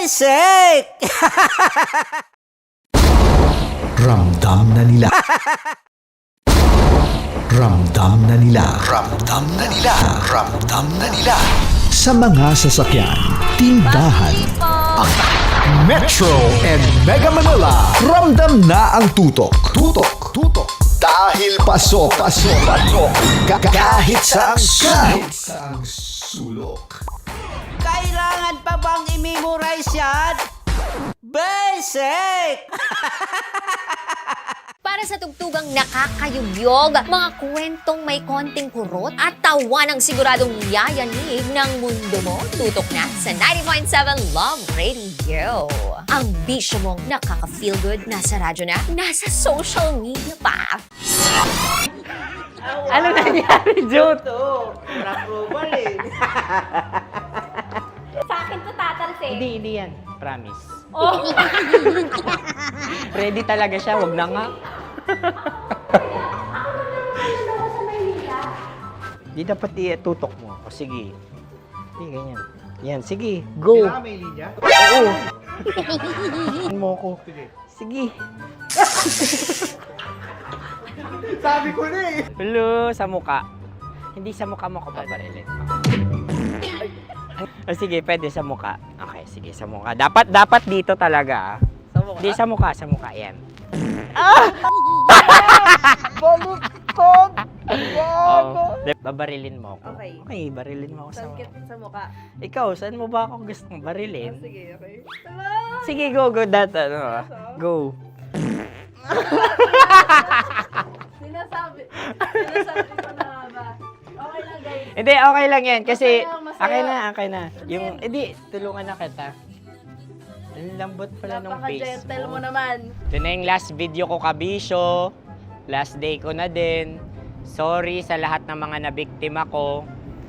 Basic! Ramdam na nila. Ramdam na nila. Ramdam na nila. Ramdam na nila. Sa mga sasakyan, tindahan, Metro and Mega Manila, ramdam na ang tutok. Tutok. Tutok. Dahil pasok. Kahit saang sulok. Kailangan pa bang i-memorize yan? Basic! Para sa tugtugang nakakayugyog, mga kwentong may konting kurot at tawa ng siguradong yayanig ng mundo mo, tutok na sa 90.7 Love Radio. Ang bisyo mong nakaka-feel good, nasa radyo na, nasa social media pa. Ano nangyari, Jute? Approval eh. Sa akin to tatalsik. Hindi yan. Promise. Oh. Ready talaga siya, wag na nga. Di dapat i-tutok mo. O sige. Hindi, ganyan. Yan, sige. Go. Kailangan may linya? Oo. mo ko. Sige. Sabi ko na eh. Hello, sa muka. Hindi sa muka mo ko babarilin. O sige, pwede sa muka. Okay, sige, sa muka. Dapat dito talaga. Sa muka? Hindi, sa muka. Yan. Baluktot! Oh, babarilin mo ako. Okay. Okay, barilin mo ako sa Sakit sa mukha. Ikaw, saan mo ba ako gustong barilin? Sige, okay. Sige, go. Go. Sinasabi ko na ba? Okay lang, guys. Hindi, okay lang yan. Kasi, Masaya. okay na. Yung, hindi, tulungan na kita. Ang lambot pala ng face Napaka-gentle mo. mo naman. Ito na yung last video ko, kabisyo. Last day ko na din. Sorry sa lahat ng mga nabiktima ko.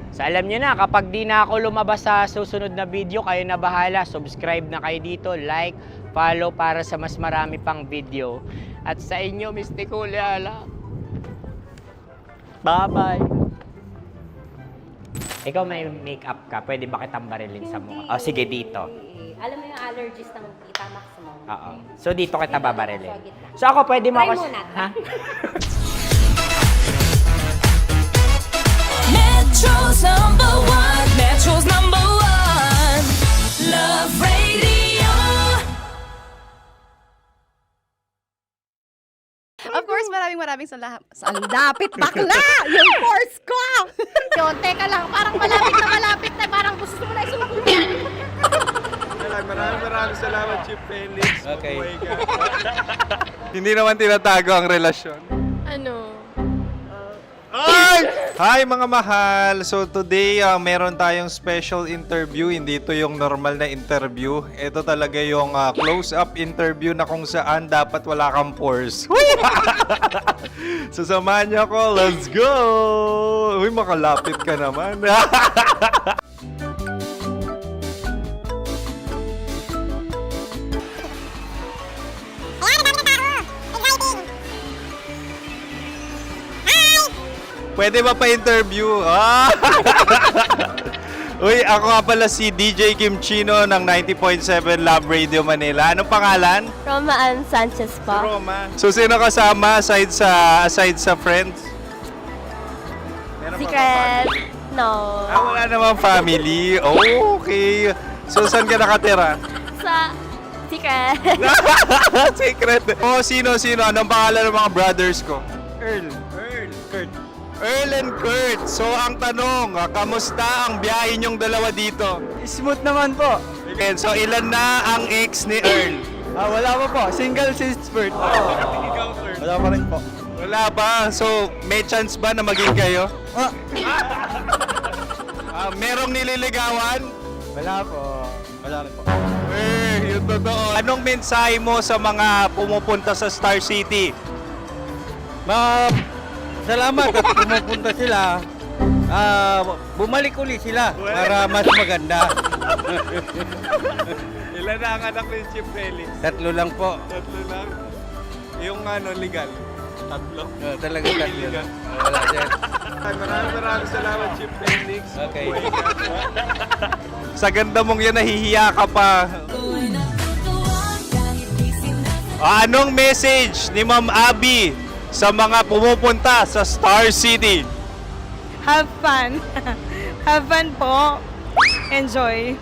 So alam nyo na, kapag di na ako lumabas sa susunod na video, kayo na bahala. Subscribe na kayo dito, like, follow para sa mas marami pang video. At sa inyo, Mistiko Leala. Bye-bye. Ikaw may makeup ka, pwede ba kitang barilin sa mukha? Oh, sige, dito. Alam mo yung allergies ng Tita Max mo? Oo. So dito kita babarilin. So ako pwede mo Try ako... muna. Ha? Metro's number one, Love Radio. Of course, maraming salamat. Ang lapit bakla! Yung force ko! Yun, teka lang. Parang malapit na. Parang gusto mo na isumakot. Maraming salamat, Chief Felix. Okay. Mabuhay ka. Hindi naman tinatago ang relasyon. Ano? Ay! Hi mga mahal! So today, meron tayong special interview. Hindi ito yung normal na interview. Ito talaga yung close-up interview na kung saan dapat wala kang pores. So samahan niyo ako. Let's go! Uy, makalapit ka naman. Pwede ba pa-interview? Uy, ako nga pala si DJ Kim Chino ng 90.7 Love Radio Manila. Anong pangalan? Roma Ann Sanchez po. Roma. So, sino kasama aside sa friends? Meron ba Secret. No. wala namang family. Oh, okay. So, saan ka nakatira? Sa secret. Secret. Oh, sino? Anong pangalan ng mga brothers ko? Earl, Kurt. Earl and Kurt. So, ang tanong, kamusta ang biyahe niyong dalawa dito? Smooth naman po. And so, ilan na ang ex ni Earl? Wala pa po. Single since birth. Wala pa rin po. Wala ba? So, may chance ba na maging kayo? Merong nililigawan? Wala po. Wala rin po. Yung totoo. Anong mensahe mo sa mga pumupunta sa Star City? Salamat at pumupunta sila. Bumalik uli sila para mas maganda. Ilan na ang anak ni Chief Felix? 3 lang po. 3 lang. Yung legal? 3? Talaga 3 lang. Wala din. Maraming salamat, Chief Felix. Okay. Sa ganda mong yan, nahihiya ka pa. Anong message ni Ma'am Abby sa mga pumupunta sa Star City? Have fun. Have fun po. Enjoy.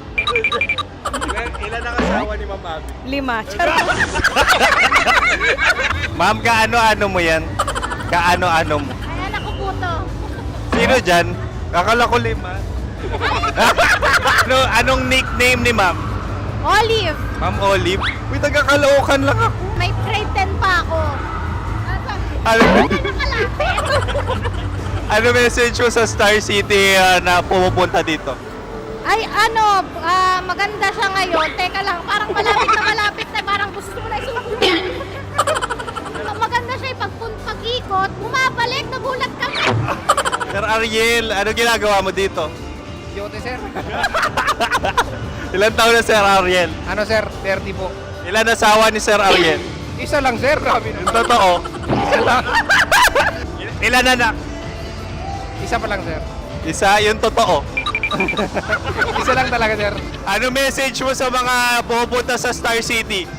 Ilan ang asawa ni Ma'am Abby? 5. Charot. Ma'am, kaano-ano mo yan? Kaano-ano mo? Ay, anak ko po to. Sino dyan? Akala ko 5. Anong nickname ni Ma'am? Olive. Ma'am Olive? Uy, taga-Caloocan lang ako. May grade 10 pa ako. Ano, ano message mo sa Star City na pumupunta dito? Ay, maganda siya ngayon. Teka lang, parang malapit na. Parang gusto mo na isulat. Maganda siya pag-ikot, bumabalik, nagulat ka. Sir Ariel, ano ginagawa mo dito? Yote, sir. Ilan taon na Sir Ariel? Ano, sir? 30 po. Ilan asawa ni Sir Ariel? Isa lang, sir. Grabe na. Yung totoo. Isa lang. Ilan anak? Isa pa lang, sir. Isa, yung totoo. Isa lang talaga, sir. Ano message mo sa mga pumupunta sa Star City?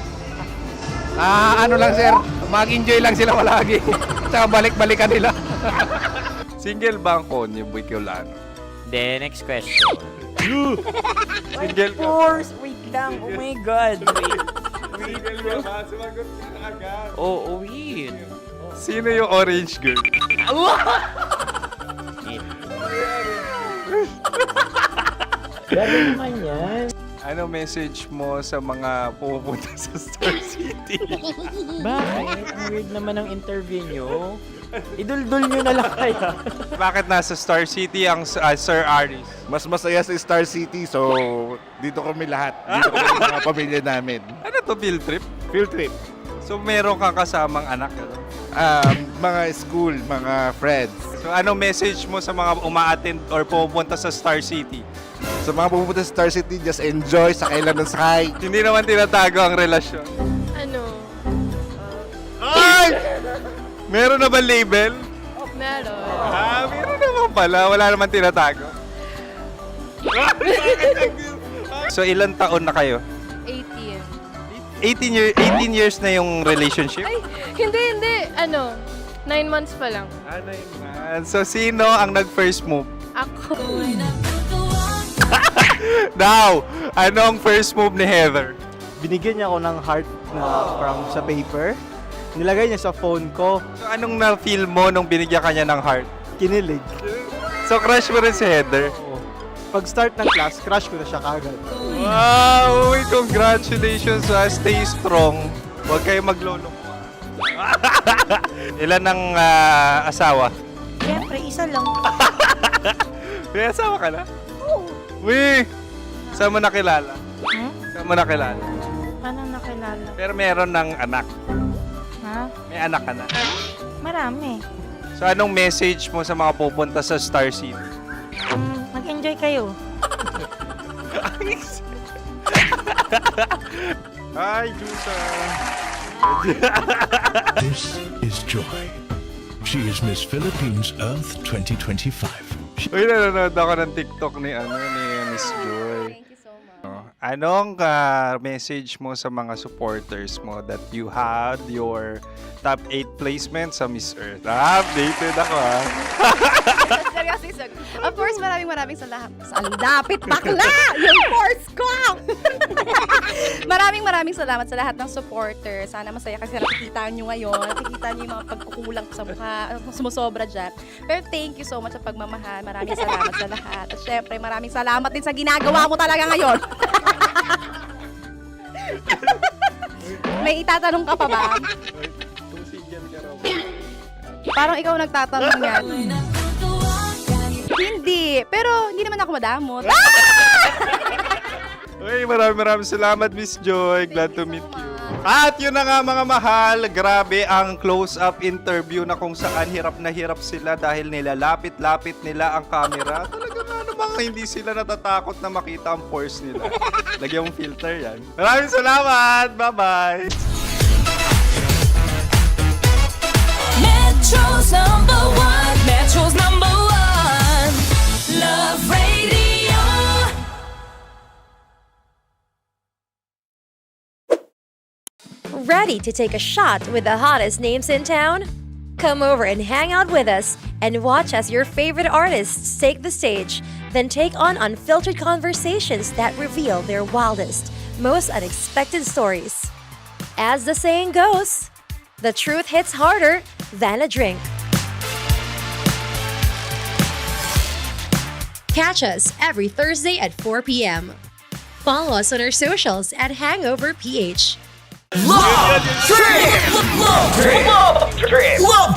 Ano lang, sir. Mag-enjoy lang sila palagi. Tsaka balik-balikan nila. Single ba ang konyo, Boy Kiolano? Then, next question. Single ka? Wait lang. Oh my God. Single ka ba? Sumagot ka na agad. Oh, wait. Sino yung orange girl? Grabe naman yan. Ano message mo sa mga pumupunta sa Star City? Bakit? Ang weird naman ang interview nyo. Idul-dul nyo na lang kaya. Bakit nasa Star City ang Sir Aris? Mas masaya sa Star City, so dito kami lahat. Dito kami sa mga pamilya namin. Ano to, field trip? Field trip. So meron kang kasamang anak? Ano? Mga school, mga friends. So ano message mo sa mga uma-attend or pumupunta sa Star City? Sa mga pupunta sa Star City, just enjoy, sakay lang ng sakay. Hindi naman tinatago ang relasyon. Ano? Ay! Meron na ba label? Meron. Meron naman pala. Wala naman tinatago. So ilan taon na kayo? 18. 18 years na yung relationship? Ay, hindi. 9 months pa lang. Ano yun, man? So sino ang nag-first move? Ako. Now, ano ang first move ni Heather? Binigyan niya ako ng heart na from sa paper. Nilagay niya sa phone ko. So anong na-feel mo nung binigyan ka niya ng heart? Kinilig. So crush mo rin si Heather? Pag start ng class, crush ko na siya kagad. Wow! Uy, congratulations! Stay strong. Huwag kayo maglolo. Ilan ang asawa? Siyempre, isa lang. May asawa ka na? Oo. Uy! Saan mo nakilala? Saan mo nakilala? Paano nakilala? Pero meron ng anak. Ha? May anak ka na. Marami. So anong message mo sa mga pupunta sa Star City? Mag-enjoy kayo. Hi, Jusa! This is Joy. She is Miss Philippines Earth 2025. Uy, nanonood ako ng TikTok ni Miss Joy. Thank you so much. Anong message mo sa mga supporters mo that you had your top 8 placement sa Miss Earth? Updated ako Seryoso. Of course, maraming salamat. Sa lapit bakla! Yung course ko! maraming salamat sa lahat ng supporters. Sana masaya kasi nakikita nyo ngayon. Nakikita nyo yung mga pagkukulang sa mukha. Sumusobra dyan. Pero thank you so much sa pagmamahal. Maraming salamat sa lahat. At syempre, maraming salamat din sa ginagawa mo talaga ngayon. May itatanong ka pa ba? Parang ikaw nagtatanong yan. Hindi. Pero hindi naman ako madamot. Uy, maraming salamat, Miss Joy. Glad to meet you. At yun na nga mga mahal, grabe ang close-up interview na kung saan hirap na hirap sila dahil nilalapit-lapit nila ang camera. Talaga nga namang hindi sila natatakot na makita ang pores nila. Lagyan mong filter yan. Maraming salamat! Bye-bye! Metro's #1, Metro's #1, Love Radio. Ready to take a shot with the hottest names in town? Come over and hang out with us and watch as your favorite artists take the stage, then take on unfiltered conversations that reveal their wildest, most unexpected stories. As the saying goes, the truth hits harder than a drink. Catch us every Thursday at 4 p.m. Follow us on our socials at Hangover PH. Love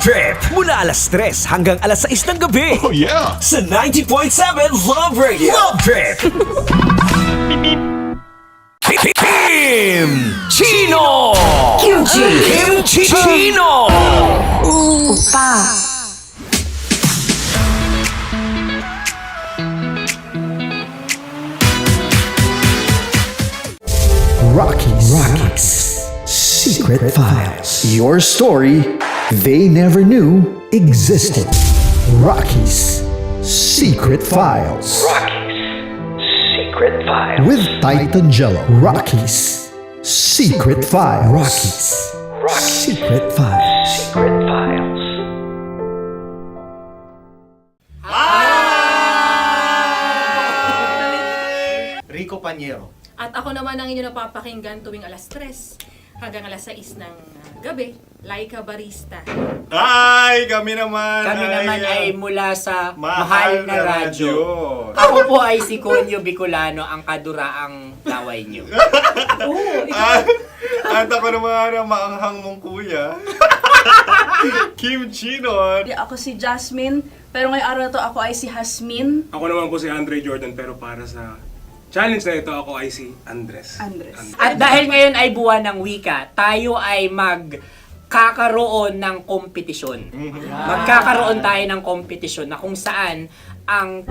Trip! Mula alas 3 hanggang alas 6 ng gabi. Oh yeah! Sa 90.7 Love Radio. Love Trip! Kim Chino! Kimchi Chino! Rockies Secret Files. Your story they never knew existed. Rockies Secret Files. Secret Files. With Titan Jello. Rockies Secret Files. Rockies Secret Files. Secret Files. Rico Panyero. At ako naman ang inyo napapakinggan tuwing alas 3 hanggang alas 6 ng gabi, Laika Barista. Ay, kami naman Kami naman ay mula sa Mahal na Radyo. Ako po ay si Conyo Bicolano, ang kaduraang laway niyo. At ako naman ang maanghang mong kuya. Kim Chino. Ako si Jasmine, pero ngayong araw na to ako ay si Hasmin. Ako naman po si Andre Jordan, pero para sa challenge na ito, ako ay si Andres. At dahil ngayon ay buwan ng wika, tayo ay magkakaroon ng kompetisyon. Magkakaroon tayo ng kompetisyon na kung saan ang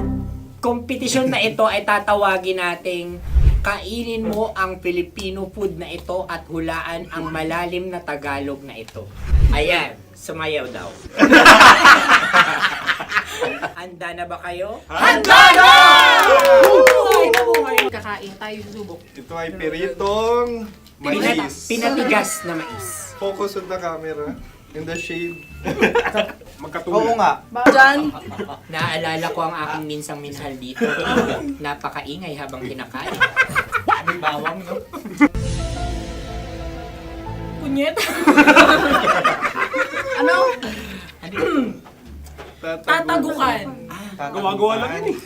kompetisyon na ito ay tatawagin nating kainin mo ang Filipino food na ito at hulaan ang malalim na Tagalog na ito. Ayan, sumayaw daw. Handa na ba kayo? Handa na! Kakain tayo susubok. Ito ay peritong mais. Pinatigas na mais. Focus on the camera. In the shade. Oo nga. Diyan, Naaalala ko ang aking minsang minahal dito. Napakaingay habang kinakain. May bawang, no? punyet. Ano? Tatagukan. Gawa-gawa lang yun eh.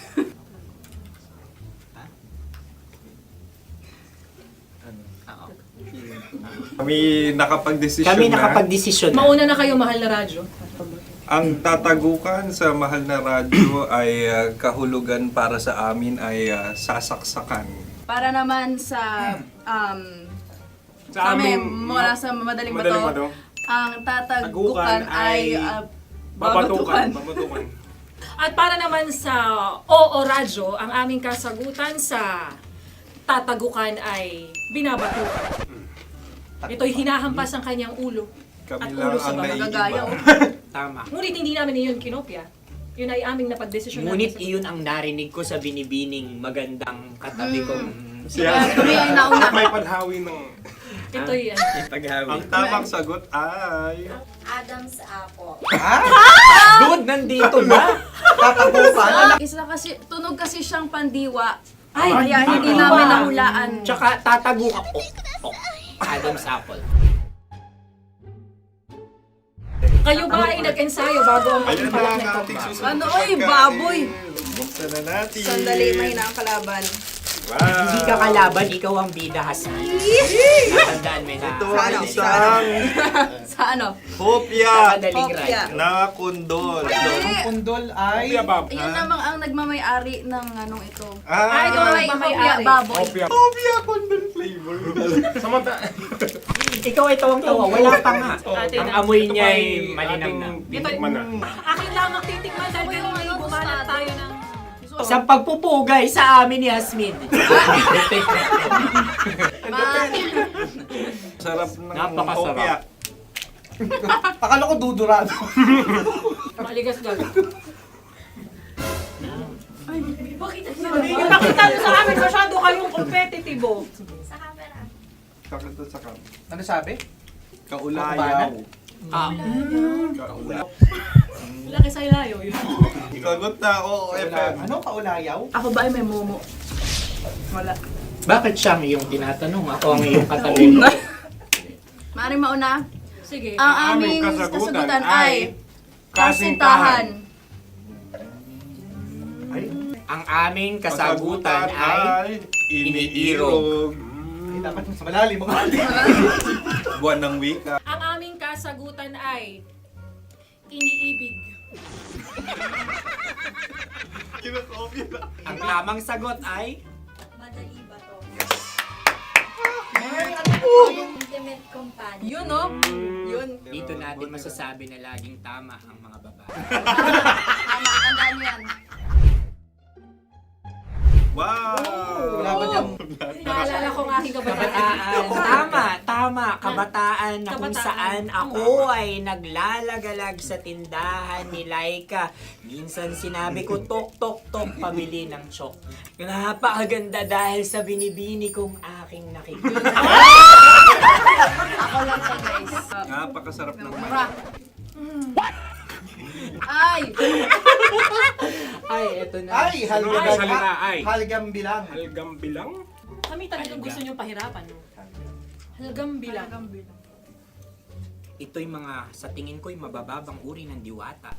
Kami nakapag-desisyon Kami na. nakapag-desisyon na. Mauna na kayo, Mahal na Radyo. Ang tatagukan sa Mahal na Radyo ay kahulugan para sa amin ay sasaksakan. Para naman sa Sa kami, amin, mula sa madaling Madaling bato, Bato. ang tatagukan Tagukan ay babatukan. babatukan. At para naman sa Oo Radyo, ang aming kasagutan sa tatagukan ay binabatukan. Ito'y hinahampas ang kanyang ulo. Kami At lang ulo sa ang mga gagaya. naiiba. Tama. Ngunit hindi namin iyon kinopya. Yun ay aming napagdesisyon. Ngunit iyon ang narinig ko sa binibining magandang katabi kong Kami ay nauna. May panhawi ng... Ito'y Ang tamang sagot ay... Adam's apple. Dude, nandito na! Isa kasi, tunog kasi siyang pandiwa. Ay, Kaya hindi namin nahulaan. Tsaka tatago ka po. Adam's apple. kayo ba ay nag-ensayo bago ang Ayan na pagpalat ang na ito? ating susunod Ano, na oy, pagkain. baboy. Buksan na natin. Sandali, may na ang kalaban. Wow. Hindi ka kalaban, ikaw ang bida, Hasmi. Natandaan mo na. Ito ang isang Sa ano? hopya Madaling Hopya. ride. na kundol. Ang pundol ay... Ayun namang ang nagmamayari ng anong ito. Ah, Ito ay hopya baboy. hopya kundol flavor. Ikaw ay tawang-tawa, wala pa nga. Atin Ang na. amoy niya ay malinang na. Titikman na. Akin lang ang titikman dahil kayo ngayon bumalat tayo ng... Sa pagpupugay sa amin ni Hasmin. Sarap ng Napakasarap. hopya. Akala ko dudurado. Maligas gaga. Bakit ipakita nyo sa amin masyado kayong competitive. Sakit sa kam. Ano sabi? Kaulayaw. Laki sa ilayo yun. Sagot na, oo, FM. Ano kaulayaw? Ako ba ay may momo? Wala. Bakit siyang iyong tinatanong? Ako ang iyong katabi. Maaaring mauna. Sige. Ang aming kasagutan ay kasintahan. Ang aming kasagutan ay iniirog. Dapat mas malalim mo. Buwan ng wika. Ang aming kasagutan ay iniibig. Ang tamang sagot ay Intimate companion. Yun, no? Yun. dito natin masasabi na laging tama ang mga babae. Tama, tandaan mo yan. Wow! Wala ba niyang... Naalala ko ang aking kabataan. Kabataan. Tama. Kabataan na kung Kabataan. saan ako ay naglalagalag sa tindahan ni Laika. Minsan sinabi ko, tok, tok, tok, pamili ng chok. Napakaganda dahil sa binibini kong aking nakikita. Ako lang siya, guys. Napakasarap ng Mura. Ay! Ay, eto na. Ay, halgam bilang. Kami talagang gusto niyong pahirapan. No? Halgam bilang. Ito'y mga, sa tingin ko'y mabababang uri ng diwata.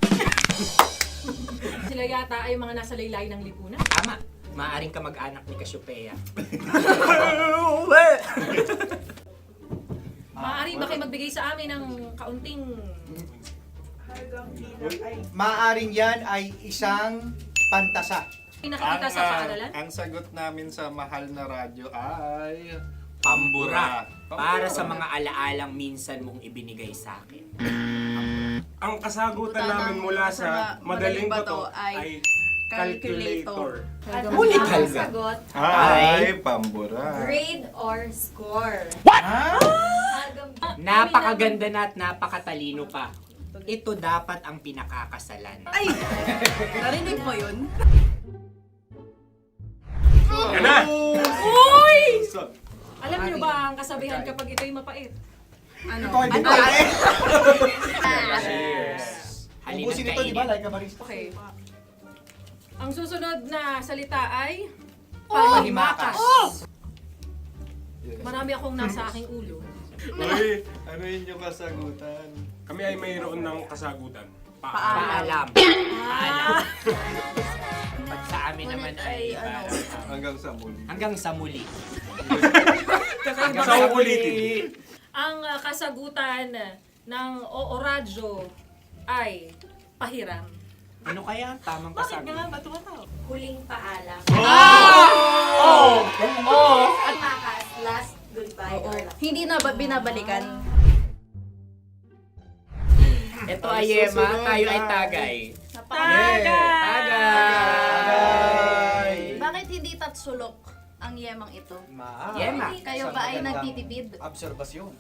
Sila yata ay mga nasa laylay ng lipunan. Tama. Maaring ka mag-anak ni Cassiopeia. Maaari ba kayo magbigay sa amin ng kaunting... Maaring yan ay isang pantasa. Nakikita sa paaralan? Ang sagot namin sa mahal na radyo ay... Pambura. Para sa mga alaalang minsan mong ibinigay sa akin. Ang kasagutan namin mula sa madaling bato ay calculator. Ulit halga. Sagot, Ay, pambura. grade or score. Napakaganda na at napakatalino pa. Ito dapat ang pinakakasalan. Ay! Narinig mo yun? Yan na! Uy! Alam niyo ba ang kasabihan kapag ito'y mapait? Ano? Ito ay bitae. Halina't Ubusin ito, di ba? kainin. Like a barista. Okay. Ang susunod na salita ay panghimakas. Marami akong nasa aking ulo. Uy, ano yun yung kasagutan? Kami ay mayroon ng kasagutan. Paalam. Paalam. Pag sa amin naman ay Hanggang sa muli. hanggang sa muli. Sa ulitin. Ang kasagutan ng Oo Radyo ay pahiram. Ano kaya ang tamang kasagutan? Huling paalam. Oh! At makas, last goodbye or last. Hindi na ba binabalikan? Ito ay Yema, tayo ay Tagay. Tagay! Bakit hindi tatsulok ang yemang ito? Yema. Kayo ba ay nagtitipid? Obserbasyon.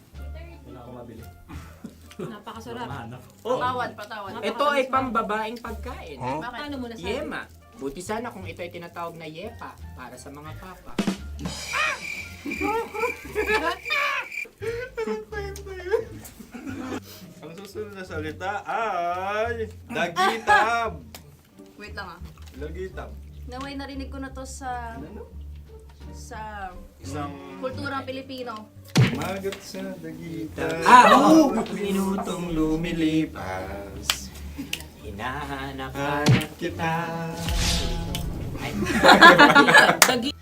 Napakasarap. Patawad. Ito ay pambabaeng pagkain. Bakit? Paano mo nasabi? Yema. Buti sana kung ito ay tinatawag na Yepa para sa mga papa. Ang susunod na salita ay... Dagitab! Wait lang ah. Dagitab. Naway narinig ko na to sa Isang kulturang Pilipino. magat sa dagitab. Oo! Minutong lumilipas. Hinahanap-hanap kita.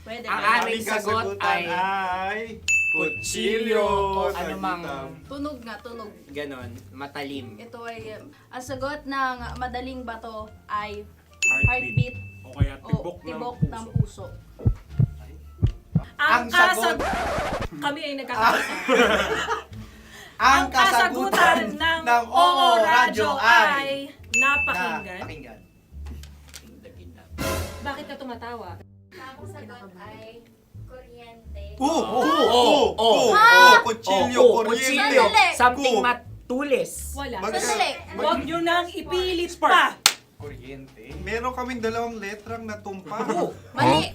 Pwede. Ang ba? aming sagot ay kutsilyo o anumang Tunog nga, tunog. ganon, matalim. Ito ay, ang sagot ng madaling bato ay Heartbeat. heartbeat O kaya o tibok tibok ng ng puso. puso. Ang sagot. Kami ay nagkakasa. Ang kasagutan ng Oo Radyo ay... napakinggan. Napakinggan. Bakit ka tumatawa? Ang sagot ay kuryente. Kutsilyo, kuryente. Sandali. Something matulis. Wala. Sandali. Huwag nyo nang ipilit pa. Kuryente. Meron kaming dalawang letrang natumpa. Mali.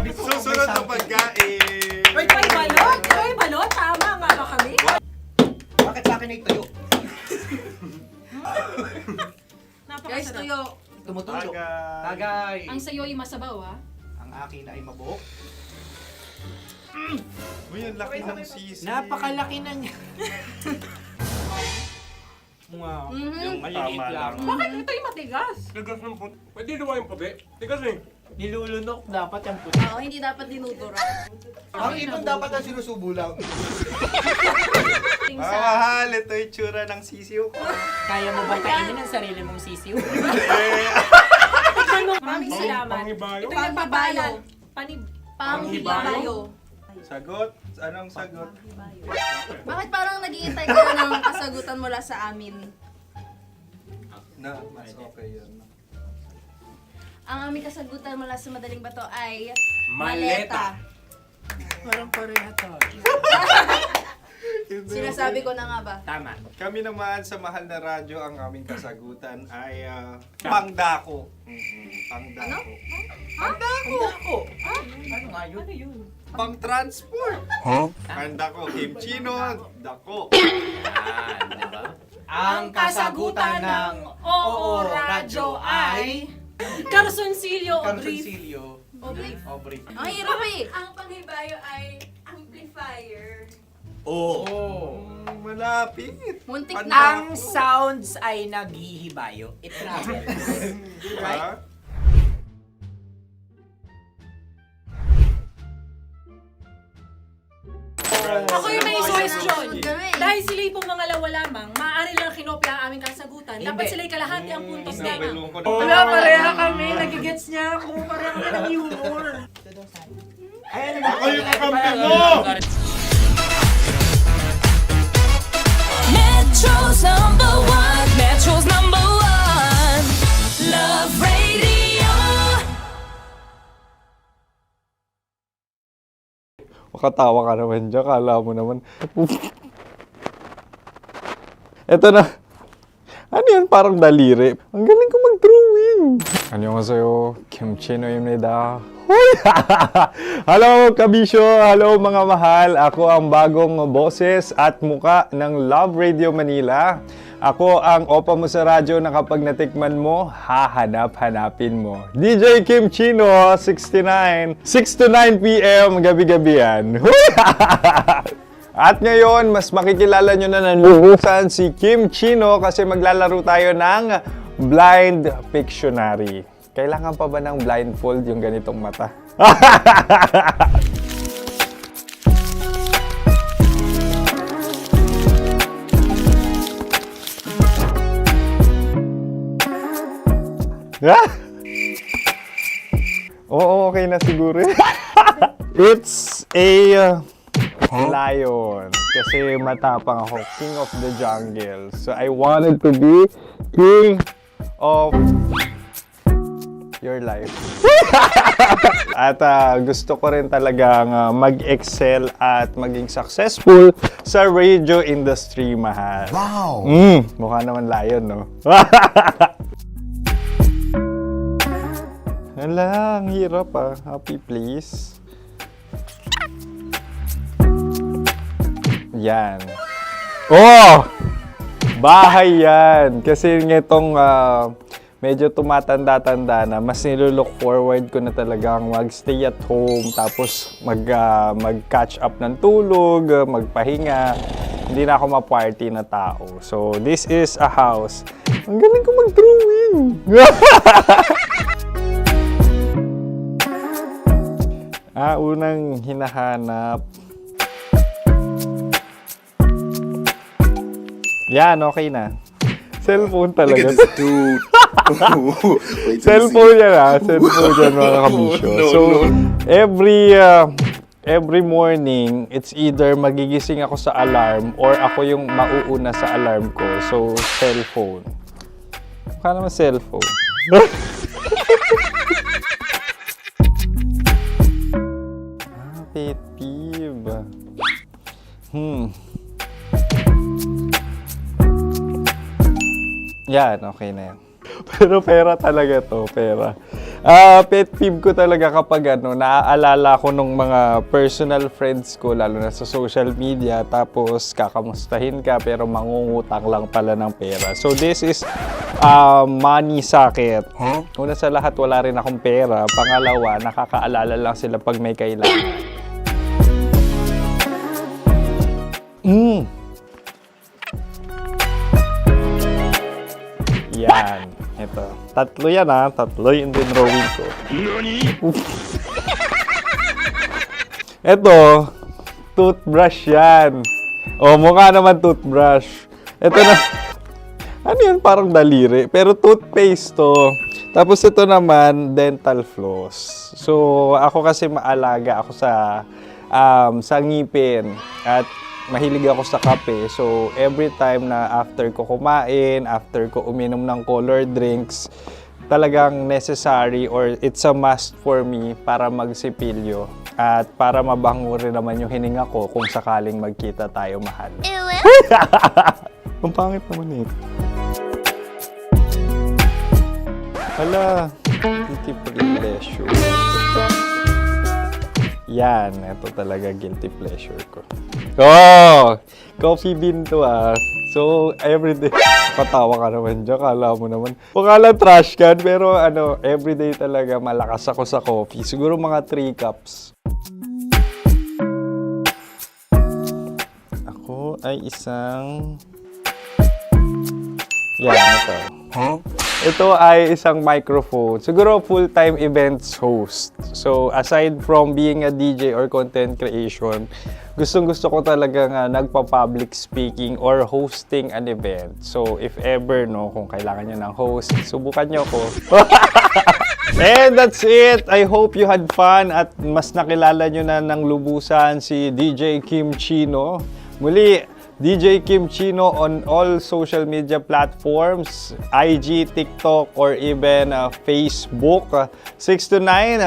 Susunod na pagkain. Ay, balot! Ay, balot! Tama nga baka kami. Bakit sa akin ay tuyo? Guys, tuyo. Tumutulo. Tagay. Ang sayo ay masabaw, ha? Ang akin ay mabuhok. Uy, ang laki ng sisi. Napakalaki na niya. Wow. Yung maliliit Tama lang. Bakit ito yung matigas? Pwede naman yung puti. Tigas eh. Nilulunok dapat yung puti. Oo, hindi dapat dinudura. Ang ipon dapat ang sinusubo lang. Mahal, ito yung tsura ng sisiw ko. Kaya mo ba kainin ang sarili mong sisiw? Maraming salamat. Ito yung papalan. Panghibayo. Sagot? Anong sagot? Bakit parang nag-iintay ka na ng kasagutan mula sa amin? Na, mas okay yun. Ang aming kasagutan mula sa Madaling Bato ay Maleta. Parang pareha to. Sinasabi ko na nga ba? Tama. Kami naman sa Mahal na Radyo, ang aming kasagutan ay pangdako. Pangdako. Pangdako? Ano nga yun? Pang-transport. Pangdako, kimchino, dako. Diba? Ang kasagutan ng Oo Radyo ay Carsoncillo Obrief. Obrief. Ang hirap eh! Ang panghibayo ay amplifier. Malapit. Muntik Pangdako. na. Ang sounds ay naghihibayo. It travels. Diba? Ako yung may suggestion. Kami. Dahil sila yung mga lawa lamang, maaari lang kinopya ang aming kasagutan. Dapat Hindi. sila yung kalahati ang puntos May lamang. lungkot. Wala, pareha kami. Nagigets niya ako. Pareha kami ng humor. Ako yung kakampi mo! Metro's number one. Metro's number one. Love Radio. Makatawa ka naman dyan. Kala mo naman. Eto na. Ano yan? Parang daliri. Ang galing ko mag-drawing. Annyeonghaseyo. Kimchinoimnida. Hoy! Hello, kabisyo! Hello, mga mahal! Ako ang bagong boses at muka ng Love Radio Manila. Ako ang opa mo sa radyo na kapag natikman mo, hahanap-hanapin mo. DJ Kim Chino, 69. 6 to 9 p.m. gabi-gabi yan. At ngayon, mas makikilala nyo na ng luhusan si Kim Chino kasi maglalaro tayo ng Blind Pictionary. Kailangan pa ba ng blindfold yung ganitong mata? Oo, okay na siguro. It's a lion. Kasi matapang ako. King of the jungle. So I wanted to be king of your life. At gusto ko rin talagang mag-excel at maging successful sa radio industry, mahal. Wow! Mukha naman lion, no? Hala, ang hirap ah. Happy please. Yan. Oh! Bahay yan. Kasi nitong medyo tumatanda-tanda na, mas nilulook forward ko na talagang mag-stay at home, tapos mag-catch up ng tulog, magpahinga. Hindi na ako ma-party na tao. So, this is a house. Ang galing ko mag-drawing! Unang hinahanap. Yan, okay na. Cellphone talaga. Dude. Cellphone yan ha. Cellphone yan, mga kabisyo. So, every morning, it's either magigising ako sa alarm or ako yung mauuna sa alarm ko. So, cellphone. Mukha naman cellphone. Pet peeve. Yan, okay na yan. Pero pera talaga to, pera. Pet peeve ko talaga kapag naaalala ko nung mga personal friends ko, lalo na sa social media, tapos kakamustahin ka pero mangungutang lang pala ng pera. So this is money sakit. Una sa lahat, wala rin akong pera. Pangalawa, nakakaalala lang sila pag may kailangan. Yan. Ito. Tatlo yan Tatlo yung dinrawing ko. Ito. Toothbrush yan. O, mukha naman toothbrush. Ito na. Ano yun? Parang daliri. Pero toothpaste to. Tapos ito naman, dental floss. So, ako kasi maalaga ako sa ngipin. At mahilig ako sa kape. So, every time na after ko kumain, after ko uminom ng colored drinks, talagang necessary or it's a must for me para magsipilyo. At para mabango rin naman yung hininga ko kung sakaling magkita tayo, mahal. Ang pangit naman Hala, guilty pleasure. Yan, ito talaga guilty pleasure ko. Oh! Coffee bean to So, everyday, patawa ka naman dyan, kala mo naman. Mukha lang trash can, pero everyday talaga malakas ako sa coffee. Siguro mga 3 cups. Ako ay isang... Yan, ito. Ito ay isang microphone. Siguro full-time events host. So, aside from being a DJ or content creation, gustong-gusto ko talaga nagpa-public speaking or hosting an event. So, if ever, kung kailangan nyo ng host, subukan nyo ko. And that's it. I hope you had fun at mas nakilala nyo na ng lubusan si DJ Kim Chino. Muli, DJ Kim Chino on all social media platforms, IG, TikTok, or even Facebook. 6 to 9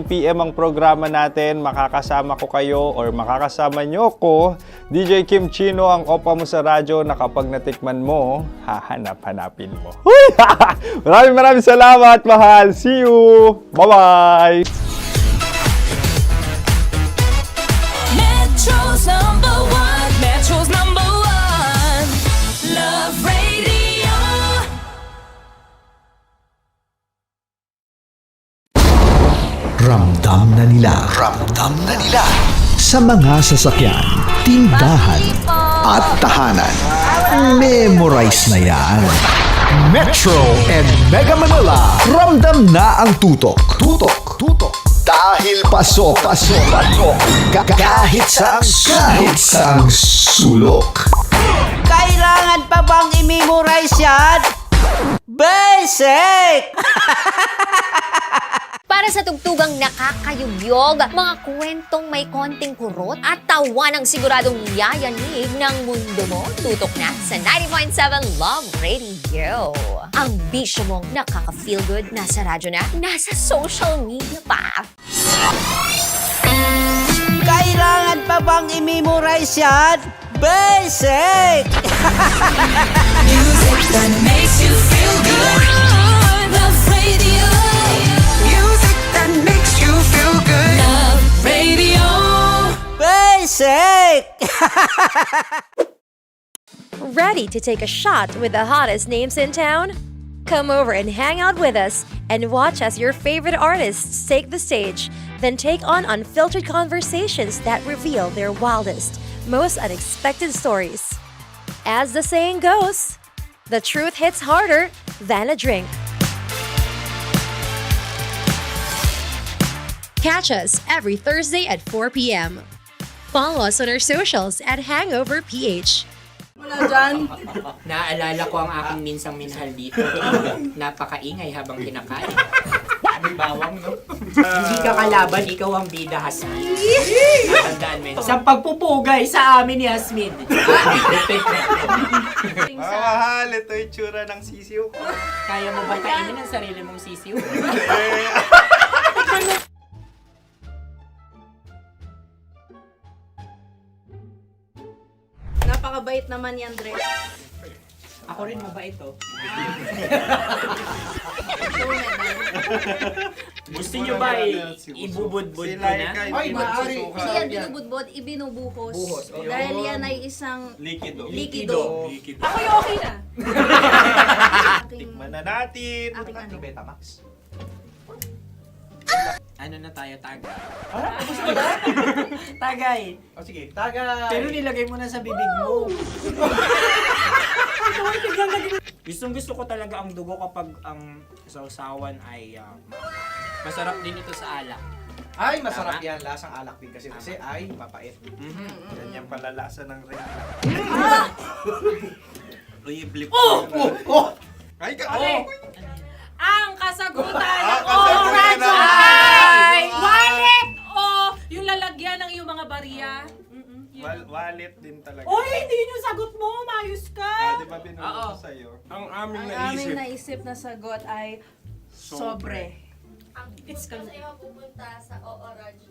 p.m. ang programa natin. Makakasama ko kayo or makakasama nyo ko. DJ Kim Chino, ang opa mo sa radyo na kapag natikman mo, hahanap-hanapin mo. Maraming salamat, mahal. See you! Bye-bye! Metro's number one. Metro's number one. Love Radio. Ramdam na nila sa mga sasakyan, tindahan at tahanan. Memorize na yan. Metro and Mega Manila, ramdam na ang tutok. Dahil pasok. Kahit saang sulok. Kailangan pa bang i-memorize yan? Basic! Para sa tugtugang nakakayugyog, mga kwentong may konting kurot at tawa ng siguradong yayanig ng mundo mo, tutok na sa 90.7 Love Radio. Ang bisyo mong nakaka-feel good, nasa radyo na, nasa social media pa. Kailangan pa bang i-memorize yan? Basic! Music that makes you feel good. Love Radio. Music that makes you feel good. Love Radio. Basic! Ready to take a shot with the hottest names in town? Come over and hang out with us and watch as your favorite artists take the stage, then take on unfiltered conversations that reveal their wildest, most unexpected stories. As the saying goes, the truth hits harder than a drink. Catch us every Thursday at 4 p.m. Follow us on our socials at Hangover PH. Naaalala ko ang aking minsang minahal dito. Napakaingay habang kinakain. May bawang, no? Hindi ka kalaban, ikaw ang bida, Hasmin. Natandaan mo yun. Sa pagpupugay sa amin ni Hasmin. Mahal, ito yung tsura ng sisiw. Kaya mo ba kainin ang sarili mong sisiw? Napakabait naman yan, Dre. Ako rin mabait oh. Gusto nyo ba ibubudbud ko na? Ay, maaari. Hindi yan binubudbod, ibinubuhos. Buhos, oh. Dahil yan ay isang Likido. likido. Ako yung okay na. Tikman na natin. Aking ano. Betamax. Ano na tayo, tagay? Gusto mo ba? Tagay! O sige, tagay. Pero nilagay mo na sa bibig mo. Gusto ko talaga ang dugo kapag ang sausawan ay masarap din ito sa alak. Ay, masarap yan. Lasang alak din kasi ay mapait. Yan yung palalasa ng rin. Uy, blip. Ay, Ang kasagutan ng kasagutan Oradyo ng- ay wallet o yung lalagyan ng iyong mga barya. Wallet din talaga. Oy, hindi yun yung sagot mo. Mayos ka. Di ba binulong ko sa'yo? Ang aming Ang aming naisip na sagot ay sobre. It's ka. pupunta sa Oradyo.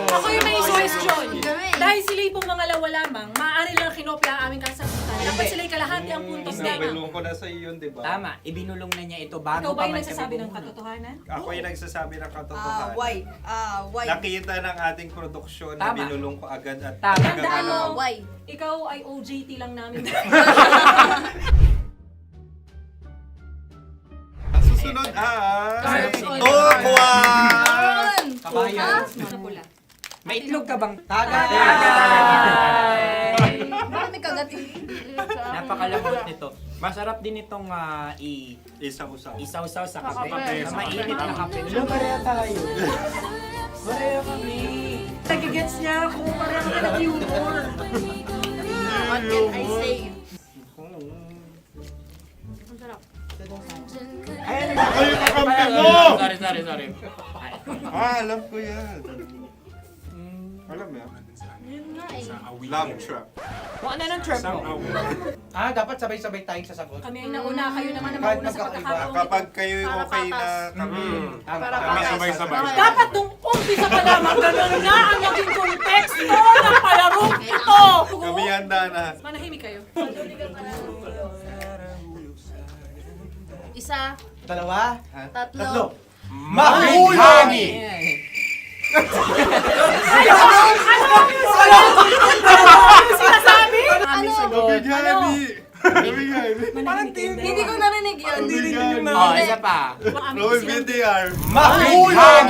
Ako yung may question. Kami. Dahil sila yung mga lamang, maaari lang kinopya ang aming kasagutan. Dapat sila yung kalahati ang puntos Hindi, na. binulong ko na sa'yo yun, di ba? Tama, ibinulong na niya ito bago Ikaw ba pa yung man nagsasabi kami ng bumuno. katotohanan? Ako yung nagsasabi ng katotohanan. Why? Nakita ng ating produksyon na Tama. binulong ko agad at Tama. talagang Tandaan mo. ano. Why? Ikaw ay OJT lang namin. Ang susunod ay... Sunod. Tukwan! Kabayan. Sa pula. May itlog ka bang? Tagay. Marami kagat. Napakalambot nito. Masarap din itong Isa-usaw. isaw-saw sa kape. Kape. Na mainit na kape. Alam, pareha tayo. Pareha kami. Nagigets niya ako. Pareha kami ng humor. What can I say? Ay, kakampi mo! Sorry. Alam ko yan. Alam mo yan? Yun nga eh. Love trap. Kung ano ng trap mo? Dapat sabay-sabay tayong sasagot. Kami ay nauna, kayo naman ang Kahit mauna sa magkakaiba. pagkakataon. Kapag kayo Para okay na patas. kami, Para kami patas. sabay-sabay. Dapat nung umpisa pa lamang, ganun na ang naging konteksto ng palarong ito! Kami handa na. Manahimik kayo. Isa, Dalawa. tatlo. Mahulog! Sinasabi? Bigani! Bigani! Hindi ko narinig yun. Oh, isa pa. Roll VTR. Mahulog!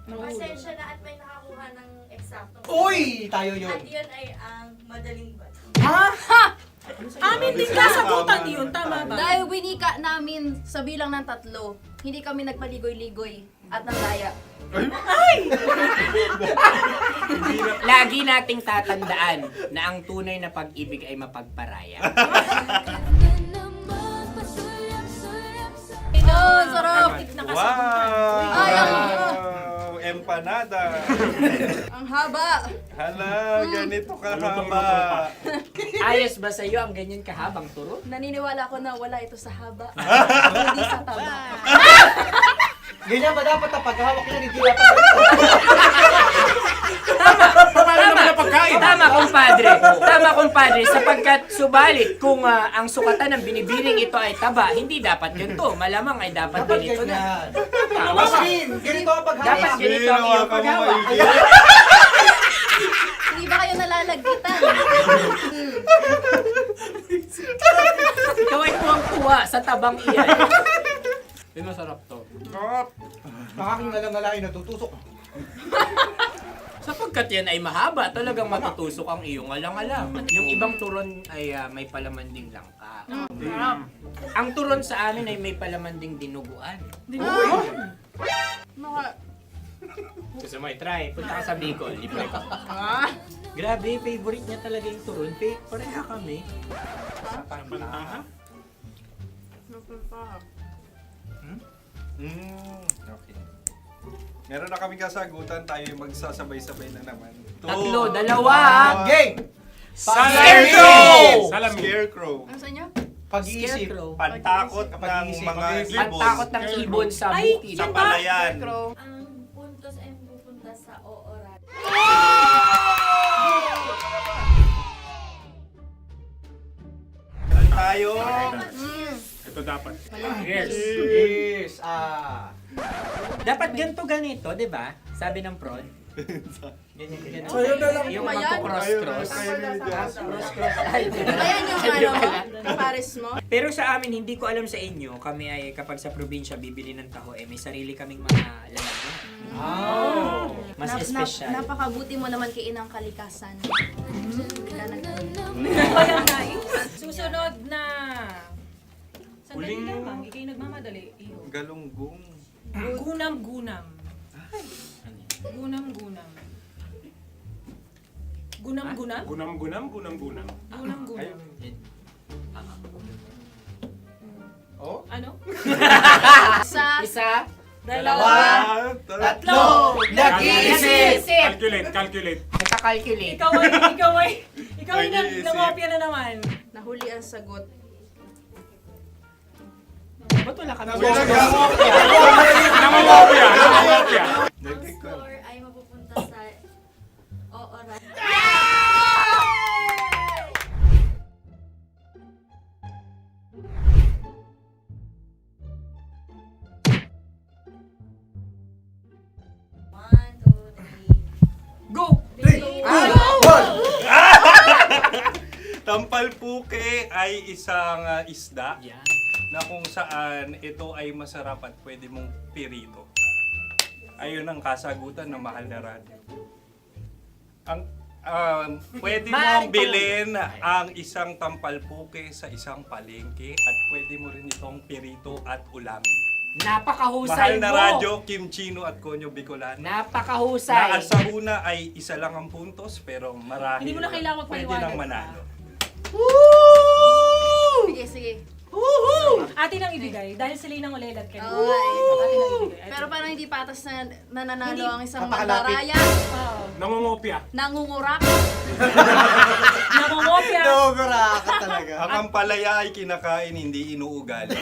Pasensya na at may nakakuha ng eksakto. Uy! Tayo yun. At yun ay ang madaling bato. Amin din kasagutan yun, tama ba? Dahil winika namin sa bilang ng tatlo, hindi kami nagpaligoy-ligoy at nandaya. Lagi nating tatandaan na ang tunay na pag-ibig ay mapagparaya. Sarap! Nakasagutan. Ay, Wow! Empanada! Ang haba! Hala, ganito kahaba. Ayos ba sa'yo ang ganyan kahabang turo? Naniniwala ko na wala ito sa haba. Hindi sa taba. Ganyan ba dapat ang paghawak niya? Hindi dapat Tama, kumpadre. Sapagkat subalit kung ang sukatan ng binibining ito ay taba, hindi dapat ganito. Malamang ay dapat ganito na. Mas Vin, ganito ang paghawak. Dapat ganito ang iyong paghawak. Hindi ba kayo nalalagkitan? Ikaw ay tuwang-tuwa sa tabang iyan. Masarap to. Ang aking ngalang-ngalain natutusok. Sapagkat yan ay mahaba, talagang matutusok ang iyong alang-alang. Yung ibang turon ay may palaman ding langka. Ang turon sa amin ay may palaman ding dinuguan. Gusto mo i-try? Punta ka sa Bicol, libre ko. Grabe, favorite niya talaga yung turon. Pareha kami. Okay. Meron na kaming kasagutan, tayo yung magsasabay-sabay na naman. Tatlo, dalawa. Gang! Scarecrow! Scarecrow. Ano sa inyo? Pag-iisip. Scarecrow. Pantakot ng Pag-iisip. mga ibon. Pantakot ng ibon sa Ay, bukid. Sa palayan. Ang puntos ay pupunta sa Oorad. tayong... Ito dapat. Yes. Dapat ganito, di ba? Sabi ng prod. Ganyan. Yung magko-cross-cross. Cross-cross. Ayan yung pares mo. Pero sa amin, hindi ko alam sa inyo, kami ay kapag sa probinsya bibili ng taho, may sarili kaming mga lalagyan. Mas espesyal. Napakabuti mo naman kay Inang Kalikasan. Susunod na. Sandali lamang, ikay nagmamadali. Iyo. Galunggong. Gunam-gunam. Gunam-gunam. Gunam-gunam? Gunam-gunam. Gunam-gunam. Ano? Isa, Dalawa. Tatlo. Nag-iisip! Calculate. nakakalculate. Ikaw ay nangopya na naman. Nahuli ang sagot. Ba't wala kami? Nangongopya. Score ay mapupunta sa oras. Go! Tampalpuke ay isang isda na kung saan ito ay masarap at pwede mong pirito. Ayun ang kasagutan ng Mahal na Radyo. Pwede mong bilhin ang isang tampalpuke sa isang palengke at pwede mo rin itong pirito at ulamin. Napakahusay Mahal na mo! Radyo, Kim Chino at Konyo Bicolano. Napakahusay! Na sa una ay isa lang ang puntos pero marahil Hindi mo na kailangan pwede magpaliwanag nang manalo. Sige. Atin ang ibigay dahil sila yung ulelat kayo. Oo nga eh. Atin ang ibigay. Pero parang hindi patas na nananalo Hindi. ang isang mandaraya. Nangongopya. Nangungurak. Nangongopya. Ang ampalaya ay kinakain, hindi inuugali.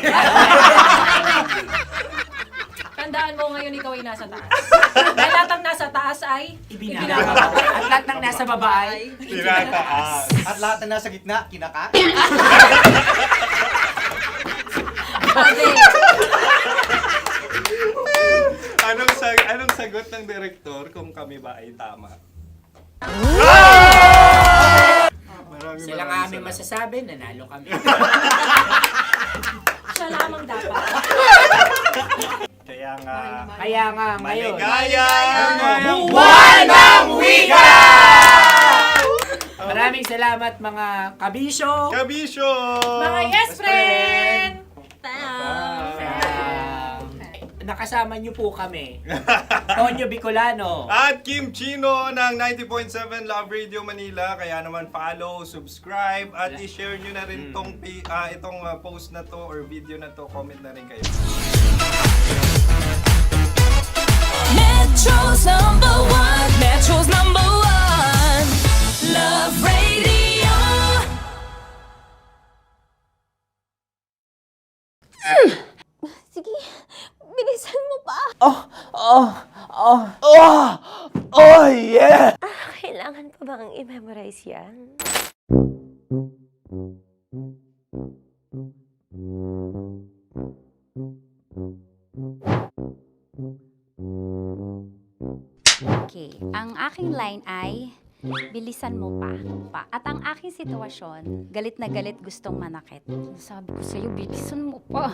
Tandaan mo ngayon ikaw ay nasa taas. Dahil lahat ng nasa taas ay Ibinababa. At lahat ng nasa baba ay Kinakaas. At lahat na nasa gitna, kinakain. Anong sagot ng direktor kung kami ba ay tama? sila nga aming masasabi, nanalo kami. siya lamang dapat. Kaya nga, Ngayon. maligayang Buwan ng Wika! Maraming salamat mga kabisyo! Kabisyo! Mga yes friend! Nakasama niyo po kami. Tonyo Bicolano. At Kim Chino ng 90.7 Love Radio Manila. Kaya naman follow, subscribe, at i-share nyo na rin itong post na to or video na to. Comment na rin kayo. Metro's number one, Love Radio. Sige, bilisan mo pa. Oh, yeah! Kailangan pa bang i-memorize yan? Okay, ang aking line ay, bilisan mo pa. At ang aking sitwasyon, galit na galit gustong manakit. Sabi ko sa'yo, bilisan mo pa.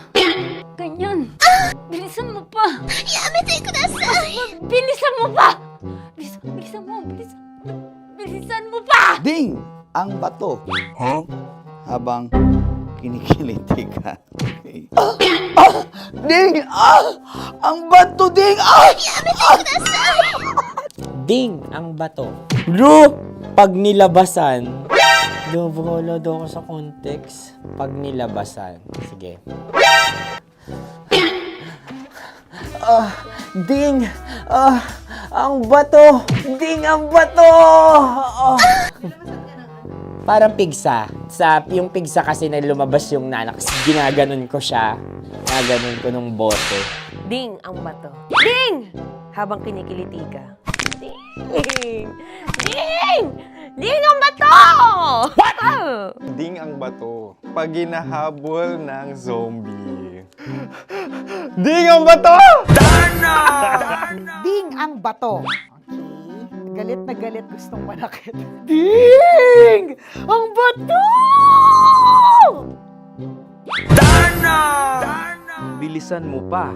Ganyan. Bilisan mo pa. Yamitay ko na bilisan mo pa. Bilisan mo pa. Ding! Ang bato. Habang kinikiliti ka. Okay. Ding! Ang bato, Ding! Ding ang bato. Pag nilabasan. Wala daw ako sa context. Pag nilabasan. Sige. Ding! Ang bato! Ding ang bato! Parang pigsa. Yung pigsa kasi na lumabas yung nanak. Ginaganon ko siya. Ginaganon ko nung bote. Ding ang bato. Ding! Habang kinikiliti ka. Ding! Ding! Ding ang bato! What? Ding ang bato. Pag hinahabol ng zombie. Ding ang bato! Ding ang bato. Okay. Galit na galit, gustong manakit. Ding! Ang bato! Bilisan mo pa.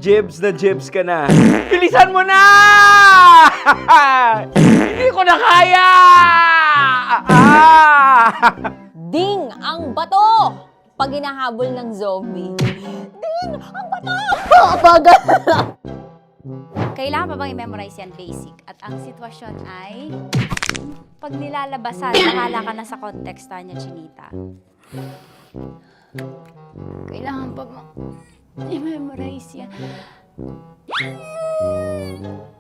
Jebs na jebs ka na. Bilisan mo na! Hindi ko na kaya! Ding ang bato! Pag hinahabol ng zombie. Ding ang bato! Bagal! Kailangan pa bang i-memorize yan basic? At ang sitwasyon ay, pag nilalabasan, bahala ka na sa konteksta niya, Chinita. Kailangan pa bang i-memorize yan?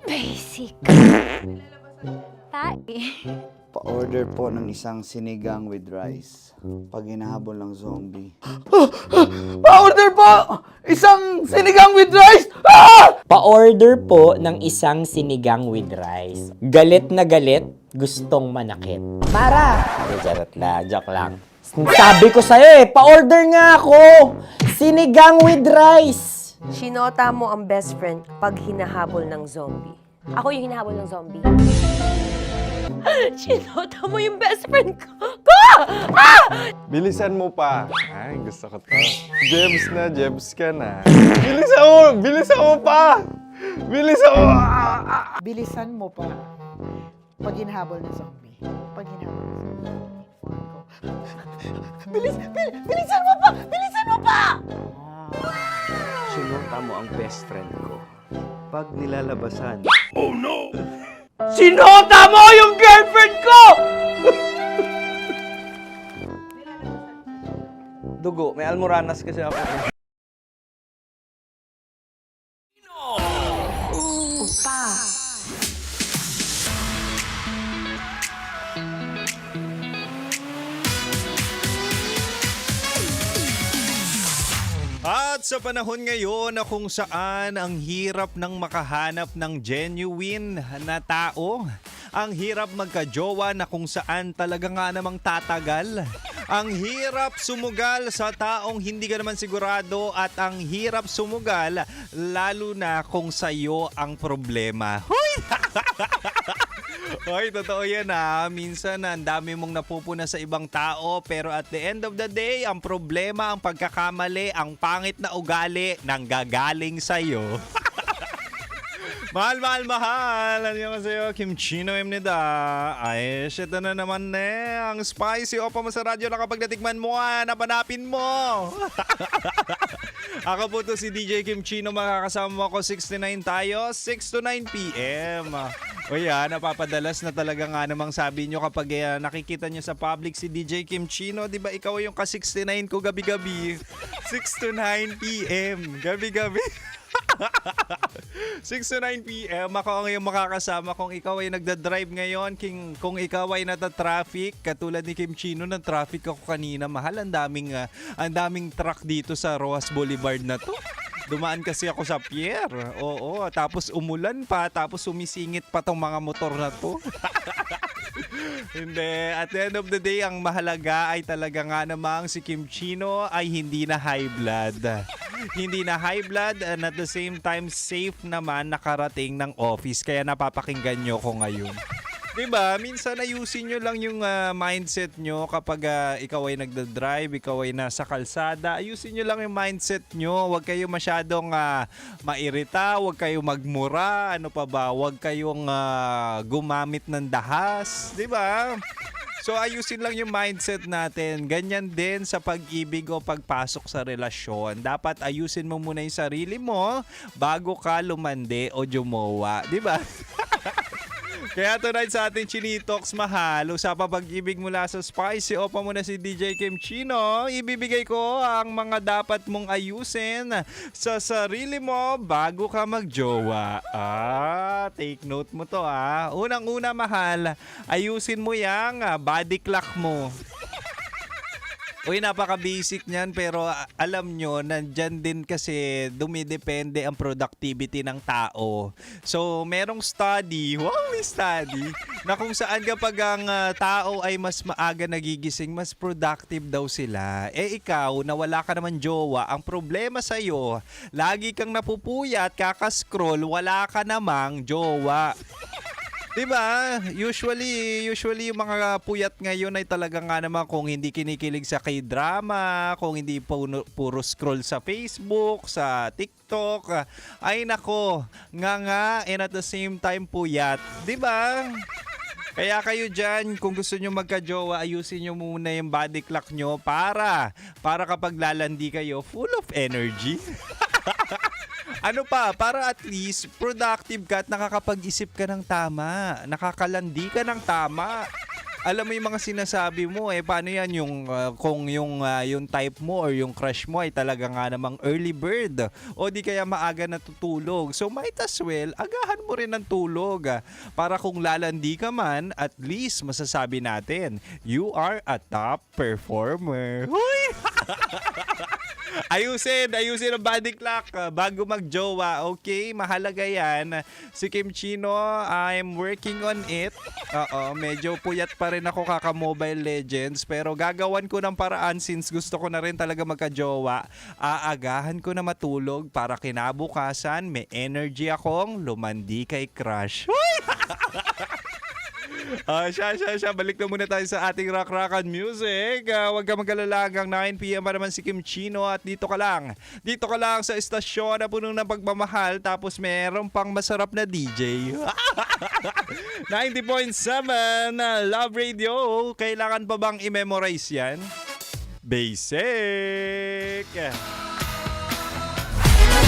Basic. Pa-order po ng isang sinigang with rice. Pag hinahabol ng zombie. Pa-order po! Isang sinigang with rice! Pa-order po ng isang sinigang with rice. Galit na galit, gustong manakit. Para! Joke lang. Sabi ko sa'yo pa-order nga ako! Sinigang with rice! Sinota mo ang best friend pag hinahabol ng zombie. Ako yung hinahabol ng zombie. Sinota mo yung best friend ko! Bilisan mo pa. Ay, gusto ko to. Jebs na, jebs ka na. Bilisan mo! Bilisan mo pa! Bilisan mo! Bilisan mo pa. Pag hinahabol ng zombie. Pag hinahabol ng zombie. Bilisan mo pa! Bilisan mo pa! Sinota mo ang best friend ko. Pag nilalabasan. Sinota mo yung girlfriend ko! Dugo, may almoranas kasi ako. At sa panahon ngayon na kung saan ang hirap ng makahanap ng genuine na tao, ang hirap magka-jowa na kung saan talaga nga namang tatagal, ang hirap sumugal sa taong hindi ka naman sigurado at ang hirap sumugal lalo na kung sa'yo ang problema. Huy! Hoy, totoo yan Minsan ang dami mong napupuna sa ibang tao pero at the end of the day, ang problema, ang pagkakamali, ang pangit na ugali nanggagaling sa'yo. Mahal. Ano sa'yo? Kimchino Emnida. Ay, shit na naman ang spicy opa mo sa radyo na kapag natikman mo napanapin mo. Ako po to si DJ Kimchino, makakasama mo ako 69 tayo, 6 to 9 p.m. O yan, napapadalas na talaga nga namang sabi nyo kapag nakikita nyo sa public si DJ Kimchino, di ba ikaw yung ka-69 ko gabi-gabi? 6 to 9 p.m. Gabi-gabi. 6 to 9 p.m. Ako ang iyong makakasama kung ikaw ay nagda-drive ngayon, kung ikaw ay nata-traffic, katulad ni Kim Chino, ng traffic ako kanina. Mahal, ang daming truck dito sa Rojas Boulevard na to. Dumaan kasi ako sa pier. Oo, tapos umulan pa, tapos sumisingit pa tong mga motor na to. Hindi. At the end of the day, ang mahalaga ay talaga nga namang si Kim Chino ay hindi na high blood. Hindi na high blood and at the same time safe naman nakarating ng office. Kaya napapakinggan nyo ko ngayon. Diba? Minsan ayusin nyo lang yung mindset nyo kapag ikaw ay nagda-drive, ikaw ay nasa kalsada. Ayusin nyo lang yung mindset nyo. Huwag kayo masyadong mairita, huwag kayo magmura, ano pa ba? Huwag kayong gumamit ng dahas. Diba? So ayusin lang yung mindset natin. Ganyan din sa pag-ibig o pagpasok sa relasyon. Dapat ayusin mo muna yung sarili mo bago ka lumande o jumowa. Diba? Kaya tonight sa ating Chinitox, mahal, usapang pag-ibig mula sa Spicy Opa muna si DJ Kim Chino. Ibibigay ko ang mga dapat mong ayusin sa sarili mo bago ka magjowa. Take note mo to Unang-una, mahal, ayusin mo yang body clock mo. Uy, napaka-basic niyan pero alam nyo, nandyan din kasi dumidepende ang productivity ng tao. So, merong study, may study, na kung saan kapag ang tao ay mas maaga nagigising, mas productive daw sila. Ikaw, na wala ka naman jowa, ang problema sa'yo, lagi kang napupuyat, kakascroll, wala ka namang jowa. Diba? Usually yung mga puyat ngayon ay talaga nga naman kung hindi kinikilig sa K-drama, kung hindi puro scroll sa Facebook, sa TikTok, ay nako, nga, and at the same time puyat. Diba? Kaya kayo dyan, kung gusto nyo magka-jowa, ayusin nyo muna yung body clock nyo para kapag lalandi kayo, full of energy. Ano pa, para at least productive ka at nakakapag-isip ka ng tama, nakakalandi ka ng tama. Alam mo yung mga sinasabi mo, paano yan kung yung type mo or yung crush mo ay talaga nga namang early bird o di kaya maaga natutulog. So might as well, agahan mo rin ng tulog para kung lalandi ka man, at least masasabi natin, you are a top performer. Huy! Ayusin ang body clock bago mag-jowa, okay? Mahalaga yan. Si Kim Chino, I'm working on it. Medyo puyat pa rin ako kaka-Mobile Legends, pero gagawan ko ng paraan since gusto ko na rin talaga magka-jowa. Aagahan ko na matulog para kinabukasan may energy akong lumandi kay crush. Siya. Balik na muna tayo sa ating rock-rockan music. Huwag ka mag-alala, hanggang 9 p.m. pa naman si Kim Chino at dito ka lang sa estasyon na puno ng pagmamahal tapos meron pang masarap na DJ. 90.7 Love Radio. Kailangan pa bang i-memorize yan? Basic!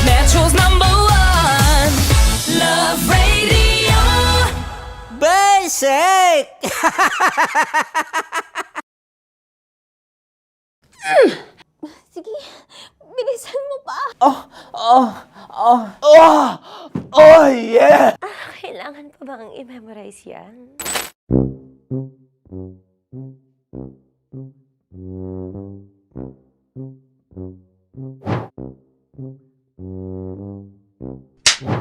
Metro's #1 Love Radio. Basic! Sige, bilisan mo pa. Yeah! Kailangan pa bang i-memorize yan?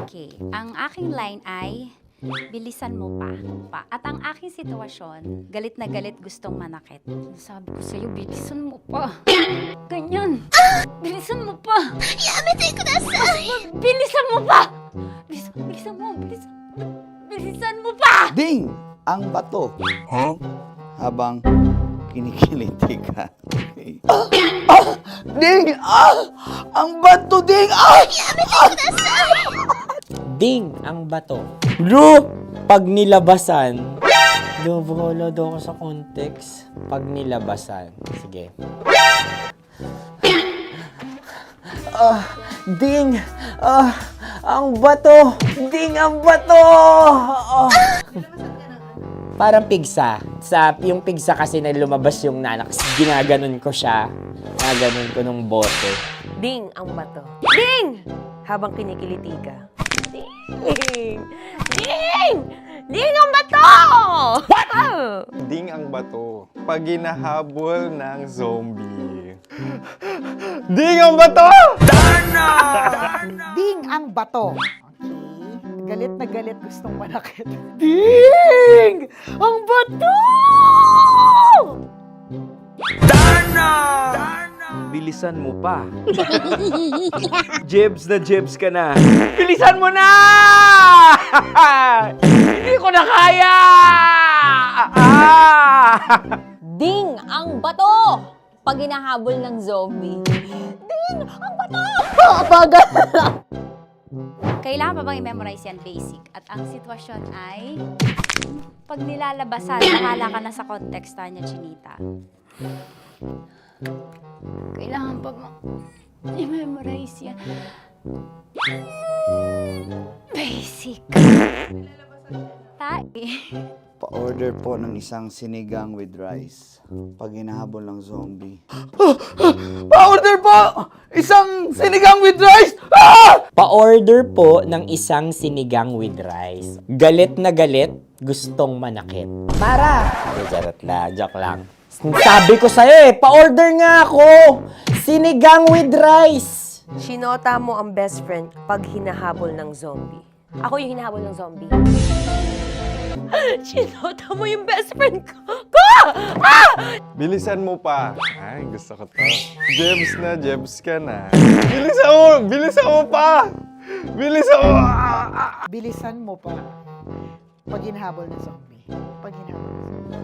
Okay, ang aking line ay bilisan mo pa. At ang aking sitwasyon, galit na galit gustong manakit. Sabi ko sa'yo, bilisan mo pa. Ganyan. Bilisan mo pa. Yamitay ko na sa... Bilisan mo pa! Bilisan mo pa! Ding! Ang bato. Habang kinikiliti ka. Okay. Ding! Ang bato, Ding! Yamitay ko na sa... Ding ang bato. Bro, pag nilabasan. Wala daw ako sa context. Pag nilabasan. Sige. Ding! Ang bato! Ding ang bato! Parang pigsa. Yung pigsa kasi na lumabas yung nanak. Ginaganon ko siya. Ginaganon ko nung bote. Ding ang bato. Ding! Habang kinikiliti ka. Ding! Ding ang bato! What? Ding ang bato. Pag hinahabol ng zombie. Ding ang bato! Ding ang bato. Okay. Galit na galit gustong manakit. Ding! Ang bato! Bilisan mo pa. Jebs ka na. Bilisan mo na! Hindi ko na kaya! Ding ang bato! Pag hinahabol ng zombie. Ding ang bato! Bagal! Kailangan pa bang i-memorize yan, basic? At ang sitwasyon ay, pag nilalabasan, nakala ka na sa context niya, Chinita. Kailangan pa bang i-memorize yan? Basic. Pa-order po ng isang sinigang with rice. Pag hinahabol ng zombie. Pa-order po! Isang sinigang with rice! Pa-order po ng isang sinigang with rice. Galit na galit, gustong manakit. Para! Joke lang. Sabi ko sa'yo pa-order nga ako. Sinigang with rice. Sinota mo ang best friend pag hinahabol ng zombie. Ako yung hinahabol ng zombie. Sinota mo yung best friend ko! Bilisan mo pa. Ay, gusto ko to. Jebs ka na. Bilisan mo pa! Bilisan mo! Bilisan mo pa. Pag hinahabol ng zombie. Pag hinahabol ng zombie.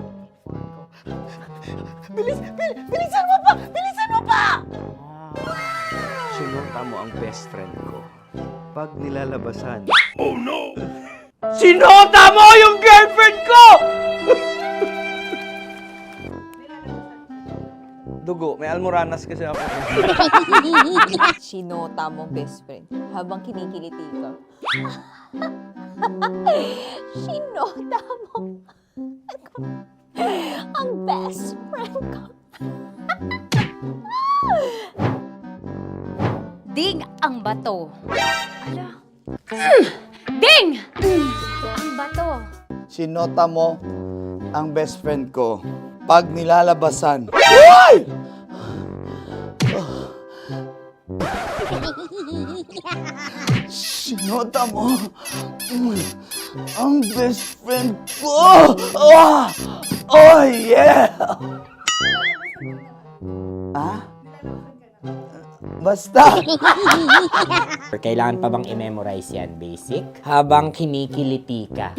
Bilisan mo pa! Bilisan mo pa! Sinota mo ang best friend ko. Pag nilalabasan. Sinota mo yung girlfriend ko! Dugo, may almoranas kasi ako. Sinota mo best friend habang kinikiliti ka. Sinota mo ang best friend ko. Ding ang bato. Ala. Ding! Ang bato. Sinota mo ang best friend ko pag nilalabasan. Uy! Sinota mo ang best friend ko. Oh yeah! Basta. Kailangan pa bang i-memorize yan, basic? Habang kinikiliti ka.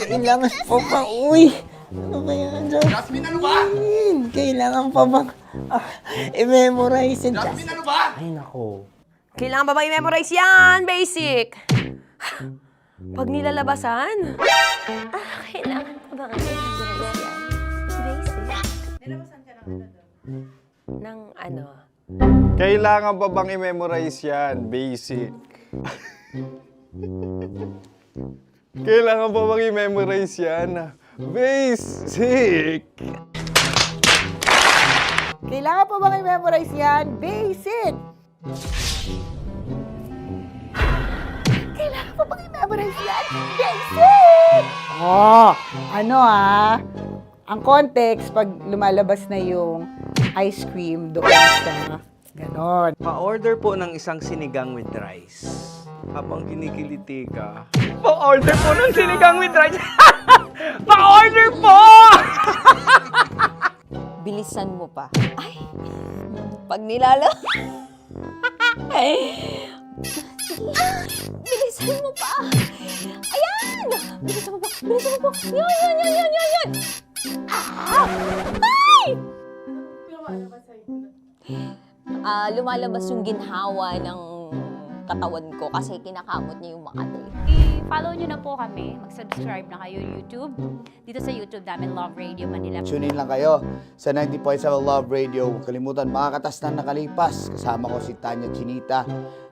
Kailangan pa bang, ano ba yan, Jasmine, ano ba? Kailangan pa bang i-memorize yan, Jasmine, ano ba? Ay, nako. Kailangan ba i-memorize yan? Basic! Pag nilalabasan? Kailangan pa ba i-memorize yan? Basic. Nilalabasan ka ng ano? Kailangan pa bang i-memorize yan? Basic. Kailangan pa bang i-memorize yan? Basic. Kailangan pa bang i-memorize yan? Basic! Kailangan pa bang i-memorize yan? Basic! Ang context, pag lumalabas na yung ice cream doon sa ganon. Pa-order po ng isang sinigang with rice. Habang kinikiliti ka. Pa-order po ng sinigang with rice. Pa-order po! Bilisan mo pa. Ay! Pag nilala... Bilisan mo pa! Ayan! Bilisan mo pa! Bilisan mo pa! Yan! Ay! Lumalabas yung ginhawa ng katawan ko kasi kinakamot niya yung Makati. I-follow nyo na po kami. Mag-subscribe na kayo YouTube. Dito sa YouTube namin, Love Radio Manila. Tune in lang kayo sa 90.7 Love Radio. Huwag kalimutan, makakatas na nakalipas. Kasama ko si Tanya Chinita.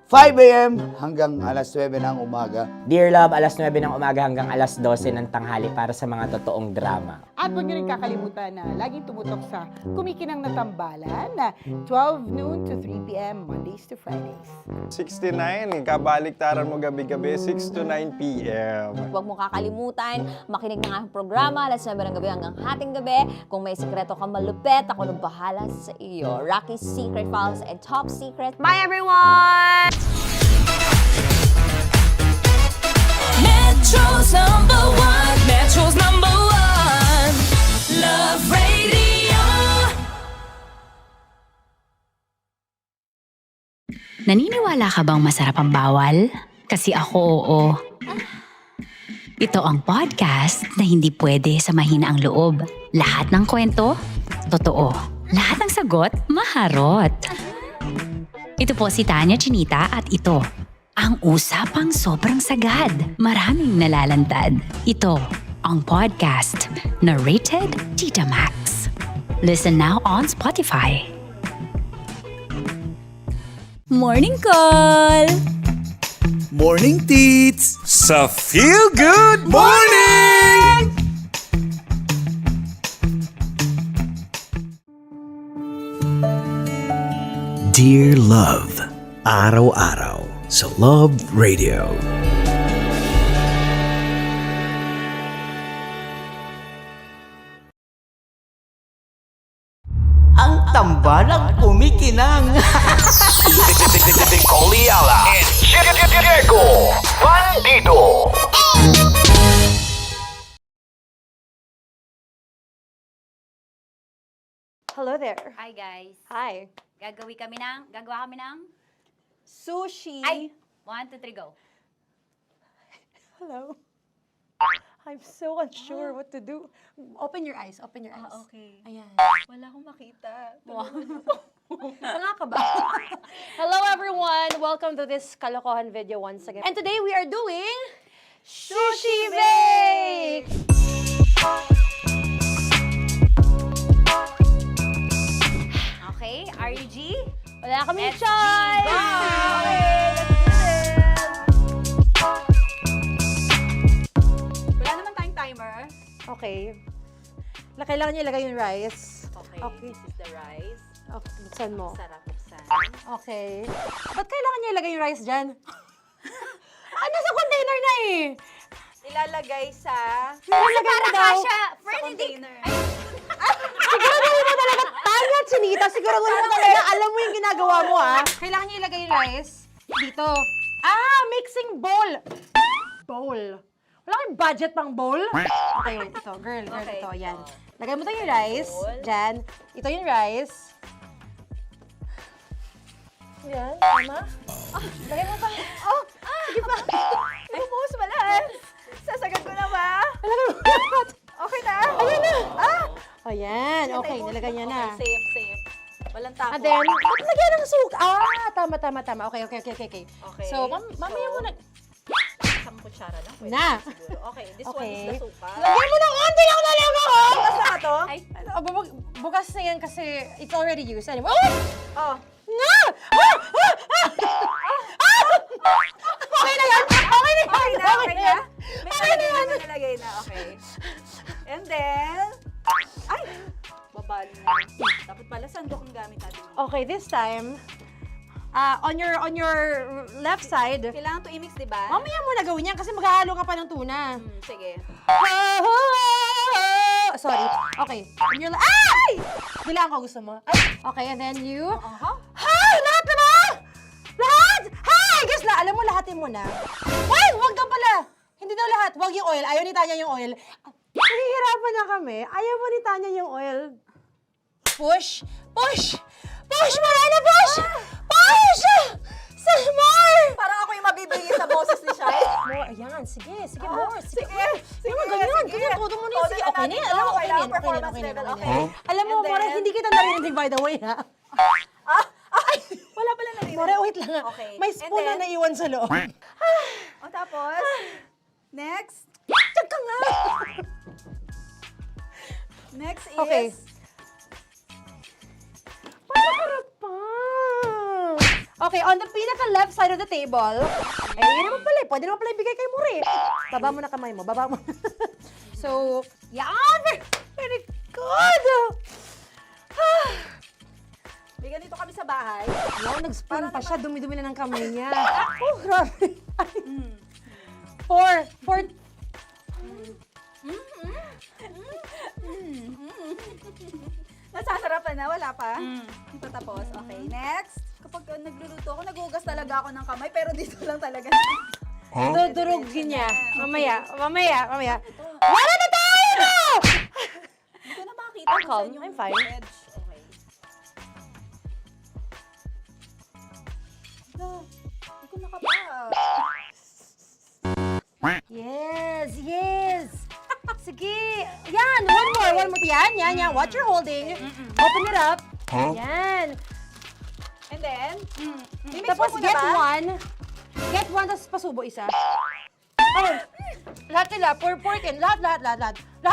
5 a.m. hanggang alas 9 ng umaga. Dear Love, alas 9 ng umaga hanggang alas 12 ng tanghali para sa mga totoong drama. At huwag niyo rin kakalimutan na laging tumutok sa Kumikinang na Tambalan na 12 noon to 3 p.m. Mondays to Fridays. 69, kabaliktaran mo gabi-gabi, 6 to 9 p.m. Huwag mo kakalimutan, makinig ng aking programa, alas 9 ng gabi hanggang hating gabi. Kung may sikreto kang malupet, ako nang bahala sa iyo. Rocky's Secret Files and Top Secret. Bye everyone! Metro's number one. Metro's number one. Love Radio. Naniniwala ka bang masarap ang bawal? Kasi ako, oo. Ito ang podcast na hindi pwede sa mahina ang loob. Lahat ng kwento, totoo. Lahat ng sagot, maharot. Ito po si Tanya Chinita at ito, ang usapang sobrang sagad. Maraming nalalantad. Ito, ang podcast na rated Tita Max. Listen now on Spotify. Morning Call! Morning Teats! Sa Feel Good Morning! Dear Love, araw-araw sa Love Radio. tambalang kumikinang. Nicole Ayala and Diego Bandido. Hello there. Hi guys. Hi. Gagawa kami ng Sushi. Ay! 1, 2, 3, go. Hello. I'm so unsure what to do. Open your eyes. Open your eyes. Okay. Ayan. Wala akong makita. Tanga ka ba? Hello everyone! Welcome to this kalokohan video once again. And today we are doing Sushi Bake! Okay, RG? Wala kami Let's choice! Go! Wala naman tayong timer. Okay. Kailangan niyo ilagay yung rice. Okay, Okay. this is the rice. Okay, buksan mo. Sarap buksan. Okay. Ba't kailangan niya ilagay yung rice dyan? Nasa container na eh! Ilalagay sa Ilalagay mo daw. container. Siguraduhin mo talaga, Tanya at Sunita, siguraduhin mo talaga, alam mo yung ginagawa mo ah. Kailangan niya ilagay yung rice dito. Mixing bowl. Bowl. Wala kayong budget pang bowl? Okay, ito, girl, Okay. ito, yan. Lagay mo tayo yung rice, dyan. Ito yung rice. Yan, tama? Lagay mo pa. Sige pa. Lumumus malas. Sasagad ko na ba? Lagay mo. Okay na. Ayan na. Ayan, okay, nilagay niya na. Okay, safe. Walang tapo. And then, ba't lagyan ng suka? Tama. Okay. Okay. So, mamaya mo na. Isang kutsara na. Pwede Na. siguro. Okay, this one Okay. is the suka. Lagyan mo ng onti lang talaga, oh! Bukas na ka to? Ay, bukas na yan kasi it's already used. Anyway. Oh. Nga! Okay na yan! Okay na yan! May nalagay na. Okay. And then, ay! Babali na. Dapat pala sandok ang gamit natin. Okay, this time, on your left side, Kailangan to i-mix, di ba? mamaya mo na gawin yan kasi maghahalo ka pa ng tuna. Sige. Sorry. Okay. On your ay! Bilang ko gusto mo. Ay! Okay, and then you... Hi! Lahat na ba? Lahat! Hi! Guys, alam mo, lahatin mo na. Why? Wag daw pala. Hindi daw lahat. Wag yung oil. Ayaw ni Tanya yung oil. Nahihirapan na kami. Ayaw mo ni Tanya yung oil. Push! Push! Push! Marana, push! Push! Some more! Parang ako yung mabibigay sa boses ni Shai. More. Ayan. Sige. Sige, more. Sige. Ganyan. Todo mo na yun. Sige, okay na yan. Alam mo, okay na yan. Performance level, okay. Alam mo, And then- More, hindi kita narinig, by the way, ha? Wala pala narinig. More, wait lang. Okay. May And spoon na then- naiwan sa loob. O tapos, next. Tiyag ka nga! Next is... Okay. Harap pa. Okay, on the pinaka-left side of the table, yun naman pala, pwede naman pala ibigay kay More. Baba mo na kamay mo, baba mo. So, yan! Very good! May ganito kami sa bahay. Wow, nag-spoon pa siya, dumi-dumi na ng kamay niya. Oh, grabe. Four. Nasasarapan na, wala pa. Patapos. Okay, next. Kapag nagluluto ako, naghugas talaga ako ng kamay, pero dito lang talaga. Dudurugin niya. Mamaya. Wala na tayo! Hindi ko na makita I'm kung calm. saan yung I'm fine. edge. Okay. Hindi ko nakapa. Yes. Sige. Yan, one more. Yan. What you're holding. Open it up. Yan. And then, i-mix Tapos mo muna get ba? one. Get one, tapos pasubo isa. Oh, lahat sila. Pour it in. Lahat. Lahat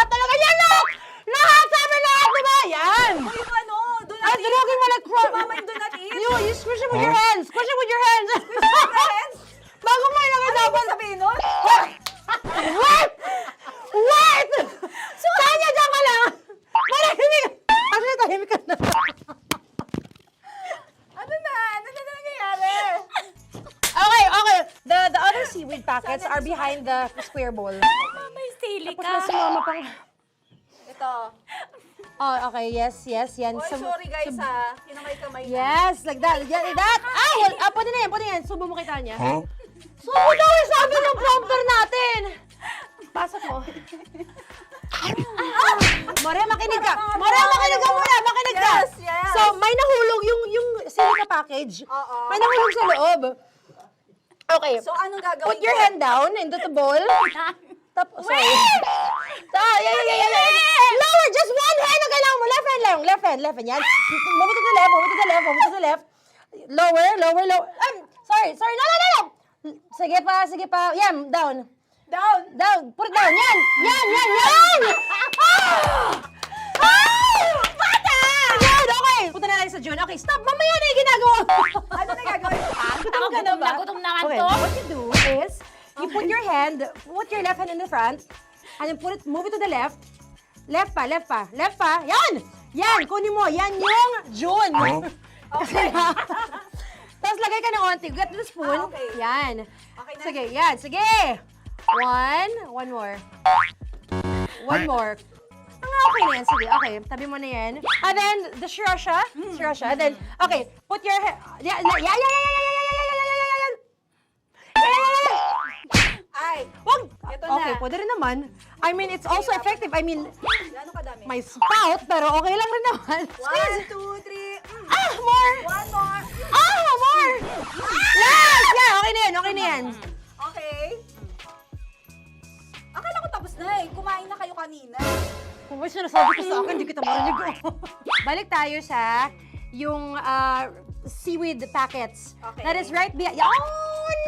talaga yan, lahat! Lahat! Sabi lahat, diba? Yan! O yung ano, do not Ay, eat. durugin mo like crap. Sumama yung do not eat. You squish it with your hands. Squish it with your hands. Friends, Bago mo ilagay ano dapat. ibig sabihin nun? Wait! Tanya, dyan ka lang! Marahimik! Actually, tahimik ka na. Ano na nangyayari? Okay. The other seaweed packets are behind the square bowl. May sili Tapos ka. na si Mama pang... Ito. Oh, okay, yes, yan. Oy, sorry guys ha. Kinamay-kamay na. Yes, like that. Ay, pwede na yan. Subo mo kay Tanya. Subo daw yung sabi ng prompter natin. Pasok mo. More, makinig ka. Makinig ka. Yes. So, may nahulog yung silica package. Oo. May nahulog sa loob. Okay. So, anong gagawin Put your ko? hand down into the bowl. Tapos, sorry. Lower, just one hand ang kailangan mo. Left hand. Yan. Move it to the left. Lower. Sorry. No. Sige pa. Yan, down. Put it down. Yan. Bata! Yan, okay. Punta na lang sa June. Okay, stop. Mamaya na yung ginagawa. Ano na gagawin? Gutom ka na ba? Gutom na nga Okay, to. what you do is, you put your left hand in the front, and then move it to the left. Left pa. Yan, kunin mo. Yan yung June. Okay. Tapos lagay ka ng onti. Get the spoon. Okay. Yan. Okay na. Sige. One more. Okay na yan. Sige, okay. Tabi mo na yan. And then, the sriracha. And then, okay, put your head. Yan. Ay, Wag! Ito na. Okay, pwede rin naman. I mean, it's also effective. I mean, gano'ng kadami? may spout, pero okay lang rin naman. 1, 2, 3. More! One more. More! Yes! Yeah, okay na yan. Okay. Akala ko tapos na eh. Kumain na kayo kanina. Kung may sinasabi ko sa akin, hindi kita marinig ko. Balik tayo sa yung seaweed packets. Okay. That is right behind. Yun!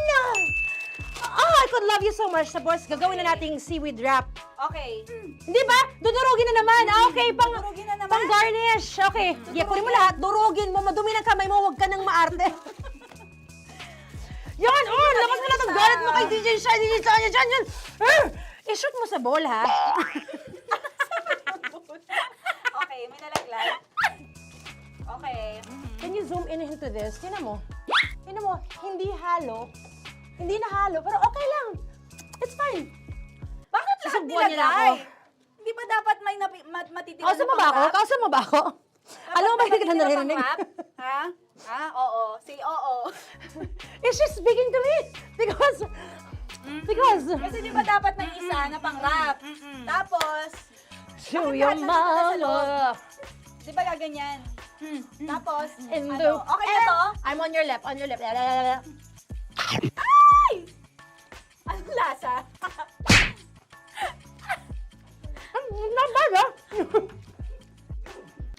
Oh, I could love you so much. Tapos, gagawin na nating seaweed wrap. Okay. Hindi ba? Dudurugin na naman. Okay, Durugin na naman. pang garnish. Okay. Yeah, kunin mo lahat. Durugin mo. Madumi ng kamay mo. Huwag ka nang maarte. Yan! Oh, lakas na lang ang galit mo kay DJ Shiny. Yan. I-shoot mo sa bowl, ha? Okay, may nalaglag. Okay. Can you zoom in into this? Tingnan mo. Hindi halo. Hindi na halo, pero okay lang. It's fine. Bakit lahat Susubuan niya na ako. nilagay? Hindi ba dapat may matitira Kausa mo ba ako? Alam mo ba hindi kita naririnig? Ha? Oo. Say oo. Is she speaking to me? Because... Kasi di ba dapat may isa na pang-rap? Tapos, To bakit your lahat nandito na sa loob? mama. Di ba gaganyan? Tapos, In ano? the... Okay na to? I'm on your left. Ay! Anong lasa? Not bad, ha?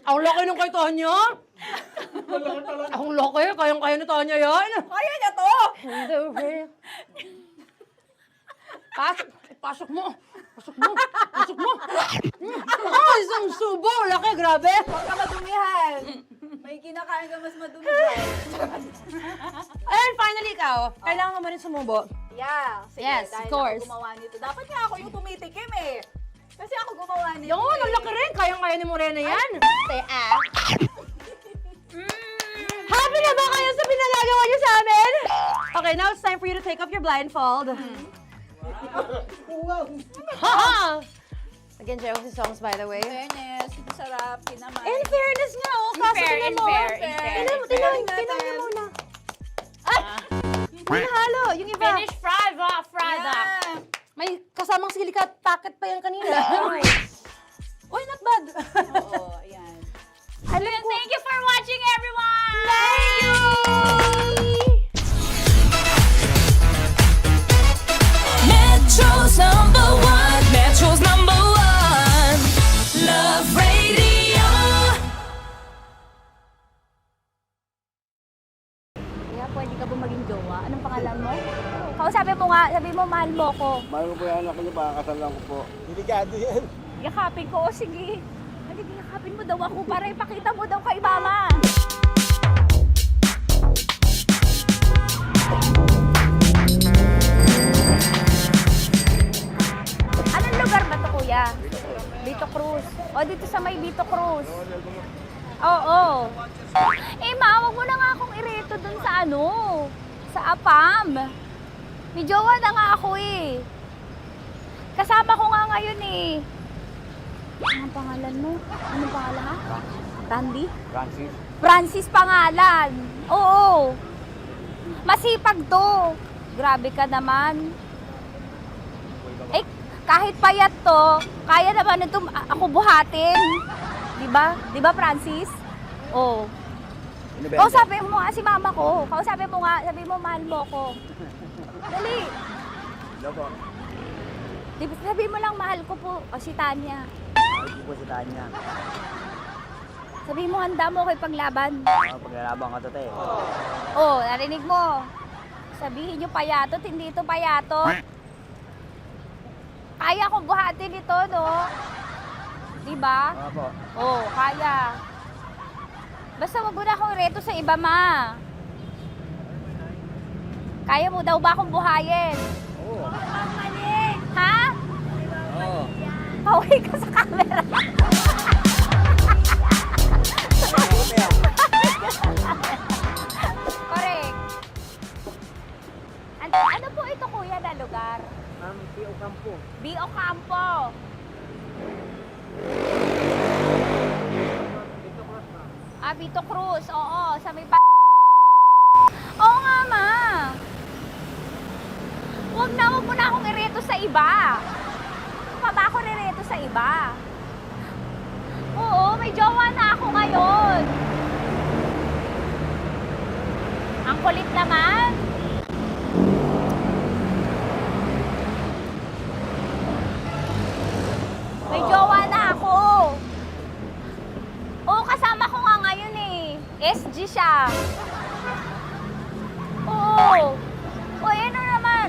Ang laki nung kay Tonya. Ang laki. Kayang-kaya ni Tonya yan. Kaya niya to! Pasok mo. Isang subo. Laki, grabe. Huwag ka madumihan. May kinakain ka mas madumi dyan. And finally, ikaw. Kailangan mo rin sumubo. Yeah. Sige, Yes, dahil of course. ako gumawa nito. Dapat nga ako yung tumitikim eh. Kasi ako gumawa nito. Yun, ang laki rin. Kayang-kaya ni Morena yan. Happy na ba kayo sa pinagagawa niyo sa amin? Okay, now it's time for you to take off your blindfold. Ha! Again, Josie songs, by the way. Fairness, sarap, kinamay. In fairness nga, oh. Kaso tingnan mo. Tingnan niyo muna. Ay! Hindi nahalo. Yung iba. Finish fried up. May kasamang silica packet pa yan kanina. Uy, not bad. Oo, ayan. Thank you for watching, everyone! Thank you! Metro's number one. Love Radio. Kaya pwede ka ba maging jowa? Anong pangalan mo? Kausapin mo nga, sabi mo mahal mo ko. Mahal ko po yan, anak niyo, pakakasalan ko po. Delikado yan. Yakapin ko, o sige. Nagiging yakapin mo daw ako para ipakita mo daw kay mama. Anong lugar ba to, kuya? Vito Cruz. O, dito sa may Vito Cruz. Oo. Eh, ma, wag mo na nga akong ireto dun sa sa APAM. May jowa na nga ako eh. Kasama ko nga ngayon eh. Anong pangalan mo? Anong pangalan ha? Randy? Francis. Francis pangalan. Oo. Masipag to. Grabe ka naman. Eh, kahit payat to, kaya naman ito ako buhatin. Di ba Francis? Oo. Kausapin mo nga si mama ko. Kausapin mo nga, sabi mo mahal mo ko. Dali. Sabi mo lang mahal ko po si Tanya. Mahal ko po si Tanya. Sabi mo handa mo kay paglaban. Paglalaban ka to, te. Oh, narinig mo. Sabihin nyo payatot, hindi ito payatot. Kaya kong buhatin ito, no? Diba? Opo. Oh, kaya. Basta wag mo na akong reto sa iba, ma. Kaya mo daw ba akong buhayin? Oo. Ha? Oo. Pauwi ka sa camera. Correct. Ano po ito, kuya, na lugar? B.O. Campo. B.O. Campo. Vito Cruz. Oo, sa may Oo nga, ma. Huwag mo na akong ireto sa iba. Pa ba ako nireto sa iba? Oo, may jowa na ako ngayon. Ang kulit naman. May jowa na ako. Oo, kasama ko nga ngayon eh. SG siya. Oo. O, ano naman?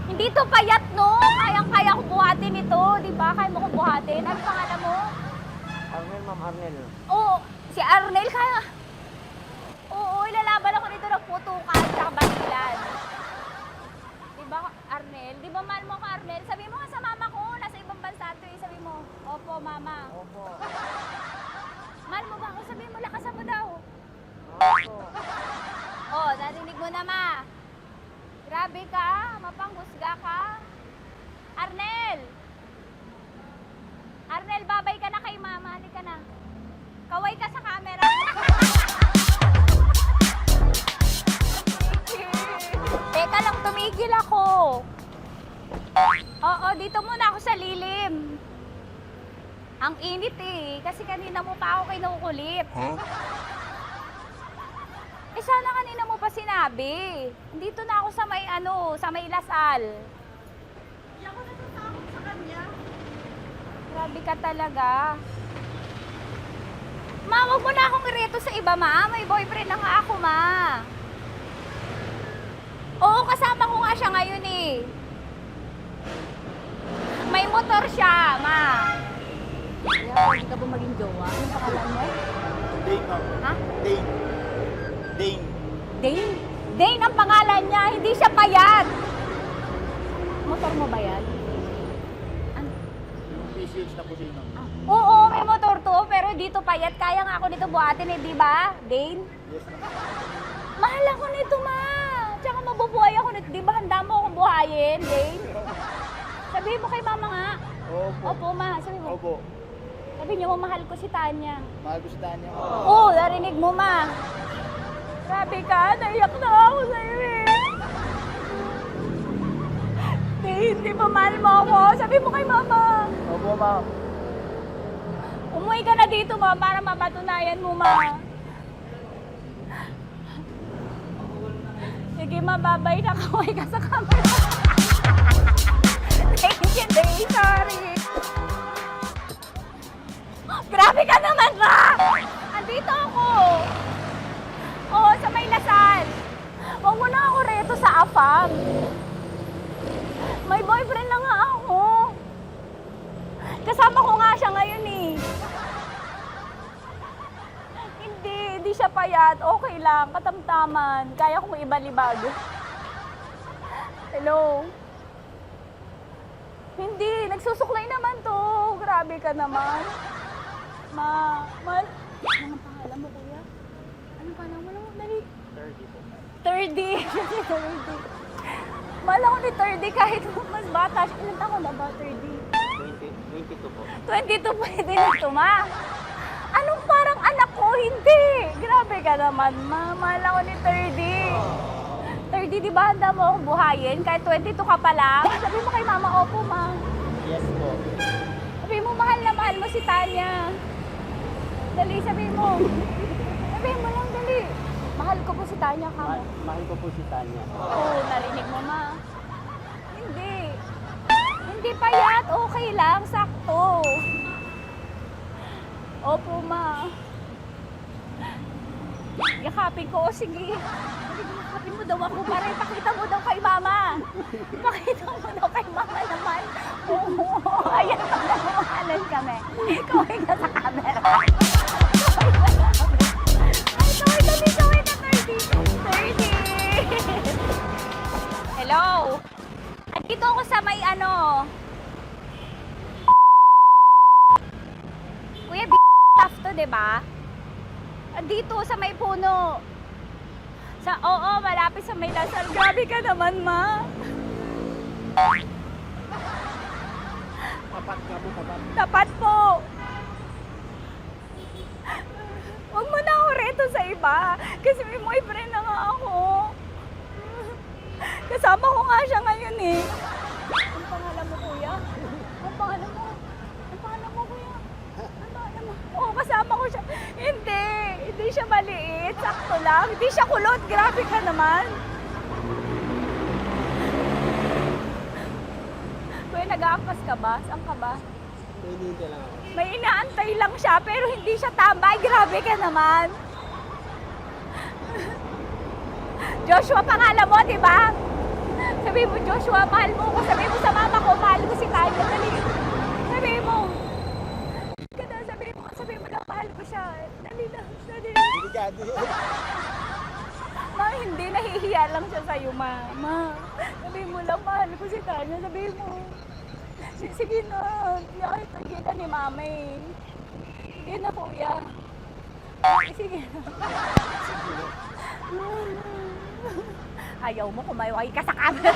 Hindi to payat, no? Kayang-kaya ko buhatin ito, di ba? Kaya mo kong buhatin. Ano pangalan mo? Arnel, ma'am, Arnel. Oo, si Arnel kaya. Oo, ilalaban ako nito ng putukan sa basilan. Di ba, Arnel? Di ba mahal mo ka, Arnel? Sabi mo nga sa mama ko, nasa ibang bansa ito eh. Sabi mo, opo, mama. Opo. Mahal mo ba ako? Sabi mo, lakasan mo daw. Opo. Oh, narinig mo na, ma. Grabe ka, mapanghusga ka. Arnel! Arnel, babay ka na kay mama. Halika na. Kaway ka sa camera. Teka lang, tumigil ako. Oo, dito muna ako sa lilim. Ang init eh, kasi kanina mo pa ako kinukulit. Huh? Eh sana kanina mo pa sinabi. Dito na ako sa may sa may Lasal. Hindi ako natatakot sa kanya. Grabe ka talaga. Ma, wag mo na akong ireto sa iba, ma. May boyfriend na nga ako, ma. Oo, kasama ko nga siya ngayon eh. May motor siya, ma. Kaya pwede ka ba maging jowa? Anong pangalan mo? Dane, ma'am. Ha? Dane. Dane. Dane? Dane ang pangalan niya, hindi siya payat. Motor mo ba yan? Ano? Yung PCH na puti, ma'am. Oo, may motor to, pero dito payat. Kaya nga ako nito buhatin eh, di ba? Dane? Yes, ma'am. Mahal ako nito, ma. Tsaka mabubuhay ako nito. Di ba handa mo akong buhayin, Dane? Sabihin mo kay mama nga. Opo. Opo, ma. Sabi mo. Opo. Sabi niyo, mahal ko si Tanya. Mahal ko si Tanya. Oo, narinig mo, ma. Grabe ka, naiyak na ako sa'yo eh. Hindi ba mahal mo ako? Sabi mo kay mama. Opo, ma'am. Umuwi ka na dito, ma, para mapatunayan mo, ma. Sige, ma, babay na. Kaway ka sa camera. Thank you, Day. Sorry. Grabe ka naman, ma! Andito ako. Oo, sa may Lasal. Huwag mo na ako reto sa afam. May boyfriend na nga ako. Kasama ko nga siya ngayon eh. Hindi siya payat. Okay lang, katamtaman. Kaya kong ibalibag. Hello? Hindi, nagsusuklay naman to. Grabe ka naman. Anong pangalan mo, kuya? Anong pangalan mo lang? Dali. 30 po. 30. 30. Mahal ako ni 30 kahit mas bata siya. Ilan taon na ba, 30? 20. 22 po. 22 pwede na ito, ma. Anong parang anak ko? Hindi. Grabe ka naman, ma. Mahal ako ni 30. 30, di ba handa mo akong buhayin? Kahit 22 ka pa lang. Sabi mo kay mama, opo, ma. Yes po. Sabi mo, mahal na mahal mo si Tanya. Dali, sabi mo. Sabi mo lang, dali. Mahal ko po si Tanya ka mo. Mahal ko po si Tanya. Oo, narinig mo, ma. Hindi. Hindi payat. Okay lang. Sakto. Opo, ma. Yakapin ko. O, sige. Yakapin mo daw ako para ipakita mo daw kay mama. Ipakita mo daw kay mama naman. Oo. Ayan, nagmamahalan kami. Kaway ka sa camera. Ay, kaway kami. Kaway ka, 30. Hello. Andito ako sa may Kuya, tough to, diba? Andito sa may puno. Oo, malapit sa may Lasal. Grabe ka naman, ma. Tapat ka mo, tapat. Tapat po. Huwag mo na ako reto sa iba. Kasi may boyfriend na nga ako. Kasama ko nga siya ngayon eh. Ang pangalan mo, kuya? Ang pangalan mo? Ang pangalan mo, kuya? Ang pangalan mo? Oo, kasama ko siya. Hindi. Hindi siya maliit. Sakto lang. Hindi siya kulot. Grabe ka naman. Kuya, nag-aangkas ka ba? Saan ka ba? Pwede lang ako. May inaantay lang siya, pero hindi siya tambay. Grabe ka naman. Joshua, pangalan mo, di ba? Sabi mo, Joshua, mahal mo ko. Sabi mo sa mama ko, mahal ko si Tanya. Dali. Sabi mo. Sabi mo lang, mahal ko siya. Dali na. Dali na. Ma, hindi. Nahihiya lang siya sa'yo, ma. Sabi mo lang, mahal ko si Tanya. Sabi mo. Sige na. Sige na ni mama eh. Sige na, kuya. Sige na. Ayaw mo kumayaway ka sa camera.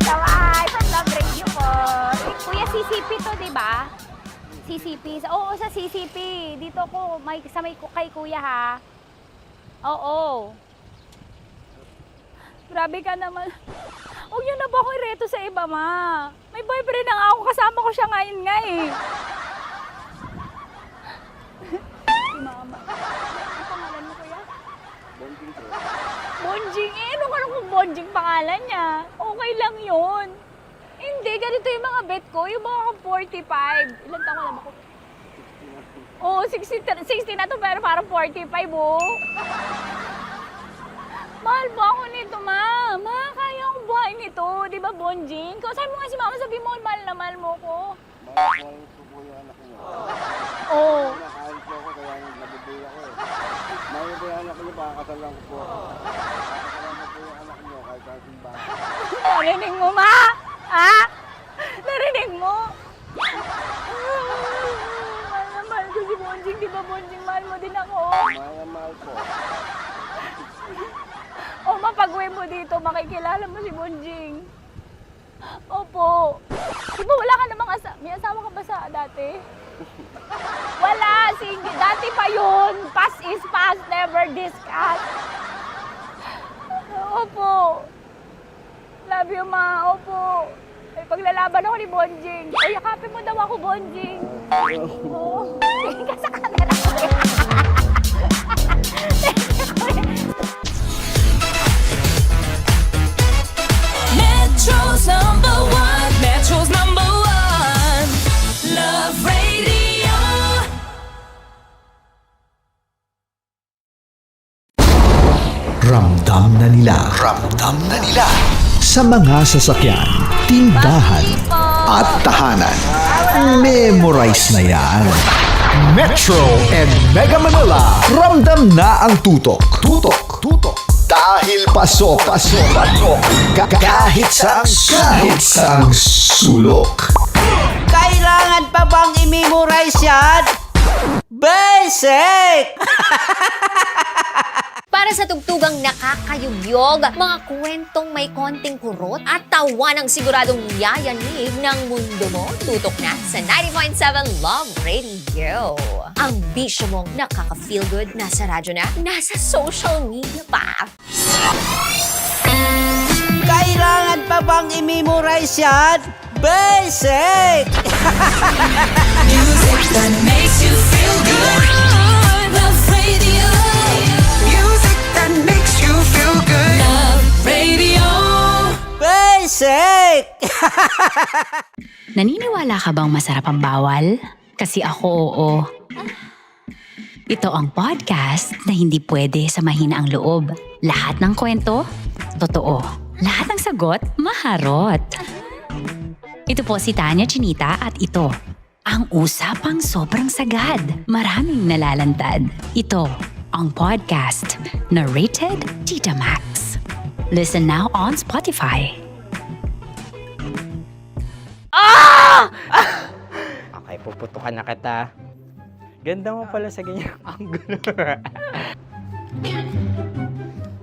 Kaway, from Love Radio po. Kuya, CCP to, di ba? CCP. Oo, sa CCP. Dito ko, sa may kay kuya ha. Oo. Grabe ka naman. Huwag niyo na ba akong ireto sa iba, ma? May boyfriend na nga ako. Kasama ko siya ngayon nga eh. Si mama. Ang pangalan mo, kuya? Bonjing po. Bonjing? Ano kung Bonjing pangalan niya? Okay lang yun. Hindi, ganito yung mga bet ko. Yung mga 45. Ilan taon lang ako? Oo, 60 na to, pero parang 45, oh. Mahal mo ako nito, ma. Ma, kaya akong buhay nito. Di ba, Bonjing? Sabi mo nga si mama, sabi mo, mahal na mahal mo ko. Mahal ko po yung anak niyo. Oo. Nakahal po ako, kaya nabubuhay ako eh. Mahal po yung anak niyo, pakakasal lang ko po. Pakakasal lang po yung anak niyo, kahit sa simbahan. Narinig mo, ma? Ha? Narinig mo? Mahal na mahal ko si Bonjing. Di ba, Bonjing, mahal mo din ako? Mahal po. O, mapag-uwi mo dito, makikilala mo si Bonjing. Opo. Di ba wala ka namang may asawa ka ba sa dati? Wala, sige. Dati pa yun. Past is past, never discuss. Opo. Love you, ma. Opo. Ay, paglalaban ako ni Bonjing. O, yakapin mo daw ako, Bonjing. Oo. Sige ka sa camera. Metro's number one. Metro's number one. Love Radio. Ramdam na nila sa mga sasakyan, tindahan at tahanan. Memorize na yan. Metro and Mega Manila, ramdam na ang tutok. Dahil pasok. Kahit saang sulok. Kailangan pa bang i-memorize yan? Basic! Para sa tugtugin Lugang nakakayugyog, mga kwentong may konting kurot at tawa ng siguradong yayanig ng mundo mo. Tutok na sa 90.7 Love Radio. Ang bisyo mong nakaka-feel good, nasa radyo na, nasa social media pa. Kailangan pa bang i-memorize yan? Basic! Music that makes you feel good. Love Radio. Music that makes you feel good. Love Radio. Basic! Naniniwala ka bang masarap ang bawal? Kasi ako oo. Ito ang podcast na hindi pwede sa mahina ang loob. Lahat ng kwento, totoo. Lahat ng sagot, maharot. Ito po si Tanya Chinita at ito, ang usapang sobrang sagad. Maraming nalalantad. Ito, ang podcast na Rated Tita Max. Listen now on Spotify. Okay, puputukan na kita. Ganda mo pala sa ganyang angulo.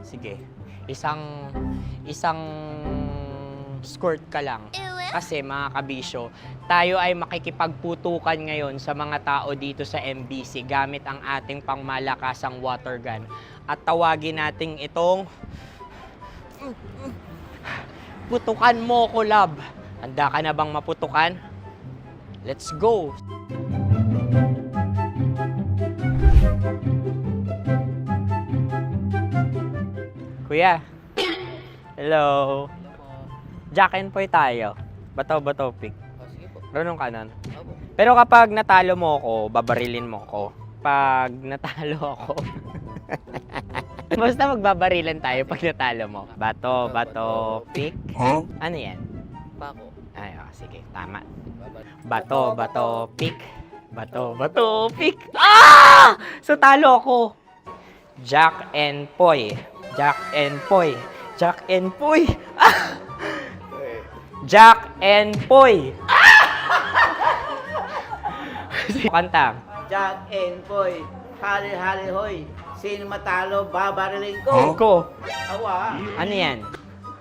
Sige, isang skirt ka lang. Kasi mga kabisyo, tayo ay makikipagputukan ngayon sa mga tao dito sa MBC gamit ang ating pangmalakasang water gun. At tawagin natin itong putukan mo ko, love. Handa ka na bang maputukan? Let's go! Kuya. Hello. Jack and Poy tayo. Bato-bato pick. Runong kanan. Pero kapag natalo mo ako, babarilin mo ako. Pag natalo ako, basta magbabarilan tayo pag natalo mo. Bato, pick. Huh? Ano yan? Pako. Ay, oh, sige, tama. Bato, pick. Bato, pick. Ah! So talo ako. Jack and Poy. Jack and Poy. Jack and Poy. Ah! Jack and Poy. Kanta. Jack and Poy, hali-hali hoy. Sino matalo, babariling ko. Ko. Awa. Ano yan?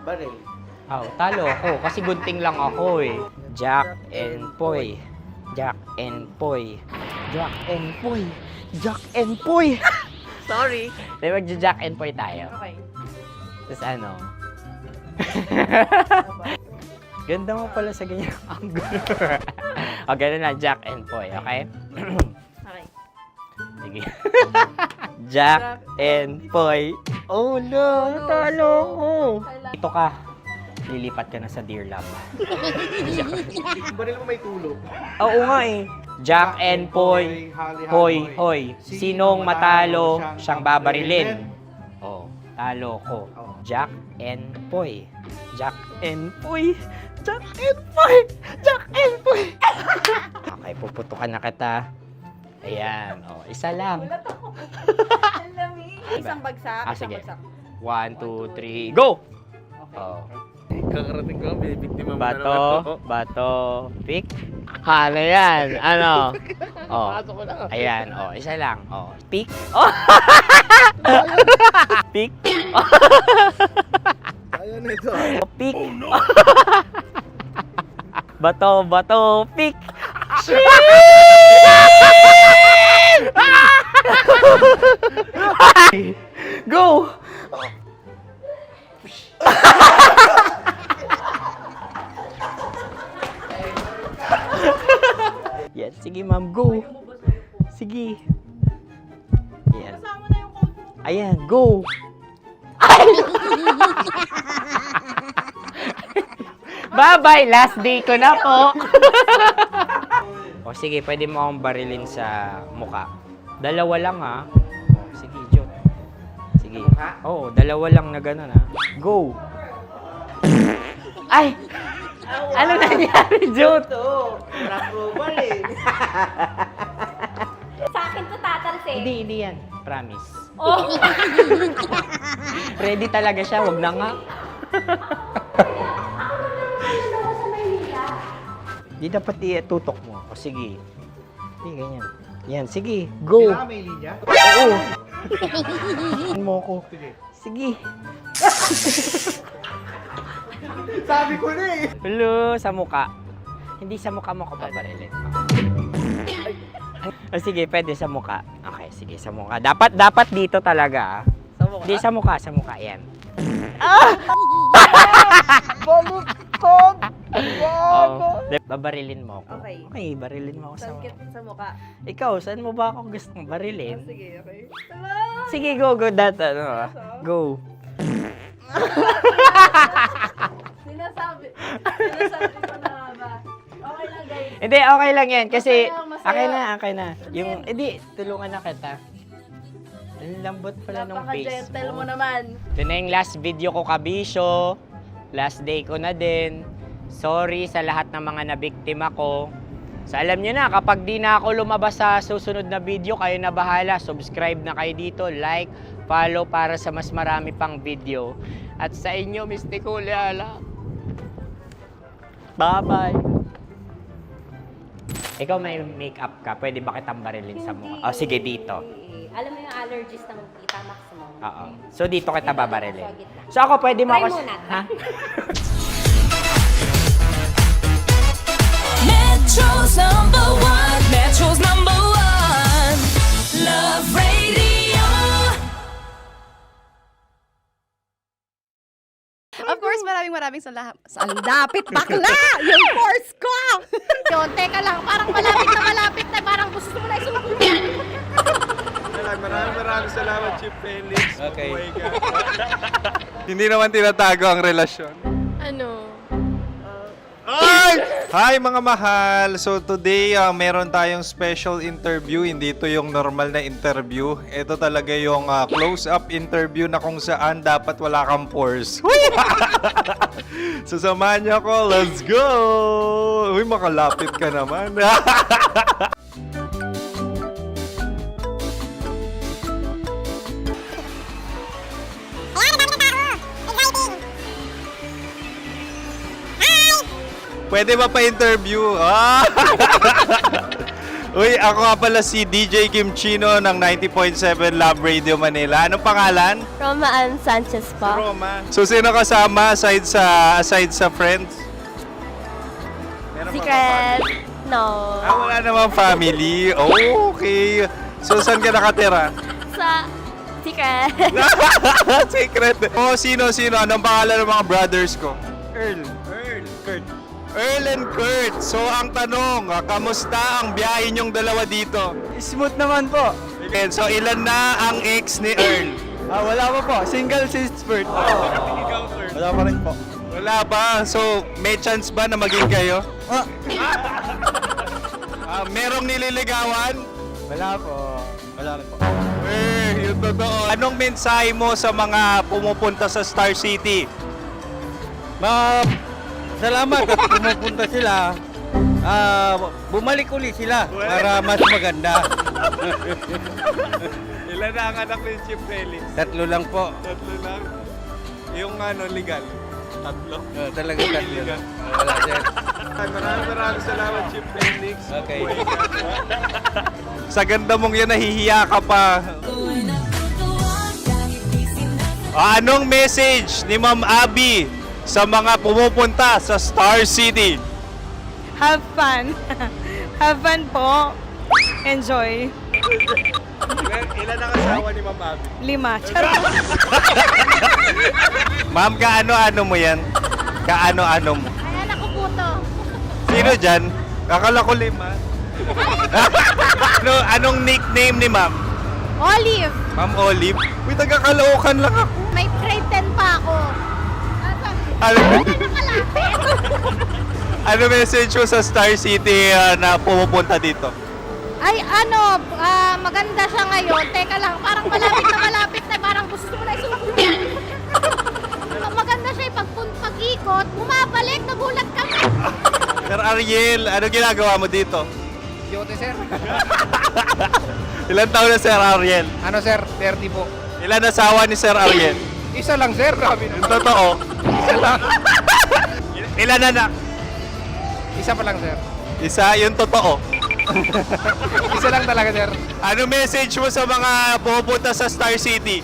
Baril. Oh, talo ako kasi gunting lang ako eh. Jack and Poy. Jack and Poy. Jack and Poy. Jack and Poy. Sorry. Di ba Jack and Poy tayo? Okay. Tapos ano? Ganda mo pala sa ganyang angulo. O, gano'n na, Jack and Poy, okay? Okay. Sige. Jack and Poy. Oh no, natalo ko. Ito ka. Lilipat ka na sa Dear Love. Baril mo may tulog. Oo nga eh. Jack and Poy. Hoy. Sinong matalo, siyang babarilin. Oh, talo ko. Jack and Poy. Jack and Poy. Jack and Poy. Jack and Poy. Okay, puputukan na kita. Ayan. Oh, isa lang. Isang bagsak. Sige. 1, 2, 3, go! Oh. Kakarating ko, binibiktima mo Bato, pick. Ano yan? Ano? Oh. Ayan, oh, isa lang. Oh, pick. Oh. Pick. Ayaw na ito. Pick. Oh, no. Bato, pick. Go! Yan, sige ma'am, go. Sige. Yan. Ayan, go. Bye-bye, last day ko na po. O sige, pwede mo akong barilin sa mukha. Dalawa lang ha. O, sige, Jot. Sige. Oo, dalawa lang na gano'n ha. Go. Ay! Ano nangyari, Jot? Nakubal eh. Sa akin to tatalsik. Hindi yan. Promise. Oh. Ready talaga siya, wag na nga. Di dapat itutok mo. O sige. Sige, ganyan. Yan, sige. Go. Kailangan may linya? Oo. mo ko. Sige. Sabi ko na eh. Hello, sa muka. Hindi sa muka mo ko babarilin. O sige, pwede sa muka. Okay, sige, sa muka. Dapat dito talaga. Sa muka? Hindi, sa muka. Yan. Baluktot! Oh, babarilin mo ako. Okay. Okay, barilin mo ako sa muka. Sa mukha. Ikaw, saan mo ba ako gustong barilin? Sige, okay. Sige, go. Go. Sinasabi ko na nga ba? Okay lang, guys. Hindi, okay lang yan. Kasi, Masaya. okay na. Yung, hindi, tulungan na kita. Ang lambot pala nung face Napaka-gentle mo. mo naman. Ito na yung last video ko, kabisyo. Last day ko na din. Sorry sa lahat ng mga nabiktima ko. So alam nyo na, kapag di na ako lumabas sa susunod na video, kayo na bahala. Subscribe na kayo dito, like, follow para sa mas marami pang video. At sa inyo, Mistiko Leala. Bye-bye. Ikaw may makeup ka, pwede ba kitang barilin sa mukha? Oh, sige, dito. Alam mo yung allergies ng Tita Max mo? Oo. So dito kita babarilin. So ako pwede mo Try ako... muna. Ha? Metro's number one. Metro's number one. Love Radio. Of course, maraming salamat. Ang lapit bakla! Yung course ko! Yun, teka lang, parang malapit na, parang gusto mo na Maraming salamat, Chief Felix. Okay. Oh my God. Hindi naman tinatago ang relasyon. Ano? Ay! Hi mga mahal! So today, meron tayong special interview. Hindi ito yung normal na interview. Ito talaga yung close-up interview na kung saan dapat wala kang pores. So samahan niyo ako. Let's go! Uy, makalapit ka naman. Pwede ba pa-interview? Uy, ako nga pala si DJ Kim Chino ng 90.7 Love Radio Manila. Anong pangalan? Roma Ann Sanchez po. Roma. So, sino kasama aside sa friends? Meron ba Secret. No. wala namang family. Oh, okay. So, saan ka nakatira? Sa Secret. Secret. Oh, sino? Anong pangalan ng mga brothers ko? Earl, Kurt. Earl and Kurt. So, ang tanong, kamusta ang biyahe niyong dalawa dito? Smooth naman po. And so, ilan na ang ex ni Earl? Wala pa po. Single since birth. Wala pa rin po. Wala pa. So, may chance ba na maging kayo? Merong nililigawan? Wala po. Wala rin po. Yung totoo. Anong mensahe mo sa mga pumupunta sa Star City? Salamat at pumupunta sila. Bumalik uli sila para mas maganda. Ilan na ang anak ni Chief Felix? 3 lang po. 3 lang. Yung legal? 3? Talaga 3 lang. Wala sir. Maraming salamat, Chief Felix. Okay. Sa ganda mong yan, nahihiya ka pa. Anong message ni Ma'am Abby sa mga pumupunta sa Star City? Have fun. Have fun po. Enjoy. Ilan ang asawa ni Ma'am Abby? 5. Charot. Ma'am, kaano-ano mo yan? Kaano-ano mo? Ay, anak ko po to. Sino dyan? Kakala ko 5. Anong nickname ni Ma'am? Olive. Ma'am Olive? Uy, taga-Caloocan lang ako. May grade 10 pa ako. Ano message mo sa Star City na pumupunta dito? Ay, maganda siya ngayon. Teka lang, parang malapit na, parang gusto mo na isusunod. Maganda siya pag-ikot, bumabalik, nagulat kami. Sir Ariel, ano ginagawa mo dito? Yote sir. Ilan taon na Sir Ariel? Ano sir? 30 po. Ilan asawa ni Sir Ariel? Isa lang sir. Grabe Yung totoo. Isa lang. Ilan anak? Isa pa lang sir. Isa, yung totoo. Isa lang talaga, sir. Ano message mo sa mga pupunta sa Star City?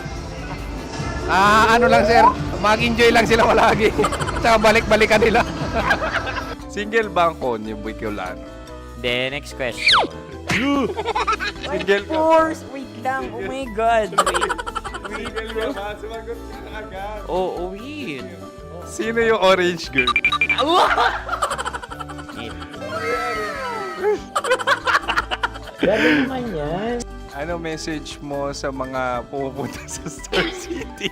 Ano lang, sir. Mag-enjoy lang sila palagi. Tsaka balik-balikan nila. Single ba ang Konyo Bicolano? Then, next question. Single ka. course! Wait lang. Oh my God. Single ka ba? Sumagot ka na agad. Oh, wait. Sino yung orange girl? Galing naman yan. Ano message mo sa mga pupunta sa Star City?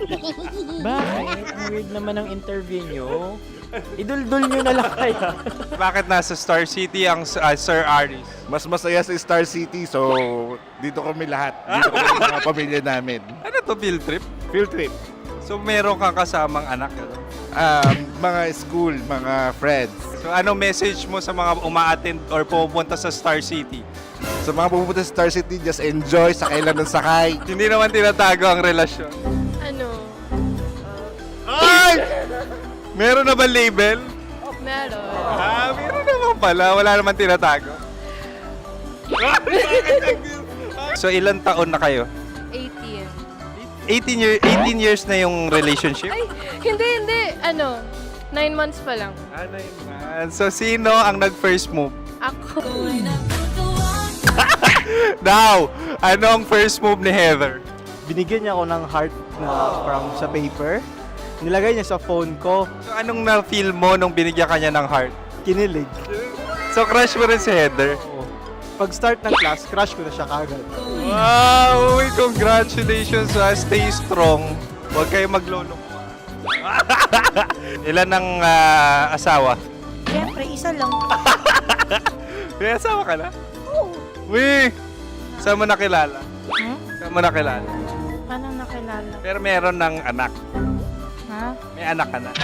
Bakit? Ang weird naman ng interview nyo. Idul-dul nyo na lang kaya. Bakit nasa Star City ang Sir Aris? Mas masaya sa Star City, so dito kami lahat. Dito kami mga pamilya namin. Ano to, field trip? Field trip. So meron kang kasamang anak? Ano? Mga school, mga friends. So ano message mo sa mga uma-attend or pupunta sa Star City? Sa mga pupunta sa Star City, just enjoy, sakay lang ng sakay. Hindi naman tinatago ang relasyon. Ano? Ay! Meron na ba label? Meron. Meron naman pala. Wala naman tinatago. So ilang taon na kayo? 18. 18 years na yung relationship? Ay, hindi. 9 months pa lang. 9 months. So sino ang nag-first move? Ako. Now, ano ang first move ni Heather? Binigyan niya ako ng heart na from sa paper. Nilagay niya sa phone ko. So anong na-feel mo nung binigyan kanya ng heart? Kinilig. So crush mo rin si Heather? Pag start ng class, crush ko na siya kagad. Wow! Uy, congratulations! Stay strong. Huwag kayo maglolo. Ilan ang asawa? Siyempre, isa lang. May asawa ka na? Oo. Uy! Saan mo nakilala? Saan mo nakilala? Paano nakilala? Pero meron ng anak. Ha? May anak ka na.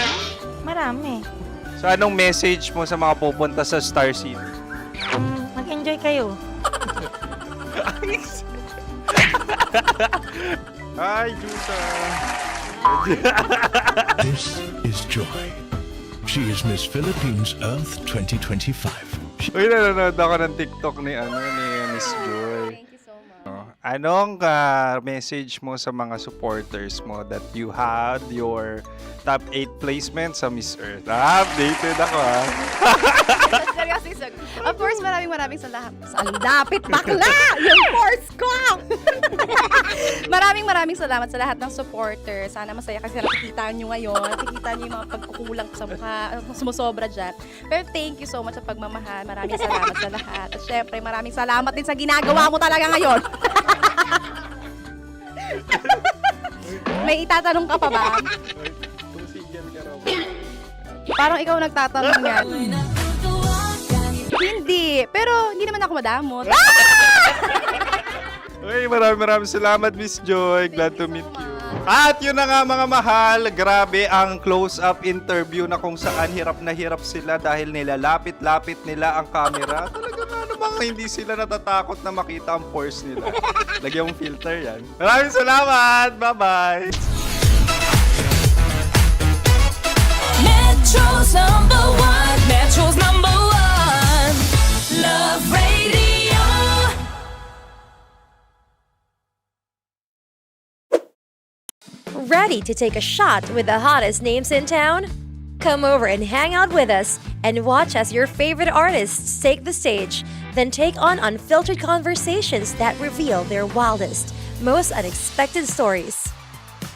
Marami. So anong message mo sa mga pupunta sa Star City? Mag-enjoy kayo. Hi, Jusa! This is Joy. She is Miss Philippines Earth 2025. Uy, nanonood ako ng TikTok ni Miss Joy. Thank you so much. Anong message mo sa mga supporters mo that you had your top 8 placement sa Miss Earth? Updated ako Seryoso. Of course, maraming salamat. Ang lapit bakla! Yung course ko! maraming salamat sa lahat ng supporter. Sana masaya kasi nakikita nyo ngayon. Nakikita nyo yung mga pagkukulang ko sa mukha. Sumusobra dyan. Pero thank you so much sa pagmamahal. Maraming salamat sa lahat. At syempre, maraming salamat din sa ginagawa mo talaga ngayon. May itatanong ka pa ba? Parang ikaw nagtatanong yan. Hindi. Pero hindi naman ako madamot. Uy, maraming salamat, Miss Joy. Glad to meet you. At yun na nga mga mahal, grabe ang close-up interview na kung saan hirap na hirap sila dahil nilalapit-lapit nila ang camera. Talaga nga namang hindi sila natatakot na makita ang pores nila. Lagyan mong filter yan. Maraming salamat! Bye-bye! Metro's number one. Metro's number one. Love Radio. Ready to take a shot with the hottest names in town? Come over and hang out with us and watch as your favorite artists take the stage, then take on unfiltered conversations that reveal their wildest, most unexpected stories.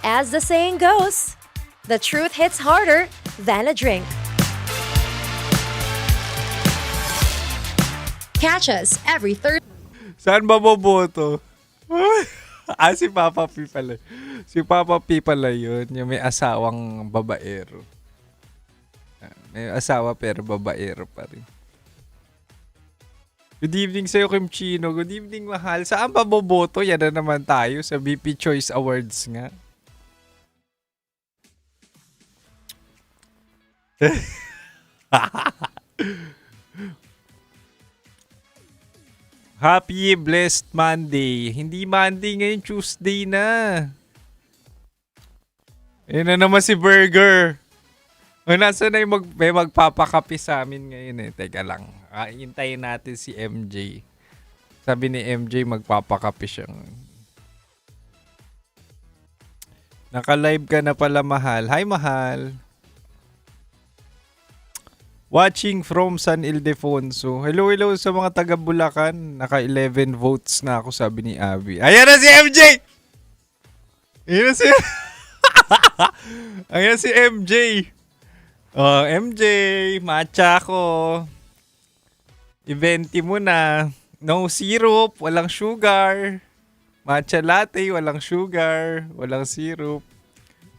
As the saying goes, the truth hits harder than a drink. Catch us every Thursday. Saan ba boboto? Si Papa P pala. Si Papa P pala yun. Yung may asawang babaero. May asawa pero babaero pa rin. Good evening sa'yo, Kim Chino. Good evening, mahal. Saan ba boboto? Yan na naman tayo sa BP Choice Awards nga. Happy blessed Monday. Hindi Monday ngayon, Tuesday na. Ayun na naman si Burger. O, nasa na yung may magpapakape sa amin ngayon eh. Teka lang. Hintayin natin si MJ. Sabi ni MJ, magpapakape siya. Naka-live ka na pala, Mahal. Hi, Mahal. Watching from San Ildefonso. Hello, hello sa mga taga Bulacan. Naka 11 votes na ako, sabi ni Abby. Ayan na si MJ! Ayan na si... Ayan si MJ. Oh, MJ, matcha ko. I-venti mo na. No syrup, walang sugar. Matcha latte, walang sugar, walang syrup.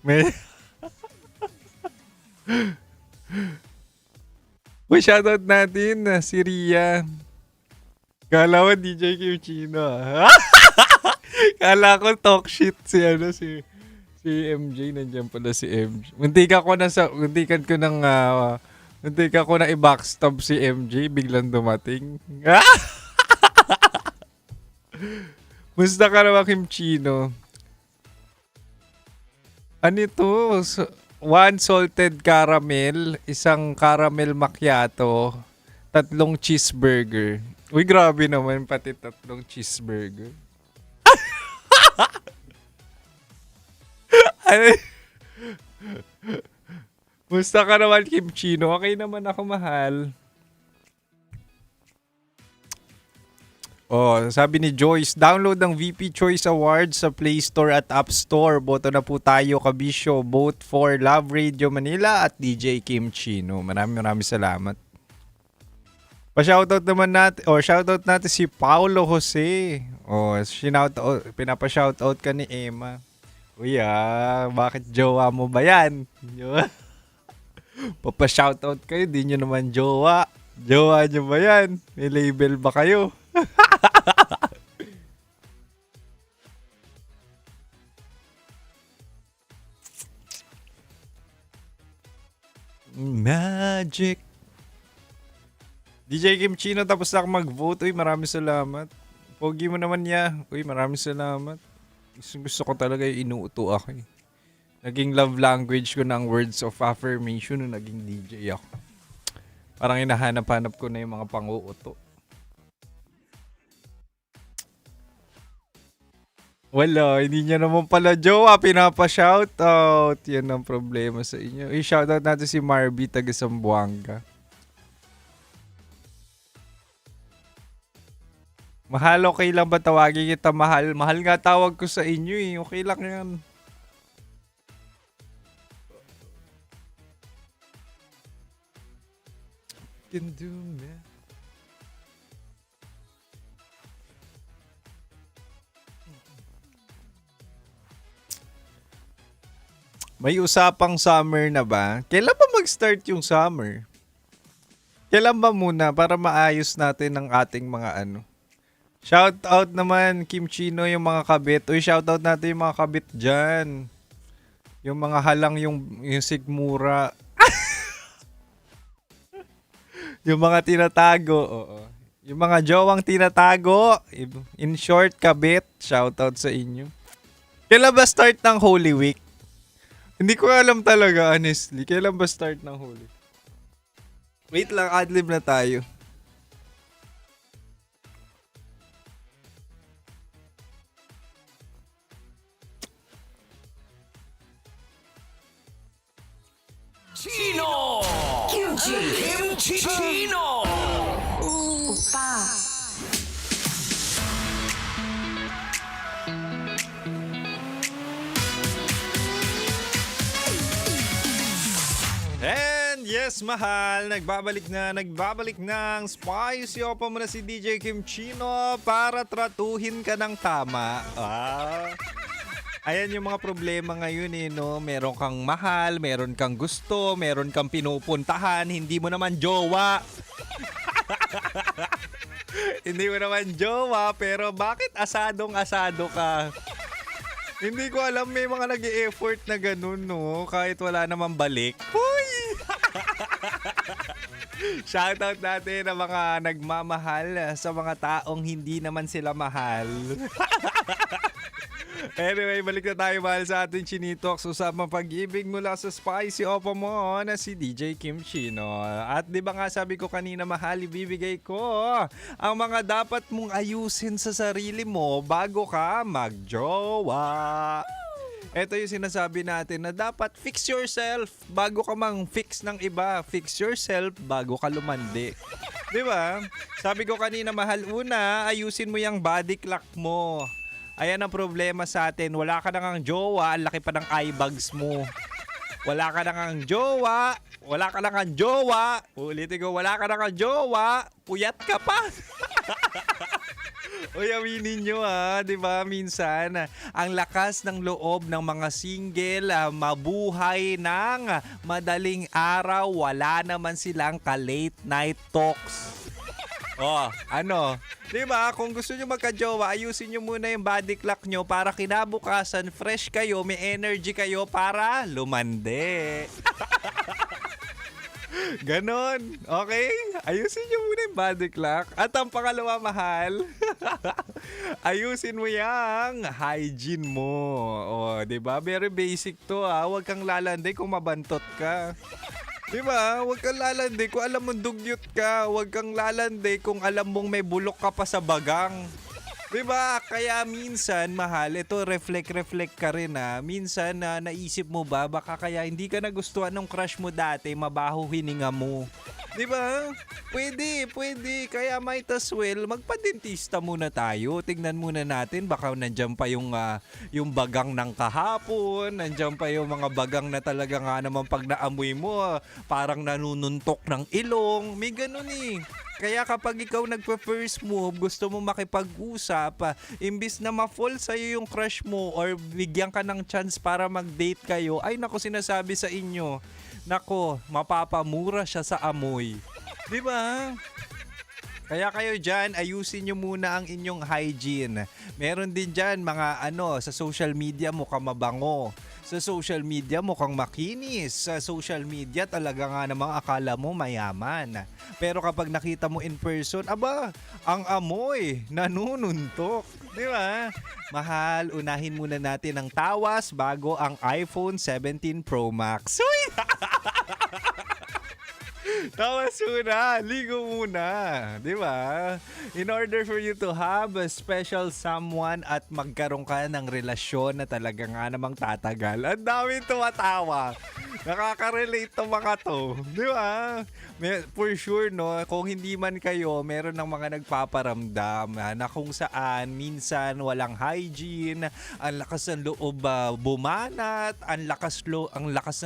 May... Uy, shoutout natin na si Ria. Kala ko DJ Kim Chino. Kala ko talk shit si MJ. Nandiyan pala si MJ. Muntikan ko na i-backstab si MJ. Biglang dumating. Musta ka naman, Kim Chino? Ano ito? One salted caramel, isang caramel macchiato, 3 cheeseburger. Uy, grabe naman, pati 3 cheeseburger. Musta ka naman, Kim Chino? Okay naman ako, mahal. Oh, sabi ni Joyce, download ang VP Choice Awards sa Play Store at App Store. Boto na po tayo, kabisyo. Vote for Love Radio Manila at DJ Kim Chino. Maraming salamat. Pa-shoutout naman natin, shoutout natin si Paulo Jose. Pinapa-shoutout ka ni Emma. Uy, bakit jowa mo ba yan? Papa-shoutout kayo, di nyo naman jowa. Jowa nyo ba yan? May label ba kayo? Magic. DJ Kim Chino, tapos na ako mag-vote. Uy, maraming salamat. Pogi mo naman niya. Uy, maraming salamat. Gusto ko talaga yung inuuto ako eh. Naging love language ko ng words of affirmation nung naging DJ ako. Parang hinahanap-hanap ko na yung mga pang-uuto. Wala, hindi niya naman pala jowa, pinapa-shoutout. Yan ang problema sa inyo. I-shoutout natin si Marby, taga Zamboanga. Mahal, okay lang ba tawagin kita mahal? Mahal nga tawag ko sa inyo eh. Okay lang yan. Can do me. May usapang summer na ba? Kailan ba mag-start yung summer? Kailan ba muna para maayos natin ang ating mga ano? Shout out naman Kim Chino yung mga kabit. Uy, shout out natin yung mga kabit dyan. Yung mga halang yung sigmura. Yung mga tinatago. Oo. Yung mga jowang tinatago. In short, kabit. Shout out sa inyo. Kailan ba start ng Holy Week? Hindi ko alam talaga, honestly. Kailan ba start ng Holy? Wait lang, adlib na tayo. Chino! Kimchi Chino! Opa! And yes, mahal, nagbabalik ng Spicy Opa mo na si DJ Kim Chino para tratuhin ka ng tama. Ayan yung mga problema ngayon eh, no? Meron kang mahal, meron kang gusto, meron kang pinupuntahan, hindi mo naman jowa. Hindi mo naman jowa, pero bakit asadong-asado ka? Hindi ko alam, may mga nag-e-effort na ganun, no? Kahit wala namang balik. Uy! Shoutout natin ang mga nagmamahal sa mga taong hindi naman sila mahal. Anyway, balik na tayo mahal sa ating Chinitox. Usapang pag-ibig mula sa spicy opa mo na si DJ Kim Chino. At di ba nga sabi ko kanina mahal, ibibigay ko ang mga dapat mong ayusin sa sarili mo bago ka magjowa. Ito yung sinasabi natin na dapat fix yourself bago ka mang fix ng iba. Fix yourself bago ka lumandi. Di ba? Sabi ko kanina mahal, una, ayusin mo yung body clock mo. Ayan ang problema sa atin. Wala ka nang jowa, ang laki pa ng eye bags mo. Wala ka nang jowa, wala ka nang jowa. Ulitin ko, wala ka nang jowa, puyat ka pa. Uy, aminin nyo di ba? Minsan, ang lakas ng loob ng mga single, mabuhay ng madaling araw, wala naman silang ka-late night talks. Di ba? Kung gusto nyo magka-jowa, ayusin nyo muna yung body clock nyo para kinabukasan, fresh kayo, may energy kayo para lumande. Ganon. Okay? Ayusin nyo muna yung body clock. At ang pangalawa, mahal, ayusin mo yung hygiene mo. Di ba? Very basic to Huwag kang lalande kung mabantot ka. Diba? Huwag kang lalandi kung alam mong dugyot ka. Huwag kang lalandi kung alam mong may bulok ka pa sa bagang. Diba? Kaya minsan, mahal, ito reflect ka rin Minsan, naisip mo ba, baka kaya hindi ka nagustuhan ng crush mo dati, mabaho hininga mo. Diba? Pwede. Kaya might as well, magpa-dentista muna tayo. Tingnan muna natin, baka nandiyan pa yung bagang ng kahapon. Nandiyan pa yung mga bagang na talaga nga naman pag naamoy mo, parang nanununtok ng ilong. May ganun Kaya kapag ikaw nagpa-first move, gusto mo makipag-usap, imbis na ma-fall sa'yo yung crush mo or bigyan ka ng chance para mag-date kayo, ay nako, sinasabi sa inyo, nako, mapapamura siya sa amoy. Di ba? Kaya kayo dyan, ayusin nyo muna ang inyong hygiene. Meron din dyan mga sa social media mukhang mabango. Sa social media mukhang makinis. Sa social media talaga nga namang akala mo mayaman. Pero kapag nakita mo in person, aba, ang amoy, nanununtok. Di ba? Mahal, unahin muna natin ang tawas bago ang iPhone 17 Pro Max. Uy! Tawas muna, ligo muna, di ba? In order for you to have a special someone at magkaroon ka ng relasyon na talaga nga namang tatagal. Ang dami tumatawa. Nakaka-relate to mga to, di ba? For sure, kung hindi man kayo, meron ng mga nagpaparamdam na kung saan minsan walang hygiene, ang lakas ng loob bumanat, ang lakas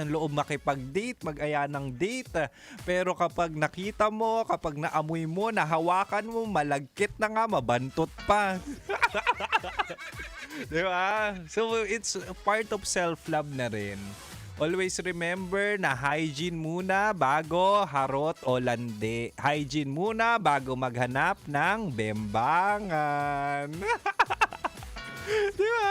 ng loob makipag-date, mag-aya ng date. Pero kapag nakita mo, kapag naamoy mo, nahawakan mo, malagkit na nga, mabantot pa. Diba? So, it's part of self-love na rin. Always remember na hygiene muna bago harot o lande. Hygiene muna bago maghanap ng bembangan. Diba?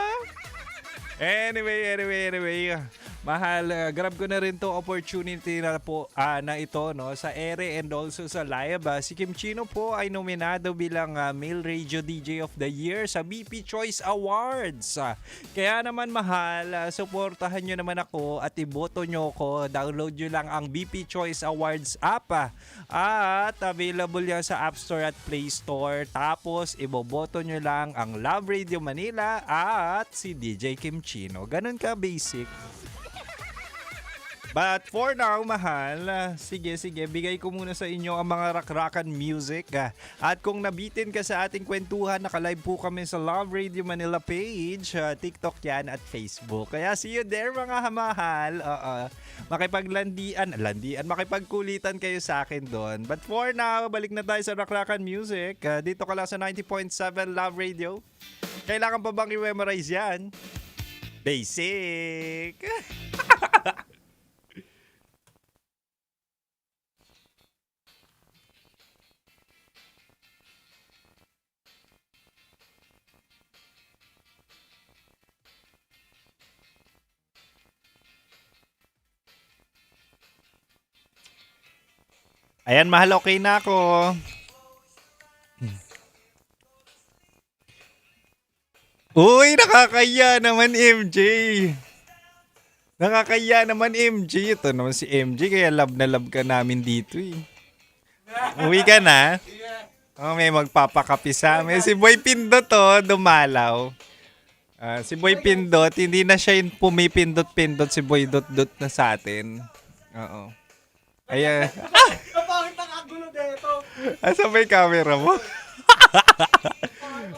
Anyway. Mahal, grab ko na rin to opportunity na po na ito sa ere and also sa live. Si Kim Chino po ay nominado bilang Male Radio DJ of the Year sa BP Choice Awards. Kaya naman mahal, suportahan nyo naman ako at iboto nyo ko. Download nyo lang ang BP Choice Awards app at available yan sa App Store at Play Store. Tapos iboboto nyo lang ang Love Radio Manila at si DJ Kim Chino. Ganun ka basic. But for now, mahal, sige, bigay ko muna sa inyo ang mga rakrakan music. At kung nabitin ka sa ating kwentuhan, naka-live po kami sa Love Radio Manila page, TikTok yan at Facebook. Kaya see you there mga mahal. Makipagkulitan kayo sa akin doon. But for now, balik na tayo sa rakrakan music. Dito ka lang sa 90.7 Love Radio. Kailangan pa bang i-memorize yan? Basic! Ayan, mahal, okay na ako. Uy, nakakaya naman MJ. Nakakaya naman MJ. Ito naman si MJ, kaya love na love ka namin dito eh. Uwi ka na? Oh, may magpapakapi sa amin. Si Boy Pindot dumalaw. Si Boy Pindot, hindi na siya yung pumipindot-pindot. Si Boy Dot-Dot na sa atin. Oo. Ayan. Napangit ang kagulo dito. Asa ba yung camera mo?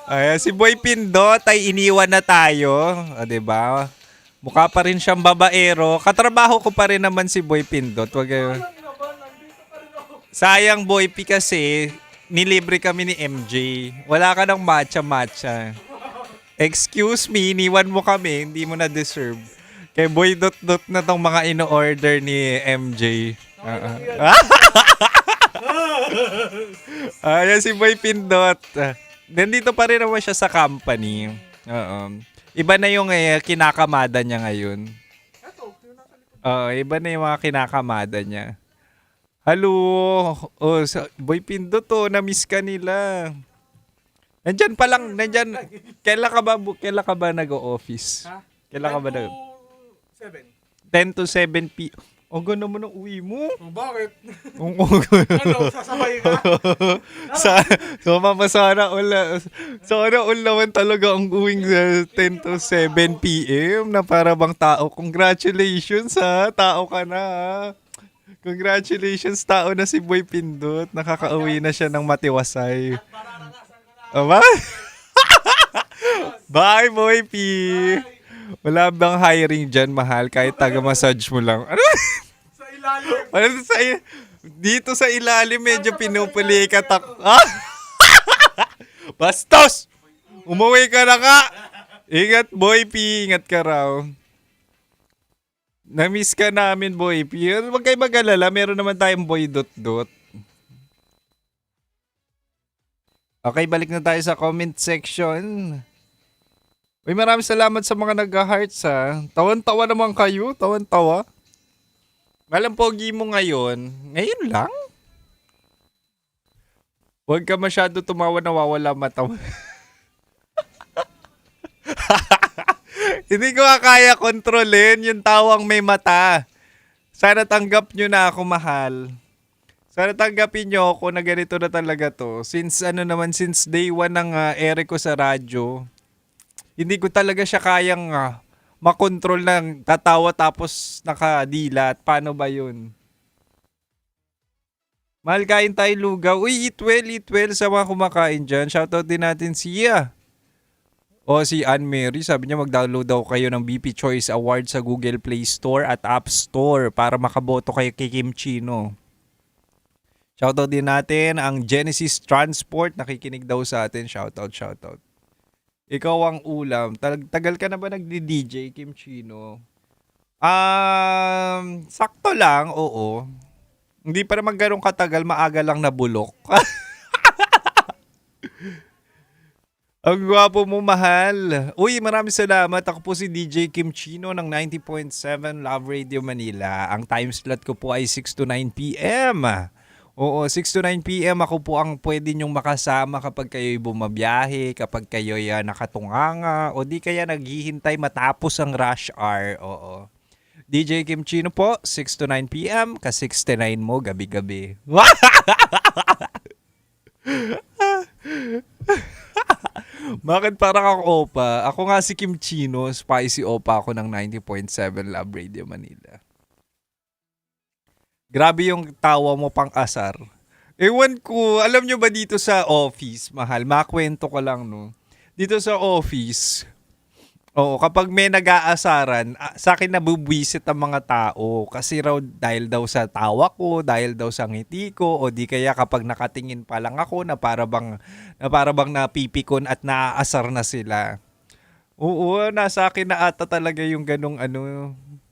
Ayan, si Boy Pindot ay iniwan na tayo. O, diba? Mukha pa rin siyang babaero. Katrabaho ko pa rin naman si Boy Pindot. Wag kayo. Sayang Boy P kasi nilibre kami ni MJ. Wala ka ng matcha-matcha. Excuse me, iniwan mo kami. Hindi mo na deserve. Kay Boy Dot-Dot na tong mga ino-order ni MJ. Ayan si Boy Pindot. Nandito pa rin naman siya sa company. Iba na yung kinakamada niya ngayon. Iba na yung mga kinakamada niya. Hello. Boy Pindot na-miss ka nila. Nandyan pa lang, nandyan. Kailan ka ba nag-o-office? Kailan ka ba 10 to 7 p.m. Ang ganda naman ang uwi mo. Bakit? Ano, sasabay ka? Sana all naman talaga ang uwing 10 to 7 p.m. na para bang tao. Congratulations ha, tao ka na ha. Congratulations, tao na si Boy Pindot. Nakakauwi na siya ng matiwasay. Aba? Bye, Boy P. Wala bang hiring dyan, mahal? Kahit taga-massage mo lang. Ano? Sa ilalim. Dito sa ilalim, medyo pinupulikat ako. Bastos! Umuwi ka na nga! Ingat, Boy P. Ingat ka raw. Na-miss ka namin, Boy P. Huwag kayo mag-alala. Meron naman tayong Boy Dot-Dot. Okay, balik na tayo sa comment section. Uy, maraming salamat sa mga nag-hearts ha. Tawan-tawa naman kayo. Tawan-tawa. Alam pogi mo ngayon. Ngayon lang? Huwag ka masyado tumawa, nawawala mata mo. Hindi ko kaya kontrolin yung tawang may mata. Sana tanggap nyo na ako, mahal. Sana tanggapin nyo ako na ganito na talaga to. Since day 1 ng ere ko sa radyo, hindi ko talaga siya kayang makontrol ng tatawa tapos nakadilat. Paano ba yun? Mahal, kain tayo lugaw. Uy, eat well sa mga kumakain dyan. Shoutout din natin siya. Si Anne Mary, sabi niya mag-download daw kayo ng BP Choice Award sa Google Play Store at App Store para makaboto kayo kay Kim Chino. Shoutout din natin ang Genesis Transport, nakikinig daw sa atin. Shoutout. Ikaw ang ulam. Tagal ka na ba nagdi-DJ, Kim Chino? Sakto lang, oo. Hindi pa naman ganun katagal, maaga lang nabulok. Ang gwapo mo, mahal. Uy, maraming salamat. Ako po si DJ Kim Chino ng 90.7 Love Radio Manila. Ang time slot ko po ay 6 to 9 p.m. Oo, 6 to 9 p.m. ako po ang pwede nyong makasama kapag kayo'y bumabiyahe, kapag kayo'y nakatunganga, o di kaya naghihintay matapos ang rush hour. Oo. DJ Kim Chino po, 6 to 9 p.m. Ka-69 mo, gabi-gabi. Bakit parang ako opa? Ako nga si Kim Chino, spicy opa ako ng 90.7 Love Radio Manila. Grabe yung tawa mo, pang asar. Ewan ko, alam nyo ba dito sa office, mahal, makwento ko lang, no? Dito sa office, kapag may nag-aasaran, sa akin nabubwisit ang mga tao. Kasi raw dahil daw sa tawa ko, dahil daw sa ngiti ko, o di kaya kapag nakatingin pa lang ako na para bang napipikon at naaasar na sila. Oo, nasa akin na ata talaga yung ganong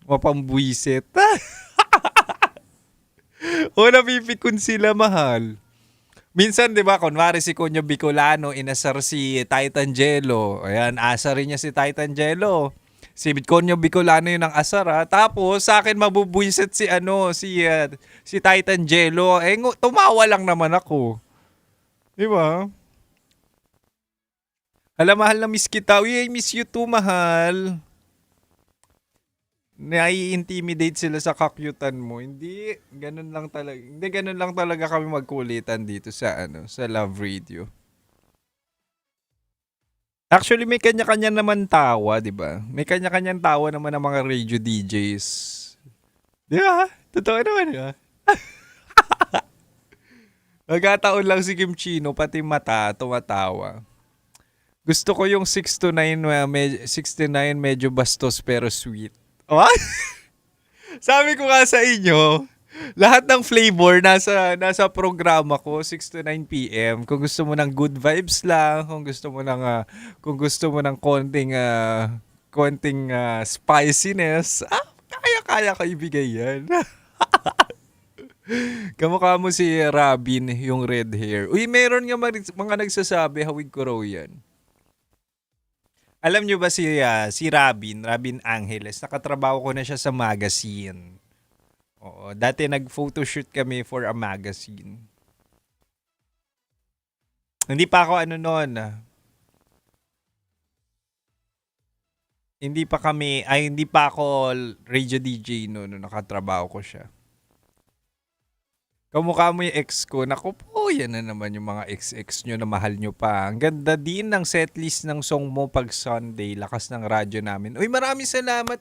mapambwisit. O napipikon sila, mahal. Minsan, di ba, kunwari si Conyo Bicolano, inasar si Titan Jello. Ayan, asarin niya si Titan Jello. Si Conyo Bicolano yun ang asar, ha? Tapos, sa akin mabubwisit si Titan Jello. Tumawa lang naman ako. Di ba? Hala, mahal na miss kita. Uy, I miss you too, mahal. Nai-intimidate sila sa kakyutan mo. Hindi, ganun lang talaga. Hindi, ganun lang talaga kami magkulitan dito sa sa Love Radio. Actually, may kanya-kanya naman tawa, di ba? May kanya-kanyang tawa naman ng mga radio DJs. Di ba? Totoo naman, di ba? Nagkataon lang si Kim Chino, pati mata, tumatawa. Gusto ko yung 6 to 9, 69 medyo bastos pero sweet. What? Sabi ko nga sa inyo, lahat ng flavor nasa programa ko 6 to 9 PM. Kung gusto mo ng good vibes lang, kung gusto mo ng konting spiciness, kaya ko ibigay yan. Kamukha mo si Robin, yung red hair. Uy, meron nga mga nagsasabi, hawig ko raw yan. Alam nyo ba si Robin Angeles, nakatrabaho ko na siya sa magazine. Oo, dati nag-photoshoot kami for a magazine. Hindi pa ako hindi pa ako radio DJ noon nakatrabaho ko siya. Kamukha mo yung ex ko. Naku po, yan na naman yung mga ex-ex nyo na mahal nyo pa. Ang ganda din ng setlist ng song mo pag Sunday. Lakas ng radyo namin. Uy, maraming salamat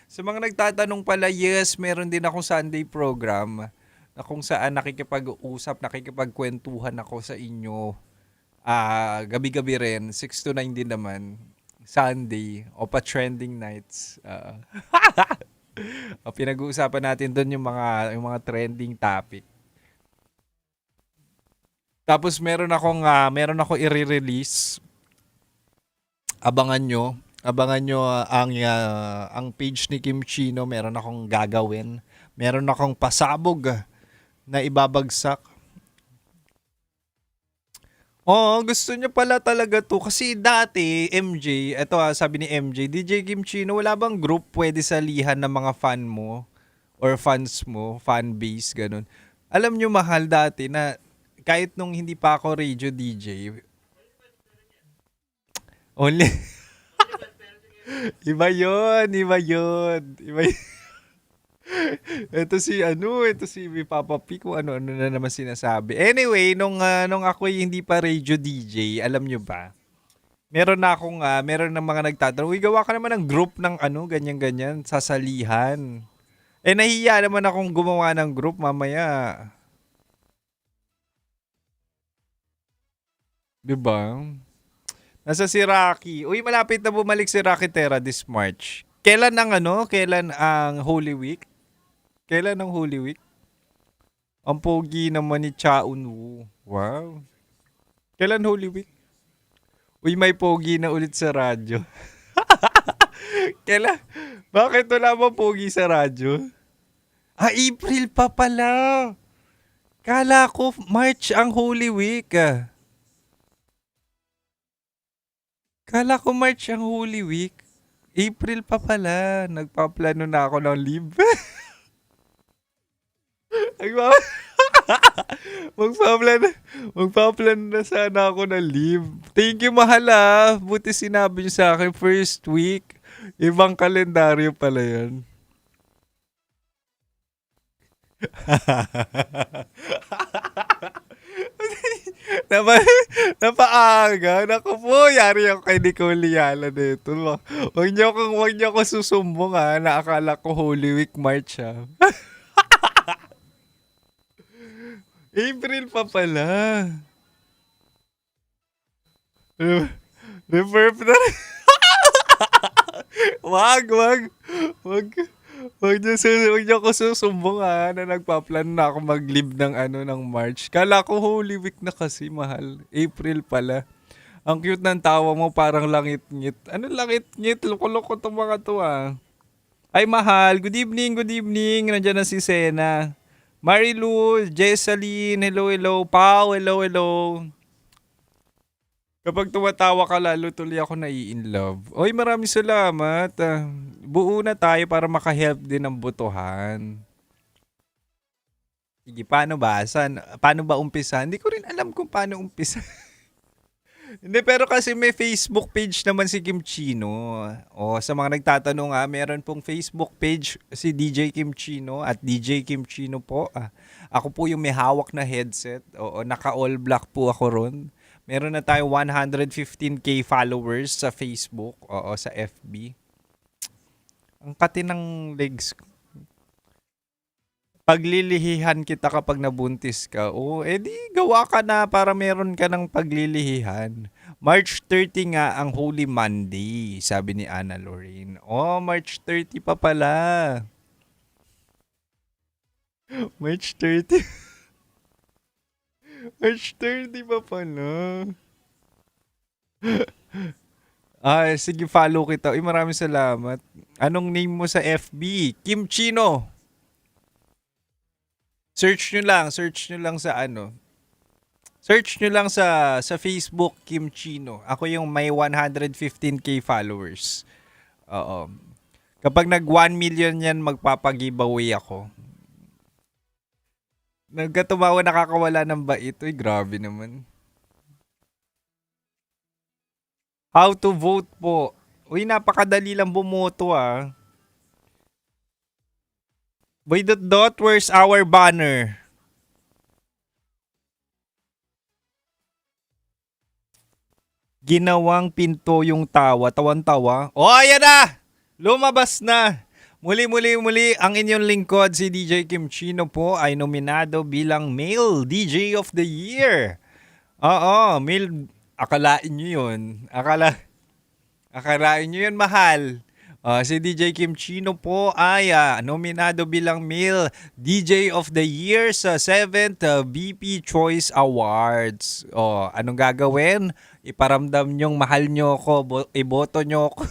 sa mga nagtatanong pala, yes, meron din akong Sunday program na kung saan nakikipag-usap, nakikipagkwentuhan ako sa inyo. Gabi-gabi rin, 6 to 9 din naman. Sunday, o pa trending nights. Pinag-uusapan natin doon yung mga trending topic. Tapos meron akong i-release. Abangan nyo ang page ni Kim Chino. Meron akong gagawin. Meron akong pasabog na ibabagsak. Gusto niya pala talaga to. Kasi dati, MJ, sabi ni MJ, DJ Kim Chino, wala bang group pwede salihan ng mga fan mo? Or fans mo, fan base, ganun. Alam nyo, mahal dati na kahit nung hindi pa ako radio DJ, only, iba yun. Ito si Papa P kung ano na naman sinasabi. Anyway, nung ako hindi pa radio DJ, alam nyo ba? Meron na mga nagtatanong, gawa ka naman ng group ng ganyan-ganyan, sasalihan. Nahiya naman akong gumawa ng group mamaya. Diba? Nasa si Rocky. Uy, malapit na bumalik si Rocky Terra this March. Kailan ang Holy Week? Kailan ang Holy Week? Ang pogi naman ni Chaun Wu. Wow. Kailan Holy Week? Uy, may pogi na ulit sa radyo. Kailan? Bakit wala ba pogi sa radyo? April pa pala. Kala ko March ang Holy Week. Kala ko March ang Holy Week. April pa pala. Nagpaplano na ako ng leave. Magpaplano na sana ako ng leave. Thank you, mahal. Buti sinabi niyo sa akin first week. Ibang kalendaryo pala yan. Napaaga. Naku po, yari ako kay Nicole Liala dito. Huwag niyo ako susumbong na akala ko Holy Week March April pa pala. Reverb na rin. Wag niyo ako susumbong na nagpa-plan na ako mag-leave ng March. Kala ko Holy Week na kasi, mahal. April pala. Ang cute ng tawa mo, parang langit-ngit. Ano langit-ngit? Loko-loko tong mga to Ay, mahal. Good evening. Nandiyan na si Sena. Marilu, Jesseline, hello. Pao, hello. Kapag tumatawa ka, lalo tuloy ako nai-in-love. Oy, maraming salamat. Buo na tayo para makahelp din ng butuhan. Sige, paano ba umpisa? Hindi ko rin alam kung paano umpisa. Hindi, pero kasi may Facebook page naman si Kim Chino. O, sa mga nagtatanong meron pong Facebook page si DJ Kim Chino at DJ Kim Chino po. Ako po yung may hawak na headset. Oo, naka-all black po ako ron. Meron na tayo 115k followers sa Facebook. Oo, sa FB. Ang kati ng legs ko. Paglilihihan kita kapag nabuntis ka. Oo, edi gawa ka na para meron ka ng paglilihihan. March 30 nga ang Holy Monday, sabi ni Ana Lorraine. Oh, March 30 pa pala. March 30. March 30 pa pala. Sige, follow kita. Uy, maraming salamat. Anong name mo sa FB? Kim Chino. Search nyo lang sa Search nyo lang sa Facebook, Kim Chino. Ako yung may 115k followers. Oo. Kapag nag 1 million yan, magpapag-giveaway ako. Nagkatumawa, nakakawala ng bait. Uy, grabe naman. How to vote po. Uy, napakadali lang bumoto Boy Dot, where's our banner? Ginawang pinto yung tawa. Tawan-tawa. Oh, ayan na! Lumabas na! Muli, ang inyong lingkod, si DJ Kim Chino po, ay nominado bilang Male DJ of the Year. Oo, male. Akalain nyo yun. Akalain nyo yun, mahal. Si DJ Kim Chino po ay nominado bilang Male DJ of the Year sa 7th BP Choice Awards. Anong gagawin? Iparamdam nyong mahal nyo ako, iboto nyo ako.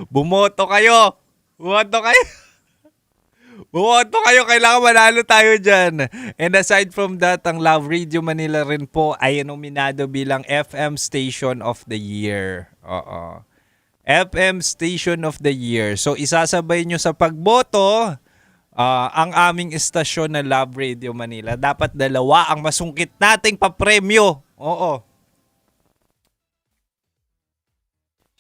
Bumoto kayo! Bumoto kayo, kailangan manalo tayo dyan. And aside from that, ang Love Radio Manila rin po ay nominado bilang FM Station of the Year. FM Station of the Year. So, isasabay nyo sa pagboto ang aming estasyon na Love Radio Manila. Dapat dalawa ang masungkit nating papremyo. Oo.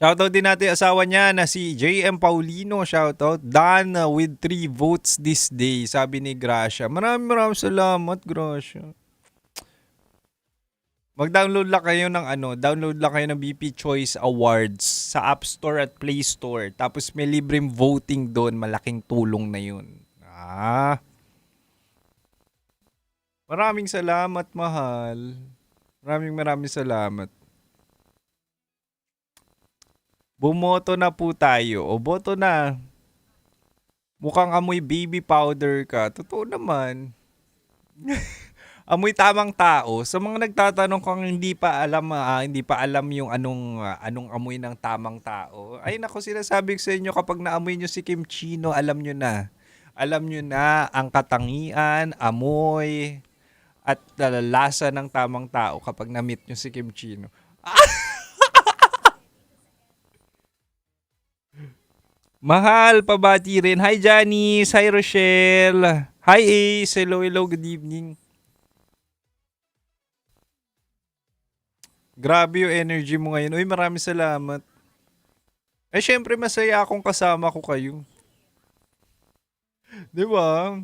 Shoutout din natin asawa niya na si JM Paulino. Shoutout. Done with 3 votes this day, sabi ni Gracia. Maraming salamat, Gracia. Mag-download lang kayo ng BP Choice Awards sa App Store at Play Store. Tapos may libreng voting doon. Malaking tulong na yun. Maraming salamat, mahal. Maraming salamat. Bumoto na po tayo. O, boto na. Mukhang amoy baby powder ka. Totoo naman. Amoy tamang tao. Sa mga nagtatanong kung hindi pa alam yung anong amoy ng tamang tao. Ay nako, sinasabi ko sa inyo, kapag naamoy nyo si Kim Chino, alam nyo na. Alam nyo na ang katangian, amoy, at lasa ng tamang tao kapag na-meet nyo si Kim Chino. Mahal, pabati rin. Hi Janice, hi Rochelle, hi Ace, hello, good evening. Grabe yung energy mo ngayon. Uy, maraming salamat. Syempre masaya akong kasama ko kayo. Di ba?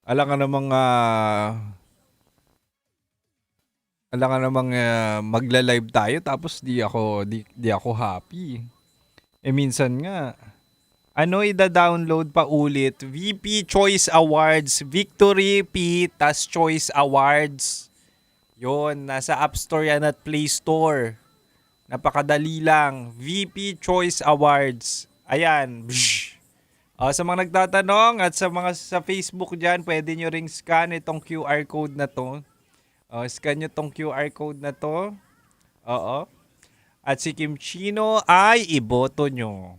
Alam ka namang magla-live tayo tapos di ako happy. Minsan nga, ida-download pa ulit? VP Choice Awards, Victory P, tas Choice Awards. Yon, nasa App Store yan at Play Store. Napakadali lang. VP Choice Awards. Ayan. Sa mga nagtatanong at sa mga sa Facebook dyan, pwede nyo ring scan itong QR code na to. Scan nyo itong QR code na to. Oo. At si Kim Chino ay iboto nyo.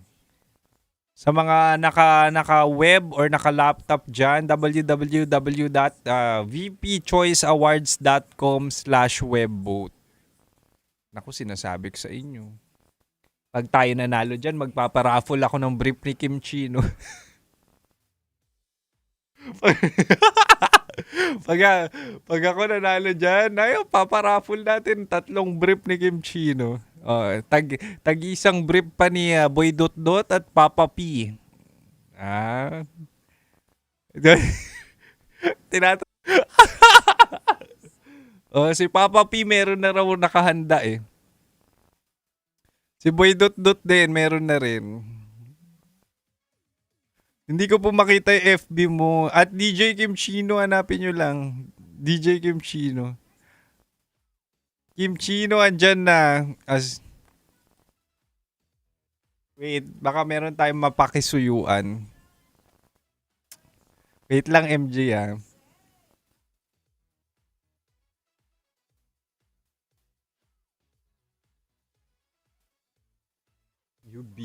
Sa mga naka-web or naka-laptop dyan, www.vpchoiceawards.com/webvote. Naku, sinasabi ko sa inyo. Pag tayo nanalo dyan, magpaparaffle ako ng brief ni Kim Chino. pag ako nanalo dyan, ayun, paparaffle natin 3 brief ni Kim Chino. Tag-isang brief pa ni Boy Dot Dot at Papa P. Si Papa P meron na raw nakahanda eh. Si Boy Dot Dot din, meron na rin. Hindi ko po makita yung FB mo. At DJ Kim Chino, hanapin nyo lang. DJ Kim Chino. Kim Chino, andyan na. Wait, baka meron tayong mapakisuyuan. Wait lang, MJ ah. UB.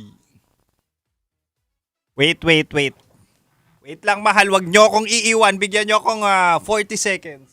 Wait. Wait lang, mahal. Wag nyo akong iiwan. Bigyan nyo akong 40 seconds.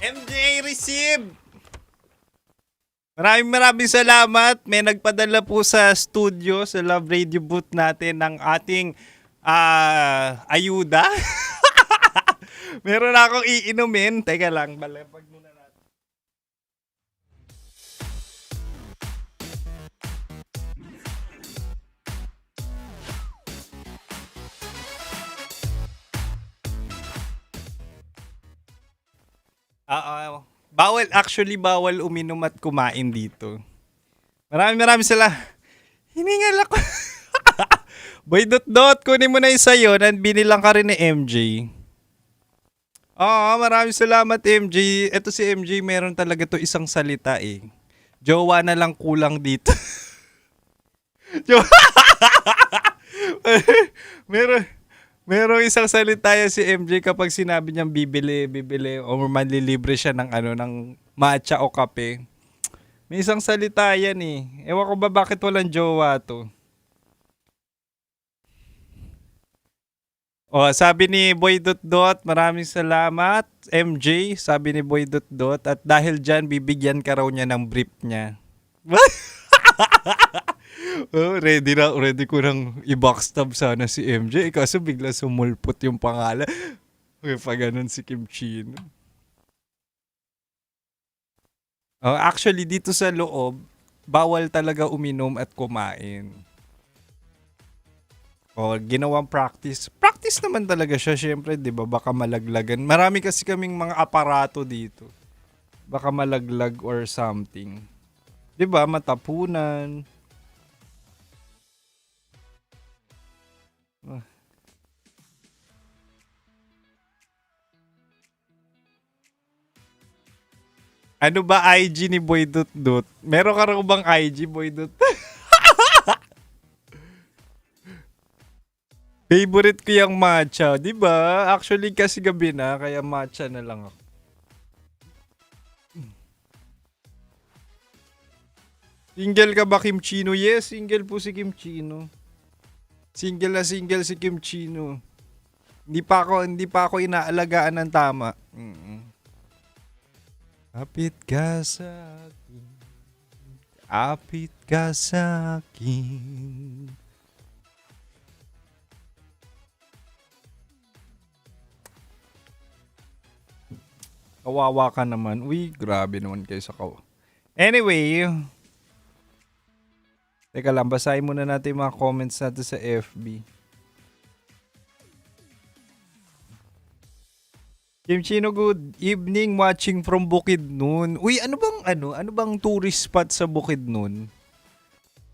MJ receive! Maraming salamat. May nagpadala po sa studio, sa Love Radio booth natin ng ating ayuda. Meron akong iinumin. Teka lang, balapag muna natin. Bawal uminom at kumain dito. Maraming salamat. Hiningal ako. Boy Dot Dot, kunin mo na yung sayo na binilang ka rin ni MJ. Maraming salamat MJ. Ito si MJ, meron talaga to isang salita eh. Jowa na lang kulang dito. Merong isang salita yan si MJ kapag sinabi niyang bibili o manlilibre siya ng matcha o kape. May isang salita yan eh. Ewan ko ba bakit walang jowa to. Sabi ni Boy Dot Dot, maraming salamat. MJ, sabi ni Boy Dot Dot, at dahil dyan, bibigyan ka raw niya ng brief niya. Ready ko nang i-backstab sana si MJ. Kaso bigla sumulpot yung pangalan. Pa ganun si Kim Chino. Actually, dito sa loob, bawal talaga uminom at kumain. Ginawang practice. Practice naman talaga siya, syempre, di ba? Baka malaglagan. Marami kasi kaming mga aparato dito. Baka malaglag or something. Di ba? Matapunan. Ano ba IG ni Boy Dot Dot? Meron ka raw bang IG, Boy Dot? Favorite ko yung matcha, di ba? Actually kasi gabi na, kaya matcha na lang ako. Single ka ba, Kim Chino? Yes, single po si Kim Chino. Single na single si Kim Chino. Hindi pa ako inaalagaan ng tama. Apit ka sa akin. Apit ka sa akin. Kawawa ka naman. Uy, grabe naman kayo sa kawa. Anyway, teka lang, basahin muna natin yung mga comments natin sa FB. Kim Chino, good evening, watching from Bukidnon. Uy, ano bang tourist spot sa Bukidnon?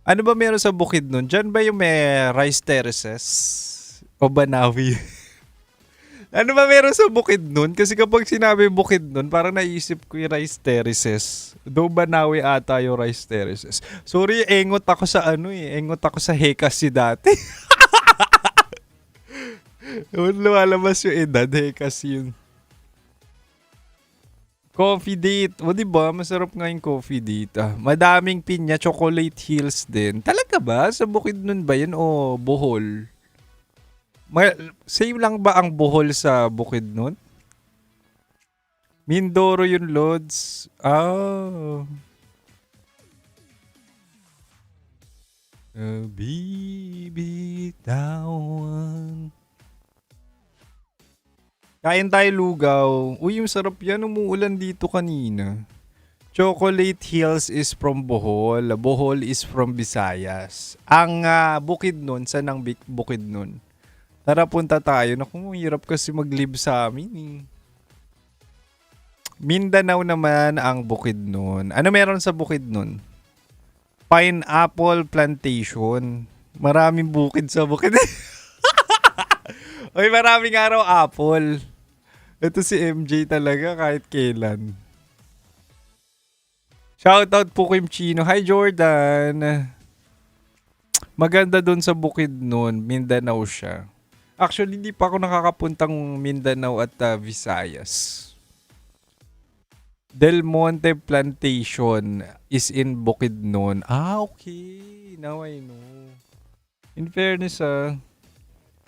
Ano ba meron sa Bukidnon? Diyan ba yung may rice terraces? O Banawi? Ano ba meron sa Bukidnon? Kasi kapag sinabi Bukidnon, parang naisip ko yung rice terraces. Do Banawi ata yung rice terraces. Sorry, engot ako sa engot ako sa Hekasi dati. Lumalabas yung edad, Hekasi yun. Coffee date. O diba, masarap nga yung coffee date. Madaming pinya, chocolate hills din. Talaga ba? Sa Bukidnon ba yun o Bohol? Same lang ba ang Bohol sa Bukidnon? Mindoro yun, Lods. Bibitawan. Kain tayo lugaw. Uy, yung sarap yan. Umuulan dito kanina. Chocolate Hills is from Bohol. Bohol is from Visayas. Ang Bukidnon, saan ang Bukidnon? Tara, punta tayo. Naku, hirap kasi mag-live sa amin eh. Mindanao naman ang Bukidnon. Ano meron sa Bukidnon? Pineapple plantation. Maraming bukid sa Bukidnon. Uy, maraming araw apple. Ito si MJ talaga kahit kailan. Shoutout po Kim Chino. Hi Jordan. Maganda dun sa Bukidnon. Mindanao siya. Actually, hindi pa ako nakakapuntang Mindanao at Visayas. Del Monte Plantation is in Bukidnon. Okay. Now I know. In fairness,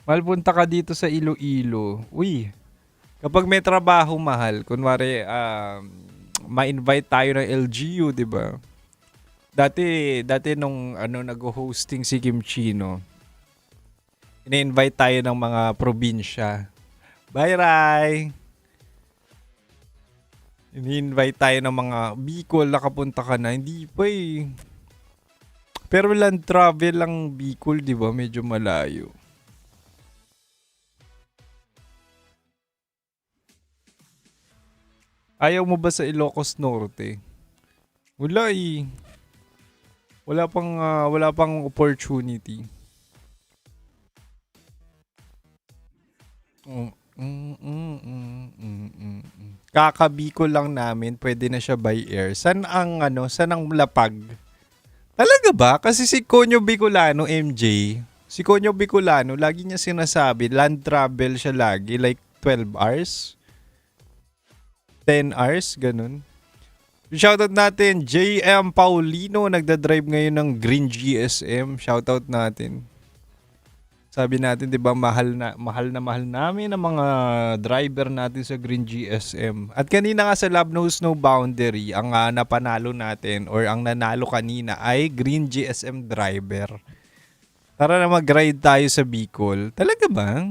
mahal punta ka dito sa Iloilo. Uy, kapag may trabaho mahal, kunwari, ma-invite tayo ng LGU, di ba? Dati nung nag-hosting si Kim Chino, ina-invite tayo ng mga probinsya. Bye, Rai! Ini-invite tayo ng mga Bicol, nakapunta ka na. Hindi pa eh. Pero land travel lang Bicol, di ba? Medyo malayo. Ayaw mo ba sa Ilocos Norte? Wala eh. Wala pang opportunity. Kakabiko lang namin, pwede na siya by air. Saan ang lapag? Talaga ba? Kasi si Konyo Bicolano, MJ, si Konyo Bicolano, lagi niya sinasabi, land travel siya lagi, like 12 hours. 10 hours, ganun. Shoutout natin, JM Paulino, nagdadrive ngayon ng Green GSM. Shoutout natin. Sabi natin, di ba, mahal na mahal namin ang mga driver natin sa Green GSM. At kanina nga sa Love Knows No Boundary, ang napanalo natin or ang nanalo kanina ay Green GSM driver. Tara na mag-ride tayo sa Bicol. Talaga ba?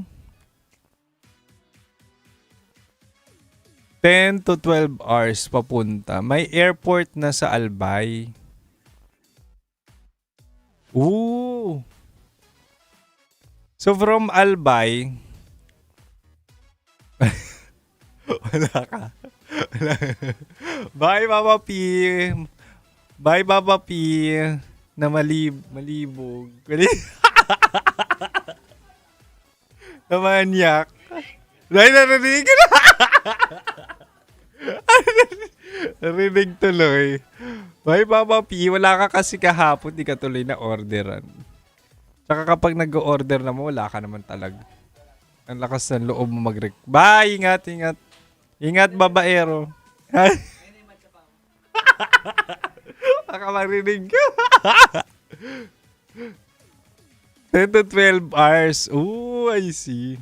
10 to 12 hours papunta. May airport na sa Albay. Ooh! So from Albay, wala ka. Bye, Papa P. Bye, Papa P. Na malibog. Na manyak. Dahil narinig ko na. Narinig tuloy. Bye, Papa P. Wala ka kasi kahapon, di ka tuloy na orderan. Tsaka kapag nag-order na mo, wala ka naman talaga. Ang lakas ng loob mo Bye! Ingat, ingat. Ingat, babaero. Baka marinig ka. 10 to 12 hours. Ooh, I see.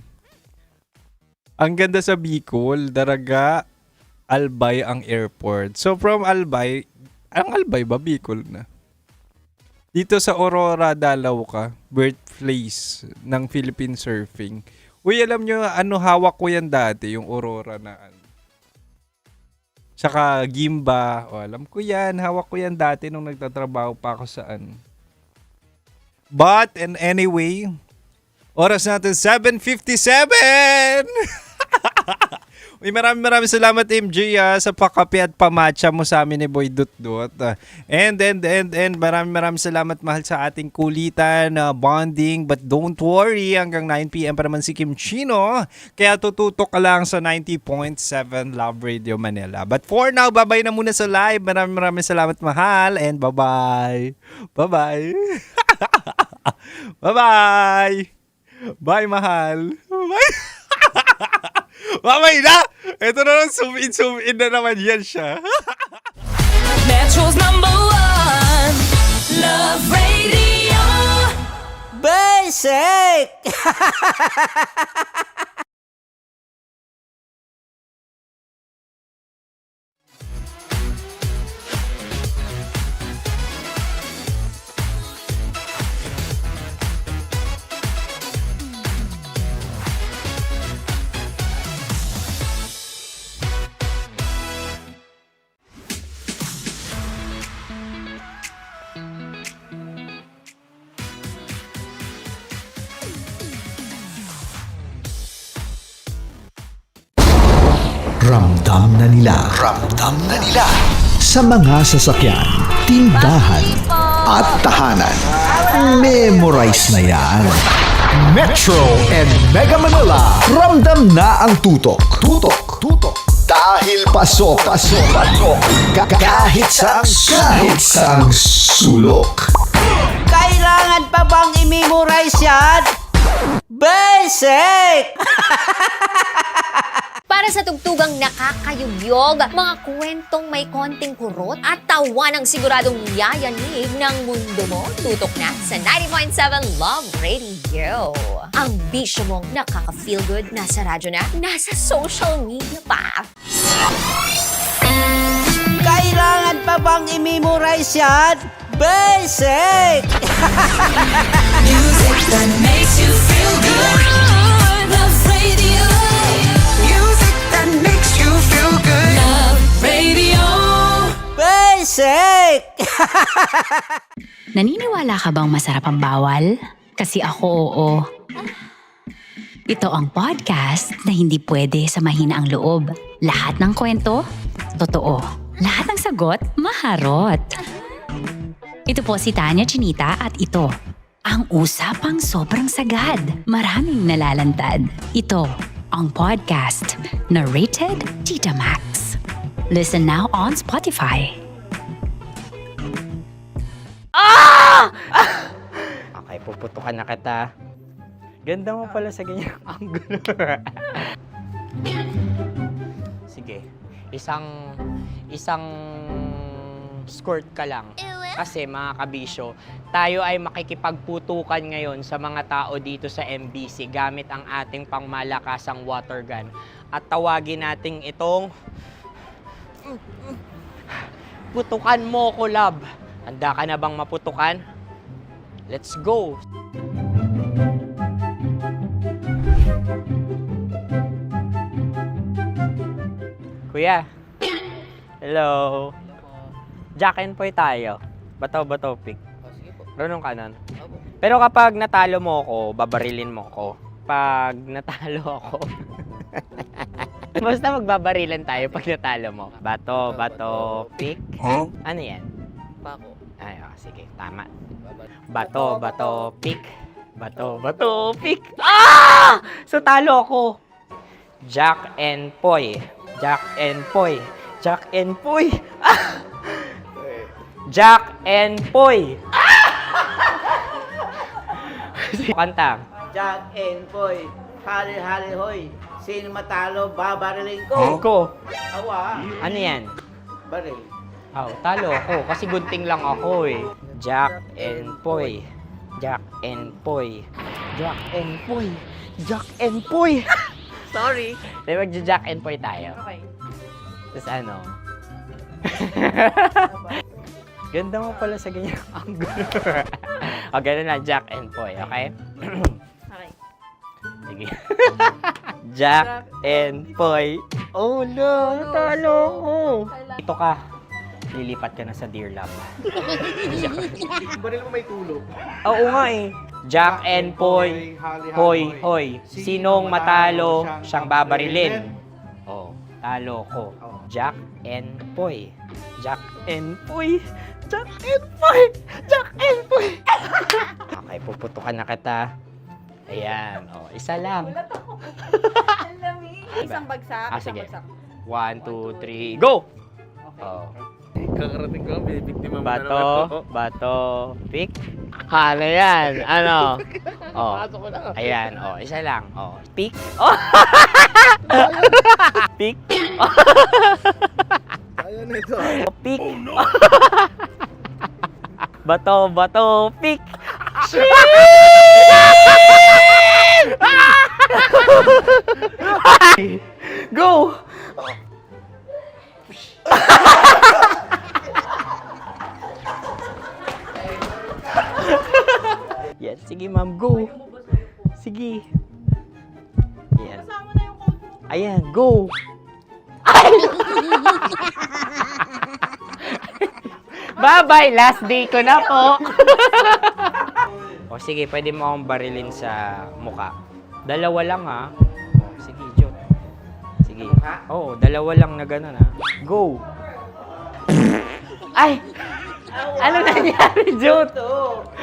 Ang ganda sa Bicol, Daraga, Albay ang airport. So from Albay, ang Albay ba Bicol na? Dito sa Aurora, dalaw ka. Birthplace ng Philippine Surfing. Uy, alam nyo, hawak ko yan dati, yung Aurora na Tsaka Gimba. Alam ko yan, hawak ko yan dati nung nagtatrabaho pa ako saan. But, and anyway, oras natin 7:57! Uy, maraming salamat MJ sa pakape at pamatcha mo sa amin ni Boy Dutdut. And maraming salamat mahal sa ating kulitan, bonding. But don't worry, hanggang 9 p.m. pa naman si Kim Chino. Kaya tututok ka lang sa 90.7 Love Radio Manila. But for now, bye-bye na muna sa live. Maraming salamat mahal and bye-bye. Bye-bye. Bye-bye. Bye mahal. Bye. Mamay na! Ito na lang, zoom in na naman yan siya. Metro's #1 Love Radio. Basic! Ramdam na nila sa mga sasakyan, tindahan at tahanan. Memorize na yan. Metro and Mega Manila, ramdam na ang tutok. Dahil pasok. Kahit saang sulok. Kailangan pa bang i-memorize yan? Basic! Para sa tugtugang nakakayugyog, mga kwentong may konting kurot at tawa ng siguradong yayanig ng mundo mo, tutok na sa 90.7 Love Radio. Ang bisyo mong nakaka-feel good, nasa radyo na, nasa social media pa. Kailangan pa bang i-memorize yan? Basic! Music that makes you feel good. Love Radio. Music that makes you feel good. Love Radio. Basic! Naniniwala ka bang masarap ang bawal? Kasi ako oo. Ito ang podcast na hindi pwede sa mahina ang loob. Lahat ng kwento, totoo. Lahat ng sagot, maharot. Ito po si Tanya Chinita at ito, ang usapang sobrang sagad. Maraming nalalantad. Ito, ang podcast na rated Tita Max. Listen now on Spotify. Okay, puputukan na kita. Ganda mo pala sa ganyang angulo. Sige, isang skirt ka lang. Kasi mga kabisyo, tayo ay makikipagputukan ngayon sa mga tao dito sa MBC gamit ang ating pangmalakasang water gun. At tawagin natin itong putukan mo ko, love. Handa ka na bang maputukan? Let's go! Kuya. Hello. Jack and Poy tayo. Bato-bato pick. Runong ka nun. Pero kapag natalo mo ako, babarilin mo ako. Pag natalo ako, basta magbabarilan tayo pag natalo mo. Bato, pick. Huh? Ano yan? Pako. Ay, sige, tama. Bato, pick. Bato, pick. So talo ako. Jack and Poy. Jack and Poy. Jack and Poy. Jack and Poy. Kanta. Jack and Poy, hali hoy. Sino matalo, babariling ko. Ko. Awa. Ano yan? Baril. Talo ako kasi gunting lang ako eh. Jack and Poy. Jack and Poy. Jack and Poy. Jack and Poy. Sorry. Di magja-Jack and Poy tayo. Okay. Tapos ano? Ganda mo pala sa ganyang angulo. O, ganun na, Jack and Poy, okay? Okay. Sige. Jack and Poy. Oh no, natalo ko. Ito ka. Lilipat ka na sa Dear Love. Baril mo may tulog. Oo nga eh. Jack and Poy. Hoy. Sinong matalo, siyang babarilin. Oh. Talo ko. Jack and Poy. Jack and Poy. Jack and Poy. Jack and Poy. Okay, puputukan na kita. Ayan. O, isa lang. Isang bagsak. Ah, sige. 1, 2, 3, go! Oh. Kakarating ko, binibiktima mo na naman Bato, po. bato, pick. Ano yan? Ano? Oh. Pasok ko na. Ayan, oh, isa lang. Oh, pick. Oh. Pick. Ayaw na ito. Oh, pick. Bato, bato, pick. Go! Yan, sige ma'am, go. Sige. Yan. Ayan, go. Bye-bye, last day ko na po. O sige, pwede mo akong barilin sa mukha. Dalawa lang ha. O, sige, Jot. Sige. Oo, dalawa lang na gano'n ha. Go. Ay! Ano nangyari, Jot?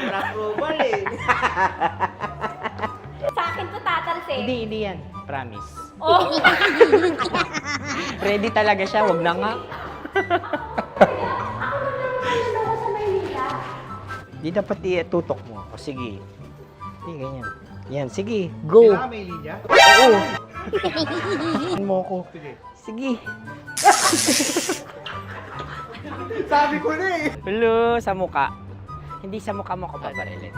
Approval eh. Sa akin to tatalsik. Hindi yan. Promise. Oh. Ready talaga siya, wag na nga. Di dapat tutok mo. O sige. Hindi, ganyan. Yan, sige. Go. Kailangan may linya? Oo. Mo ko. Sige. Sabi ko na eh. Hello, sa muka. Hindi sa muka mo ko paparilin.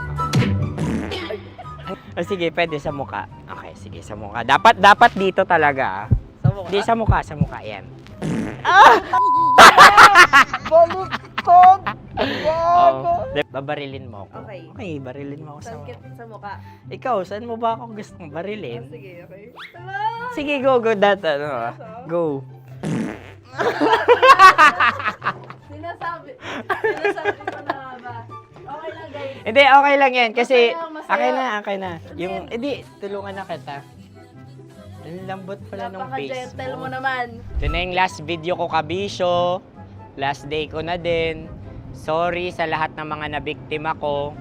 O sige, pwede sa muka. Okay, sige, sa muka. Dapat dito talaga. Sa mukha? Hindi, sa muka. Yan. Baluktot! Oh, babarilin mo ako. Okay. Okay, barilin mo ako sa muka. Sa mukha. Ikaw, saan mo ba ako gustong barilin? Sige, okay. Sige, go. Go. Sinasabi ko na nga ba? Okay lang, guys. Hindi, okay lang yan. Kasi, Masaya, masaya. okay na. Yung, hindi, tulungan na kita. Ang lambot pala ng face Napaka-gentle mo. mo naman. Ito na yung last video ko, kabisyo. Last day ko na din. Sorry sa lahat ng mga nabiktima ko.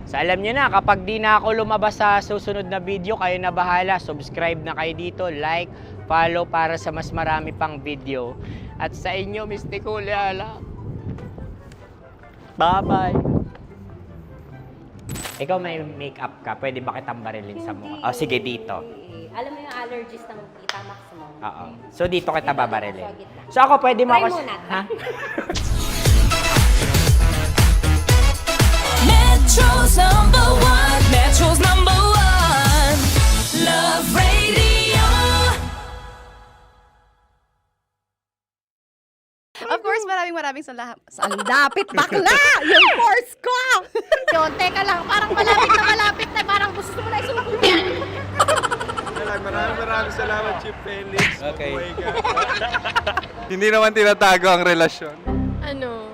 So alam nyo na, kapag di na ako lumabas sa susunod na video, kayo na bahala. Subscribe na kayo dito, like, follow para sa mas marami pang video. At sa inyo, Mistiko Leala. Bye-bye. Ikaw may makeup ka, pwede ba kitang barilin sa mukha? O sige, dito. Alam mo yung allergies ng Tita Max mo. Oo. So dito kita babarilin. Sa gitna. So ako, pwede mo Try ako... muna. Ha? Metro's number one. Metro's number one. Love Radio. Of course, maraming salamat. Saan lapit bakla? Yung course ko! Yun, teka lang, parang malapit na, parang gusto mo na isulat. Maraming salamat, Chief Felix. Okay. Oh my God. Hindi naman tinatago ang relasyon. Ano?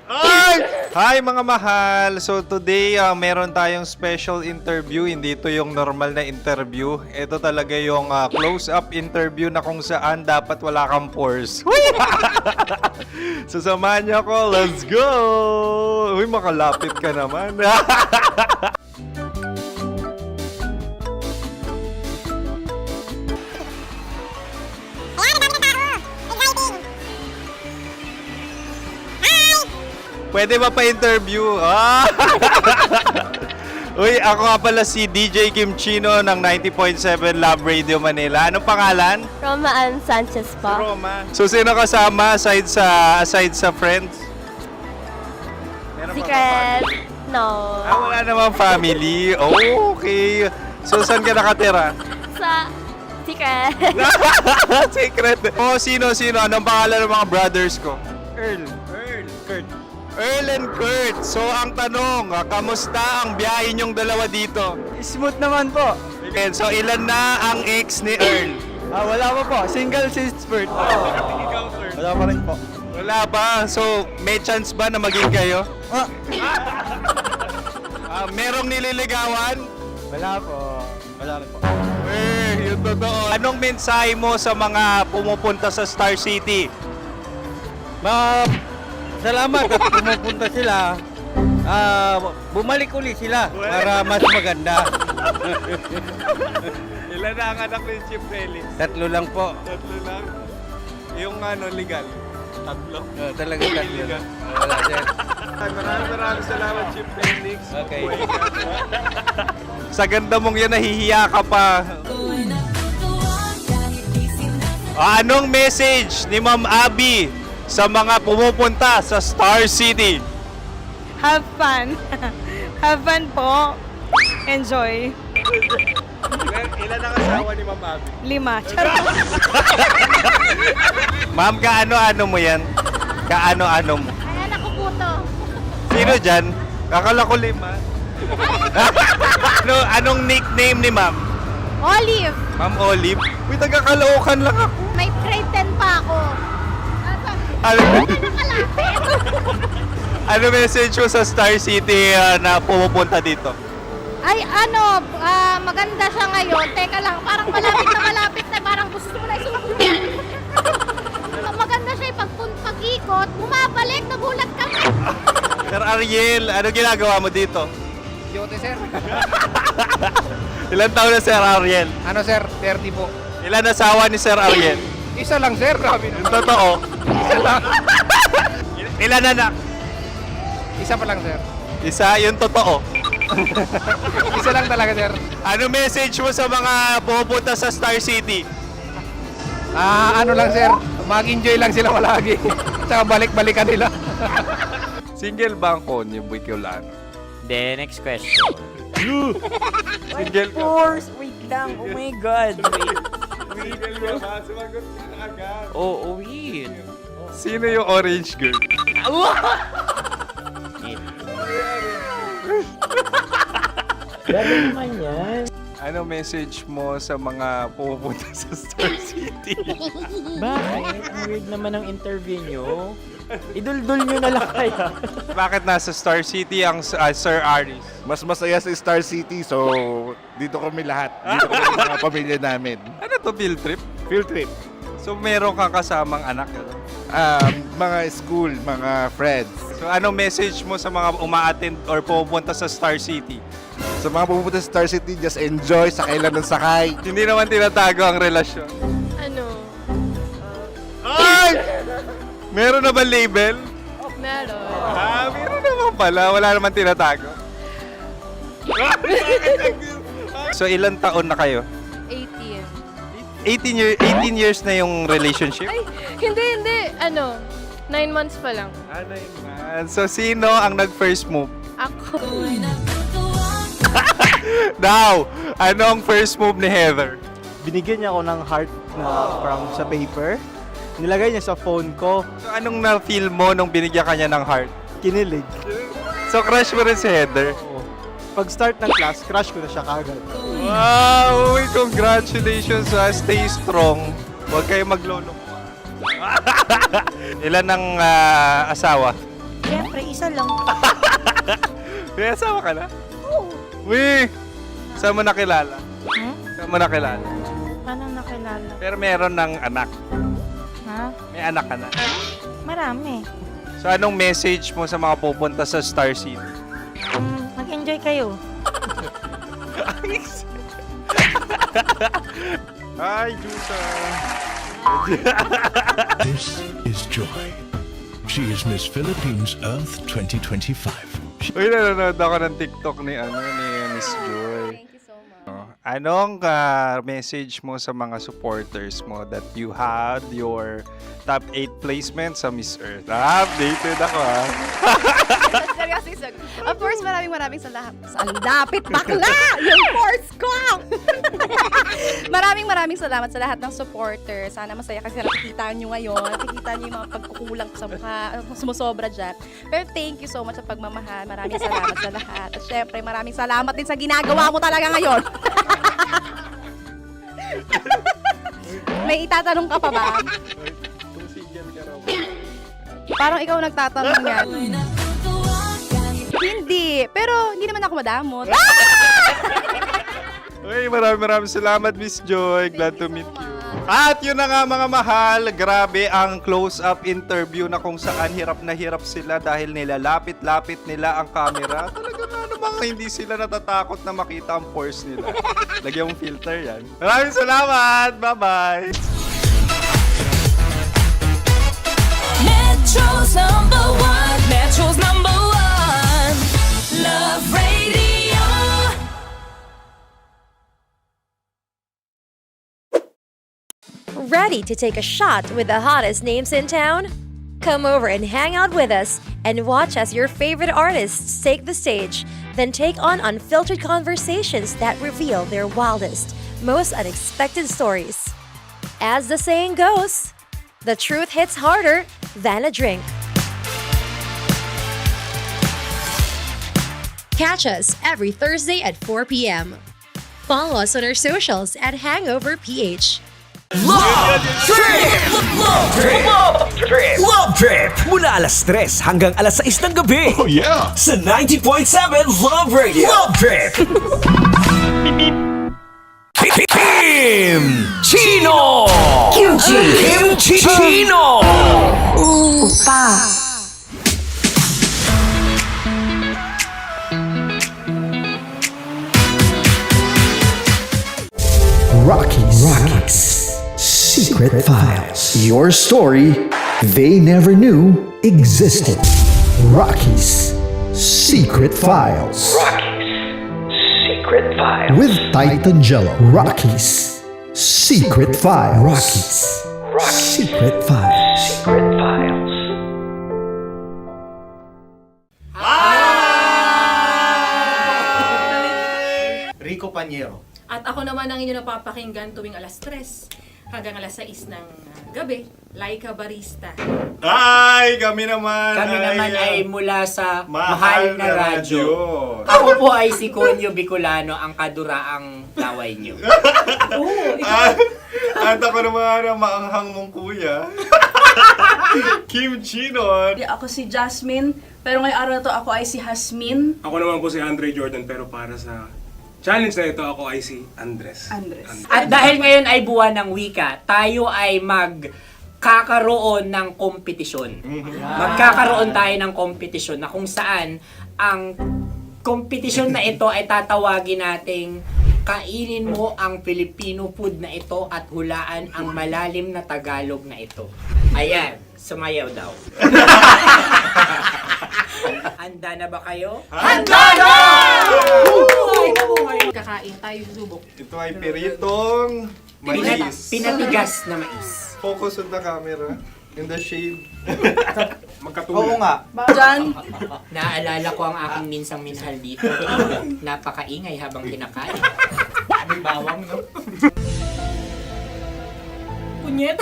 Ay! Hi mga mahal! So today, meron tayong special interview. Hindi ito yung normal na interview. Ito talaga yung close-up interview na kung saan dapat wala kang pores. So samahan niyo ako. Let's go! Uy, makalapit ka naman. Pwede ba pa-interview? Ah! Uy, ako nga pala si DJ Kim Chino ng 90.7 Love Radio Manila. Anong pangalan? Roma Ann Sanchez po. Roma. So, sino kasama aside sa friends? Meron ba Secret. No. wala namang family. Oh, okay. So, saan ka nakatira? Sa Secret. Secret. Oh, sino? Anong pangalan ng mga brothers ko? Earl, Kurt. Earl and Kurt. So, ang tanong, kamusta ang biyahe niyong dalawa dito? Smooth naman po. Okay, so, ilan na ang ex ni Earl? Wala pa po. Single since birth. Wala pa rin po. Wala pa. So, may chance ba na maging kayo? Merong nililigawan? Wala po. Wala rin po. Yung Totoo. Anong mensahe mo sa mga pumupunta sa Star City? Salamat at pumupunta sila. Bumalik uli sila para mas maganda. Ilan na ang anak ni Chief Felix? 3 lang po. 3 lang? Yung legal? 3? Talaga 3 lang. Wala sir. Maraming salamat, Chief Felix. Okay. Sa ganda mong yan, nahihiya ka pa. Anong message ni Ma'am Abby sa mga pumupunta sa Star City? Have fun. Have fun po. Enjoy. Ilan ang asawa ni Ma'am Abby? 5. Charot. Ma'am, kaano-ano mo yan? Kaano-ano mo? Ay, anak ko po to. Sino dyan? Kakala ko 5. Anong nickname ni Ma'am? Olive. Ma'am Olive? Uy, taga-Caloocan lang ako. May grade 10 pa ako. Ano message mo sa Star City na pumupunta dito? Ay, maganda siya ngayon. Teka lang, parang malapit na, parang gusto mo na isuot. Maganda siya pag-ikot, bumabalik, nagulat kami. Sir Ariel, ano ginagawa mo dito? Yote sir. Ilan taon na Sir Ariel? Ano sir? 30 po. Ilan asawa ni Sir Ariel? Isa lang sir. Grabe Yung totoo. Isa lang. Ilan anak? Isa pa lang sir. Isa, yung totoo. Isa lang talaga sir. Ano message mo sa mga pupunta sa Star City? Ano lang sir. Mag-enjoy lang sila palagi. Tsaka balik-balikan nila. Single ba ang Connie Bicolano? Then, next question. Single ka? course! Wait lang! Oh my God! Wait. Single ka ba? Sumagot ka na agad. Oh, wait. Sino yung orange girl? Gano'n naman yan. Ano message mo sa mga pumupunta sa Star City? Bakit? Ang weird naman ng interview nyo. Idul-dul nyo na lang kaya. Bakit nasa Star City ang Sir Aris? Mas masaya sa Star City, so dito kami lahat. Dito kami mga pamilya namin. Ano to, field trip? Field trip. So meron kang kasamang anak? Ano? Mga school, mga friends. So ano message mo sa mga uma-attend or pupunta sa Star City? Sa mga pupunta sa Star City, just enjoy, sakay lang ng sakay. Hindi naman tinatago ang relasyon. Ano? Ay! Meron na ba label? Meron. Meron naman pala. Wala naman tinatago. So ilan taon na kayo? 18. 18 years na yung relationship? Ay, hindi. 9 months pa lang. So sino ang nag-first move? Ako. Now, ano ang first move ni Heather? Binigyan niya ako ng heart na from sa paper. Nilagay niya sa phone ko. So anong na-feel mo nung binigyan ka niya ng heart? Kinilig. So crush mo rin si Heather? Pag start ng class, crush ko na siya kagad. Wow! Uy, congratulations! Stay strong. Huwag kayo maglolo. Ilan ang asawa? Siyempre, isa lang. May asawa ka na? Oo. Uy! Saan mo nakilala? Saan mo nakilala? Paano nakilala? Pero meron ng anak. Ha? May anak ka na. Marami. So anong message mo sa mga pupunta sa Star City? Mag-enjoy kayo. Hi, Jusa! This is Joy. She is Miss Philippines Earth 2025. Uy, nanonood ako ng TikTok ni Miss Joy. Thank you so much. Anong message mo sa mga supporters mo that you had your top 8 placement sa Miss Earth? Updated ako Seryously, of course, maraming salamat. Ang lapit bakla! Yung course ko! maraming salamat sa lahat ng supporter. Sana masaya kasi nakikita nyo ngayon. Nakikita nyo yung mga pagkukulang ko sa mukha. Sumusobra dyan. Pero thank you so much sa pagmamahal. Maraming salamat sa lahat. At syempre, maraming salamat din sa ginagawa mo talaga ngayon. May itatanong ka pa ba? Parang ikaw nagtatanong yan. Hindi. Pero hindi naman ako madamot. Uy, maraming salamat, Miss Joy. Glad to meet you. At yun na nga mga mahal, grabe ang close-up interview na kung saan hirap na hirap sila dahil nilalapit-lapit nila ang camera. Talaga nga namang hindi sila natatakot na makita ang pores nila. Lagyan mong filter yan. Maraming salamat! Bye-bye! Metro's number one. Metro's number one. Love Radio. Ready to take a shot with the hottest names in town? Come over and hang out with us and watch as your favorite artists take the stage, then take on unfiltered conversations that reveal their wildest, most unexpected stories. As the saying goes, the truth hits harder than a drink. Catch us every Thursday at 4 p.m. Follow us on our socials at Hangover PH. Love Trip! Love Trip! Love Trip! Love Trip! Mula alas 3 hanggang alas 6 ng gabi. Oh yeah! Sa 90.7 Love Radio. Love Trip! Kim Chino! Kim Chino! Upa! Rockies. Secret Files. Your story they never knew existed. Rockies Secret Files. Secret Files. With Titan Jello. Rockies Secret Files. Rockies Secret Files. Secret Files. Rico Panyero. At ako naman ang inyo napapakinggan tuwing alas 3 hanggang alas 6 ng gabi, Laika Barista. Hi! Kami naman Ay mula sa Mahal na Radyo. Ako po ay si Conyo Bicolano, ang kaduraang laway nyo. At ako naman ang maanghang mong kuya. Kim Chino. Ako si Jasmine, pero ngayong araw na to ako ay si Hasmin. Ako naman po si Andre Jordan, pero para sa challenge na ito, ako ay si Andres. At dahil ngayon ay buwan ng wika, tayo ay magkakaroon ng kompetisyon. Magkakaroon tayo ng kompetisyon na kung saan ang kompetisyon na ito ay tatawagin nating kainin mo ang Filipino food na ito at hulaan ang malalim na Tagalog na ito. Ayan, sumayaw daw. Handa na ba kayo? Handa na! Kakain tayo, subok. Ito ay peritong mais. Pinatigas na mais. Focus on the camera. In the shade. Magkatulad. Oo nga. Diyan. Naalala ko ang aking minsang minahal dito. Napakaingay habang kinakain. May bawang, no? Punyet.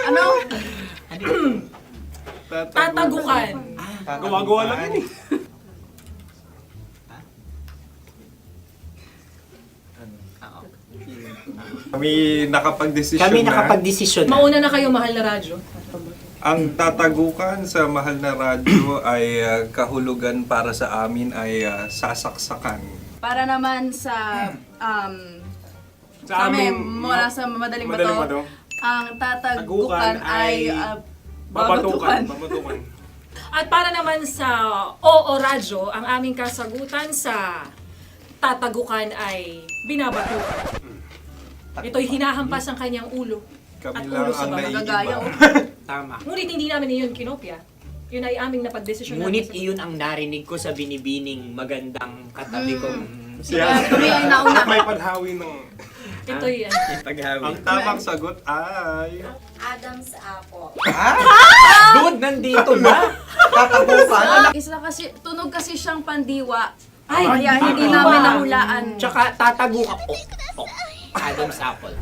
Ano? Tatagukan. Gawa-gawa lang yun eh. Kami nakapag-desisyon na. Mauna na kayo, Mahal na Radyo. Ang tatagukan sa Mahal na Radyo ay kahulugan para sa amin ay sasaksakan. Para naman sa Sa amin, mula sa madaling Madaling bato, Bato. ang tatagukan ay babatukan. At para naman sa Oo Radyo, ang aming kasagutan sa tatagukan ay binabatukan. Ito'y hinahampas ang kanyang ulo. Kami At lang ulo sa ang magagaya. Tama. Ngunit hindi namin iyon kinopya. Yun ay aming napagdesisyon Ngunit namin. iyon ang narinig ko sa binibining magandang katabi kong kami ay nauna. May panhawi ng... Ito'y Ang tamang sagot ay... Adam's apple. Dude, nandito ba? Tatagukan? Isa kasi, tunog kasi siyang pandiwa. Ay, Kaya hindi namin nahulaan. Tsaka tatagukan. Adam's apple.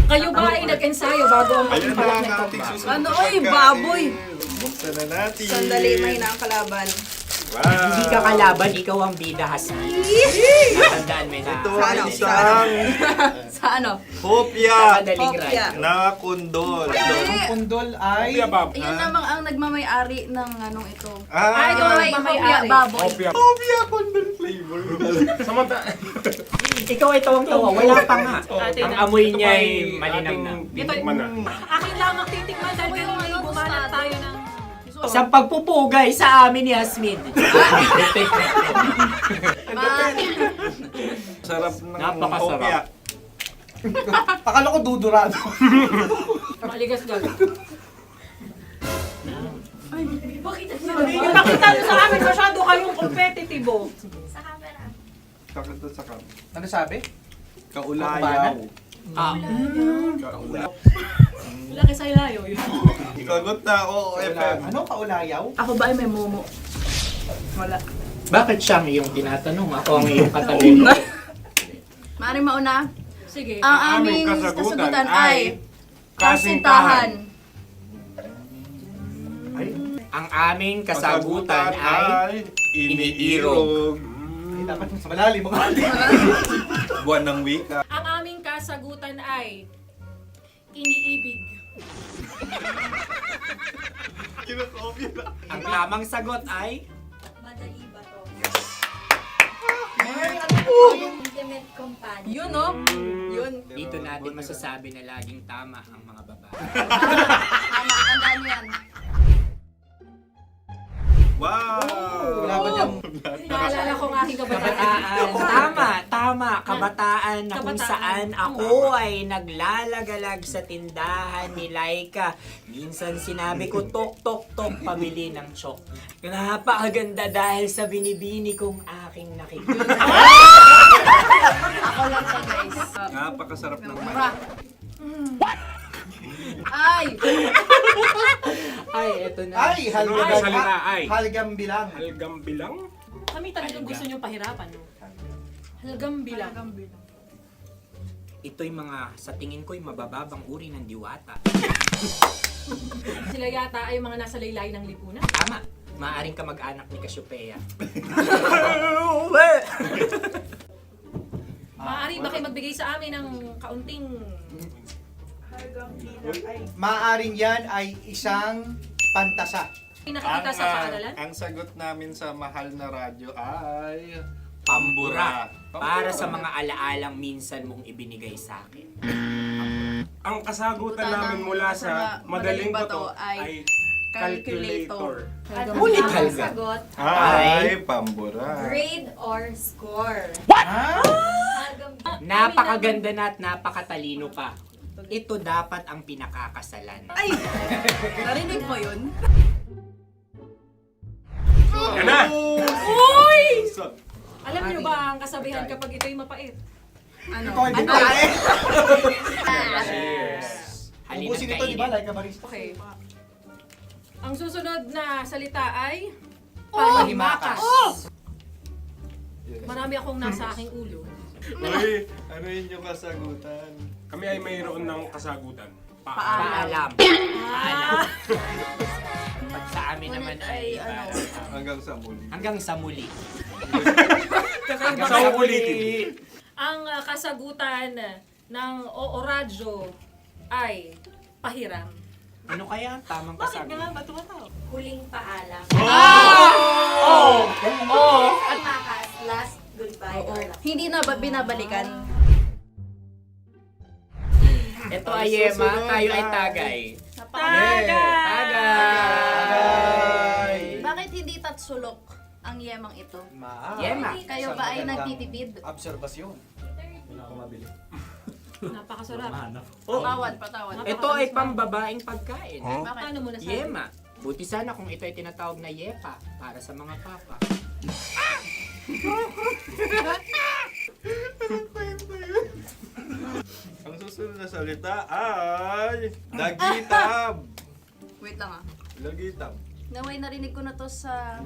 Kayo ba ay nag-ensayo bago ang Ayun pagbalak na na ang ito? ating susunod Ano, na oy, pagkain. baboy. Buksan na natin. Sandali, may nakakalaban. Hindi ka kalaban, ikaw ang bida, Hasmin. Natandaan mo na. Ito ay isang Sa ano? hopya Madaling Hopya. na kundol. Hindi. Kundol ay... Yan namang ang nagmamayari ng anong ito. Ah, Hopya baboy. hopya kundol flavor. Ikaw ay tawang-tawa, wala pa nga. Ang amoy niya ay malinang na. Akin lang magtitikman dahil ganun may bumanat tayo ng... Sa pagpupugay sa amin ni Hasmin. Sarap ng Napakasarap. hopya. Akala ko dudurado. Maligas galit. Ipakita nyo sa amin, masyado kayong competitive. Sakit sa kam. Ano sabi? Kaulayaw. Kaulayaw. Laki sa ilayo yun. Sagot na, oo, FM. Ano kaulayaw? Ako ba ay may momo? Wala. Bakit siya ang iyong tinatanong? Ako ang iyong katabi. Maaaring mauna. Sige. Ang aming kasagutan ay kasintahan. Ang aming kasagutan ay iniirog. Dapat sa malalim mga Buwan ng wika. Ang aming kasagutan ay iniibig. Ang tamang sagot ay Intimate companion. Yun, no? Yun. dito natin masasabi na laging tama ang mga babae. Tama, tandaan nyo yan. Wow! Wala ba dyan? Naalala ko ang aking kabataan. Tama. Kabataan na kung Kabataan. saan ako ay naglalagalag sa tindahan ni Laika. Minsan sinabi ko, tok, pamili ng chok. Napakaganda dahil sa binibini kong aking nakikita. Ako lang siya, guys. Napakasarap ng Mura. Ay! Ay, eto na. Ay, halgam salita, ay. Halgam bilang. Halgam bilang? Kami talagang gusto nyo pahirapan, no? Halagang bilang. Ito'y mga, sa tingin ko'y mabababang uri ng diwata. Sila yata ay mga nasa laylay ng lipunan. Tama. Maaring ka mag-anak ni Cassiopeia. Maaari ba kayo magbigay sa amin ng kaunting... Maaring yan ay isang pantasa. Nakikita sa paaralan? Ang sagot namin sa mahal na radyo ay... Pambura. Para sa mga alaalang minsan mong ibinigay sa akin. Ang kasagutan namin mula sa madaling bato ay calculator. Ulit halga. Sagot, Ay, pambura. grade or score. Napakaganda na at napakatalino pa. Ito dapat ang pinakakasalan. Ay! Narinig mo yun? Yan na! Uy! Alam niyo ba ang kasabihan kapag ito'y mapait? Ano? Ano? Cheers. Halina't Ubusin ito, di ba? kainin. Like a barista. Okay. Ang susunod na salita ay... Panimakas. Marami akong nasa aking ulo. Uy, ano yun yung kasagutan? Kami ay mayroon ng kasagutan. Paalam. Pag sa amin naman ay Hanggang sa muli. hanggang sa muli. Sa ulitin. Ang kasagutan ng Oo Radyo ay pahiram. Ano kaya ang tamang kasagutan? Ba't tumatawa? Huling paalam. At Makas, last goodbye or last. hindi na ba binabalikan? Ito ay Yema, tayo ay tagay. Tagay! Bakit hindi tatsulok ang yemang ito? Yema. Kayo ba ay nagtitipid? Obserbasyon. Wala akong mabili. Napakasarap. Patawad. Ito ay pambabaeng pagkain. Bakit? Paano mo nasabi? Yema. Buti sana kung ito ay tinatawag na yepa para sa mga papa. Ang susunod na salita ay... Dagitab! Wait lang ah. Dagitab. Naway narinig ko na to sa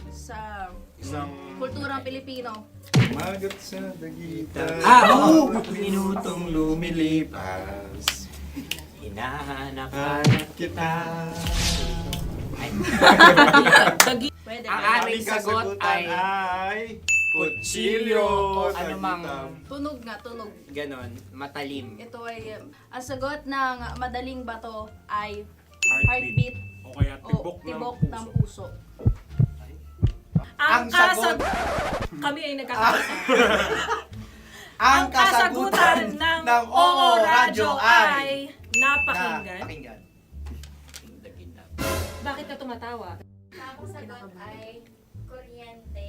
Isang... kulturang Pilipino. Magat sa dagitab. Oo! Minutong lumilipas. Hinahanap-hanap kita. Pwede. Ang aming sagot ay kutsilyo. Ano mang Tunog nga, tunog. ganon, matalim. Ito ay, ang sagot ng madaling bato ay Heartbeat. heartbeat O kaya o tibok ng puso. Ang sagot- Kami ay nagkakasa. Ang kasagutan ng Oo Radyo ay napakinggan. Bakit ka tumatawa? Ang sagot ay kuryente.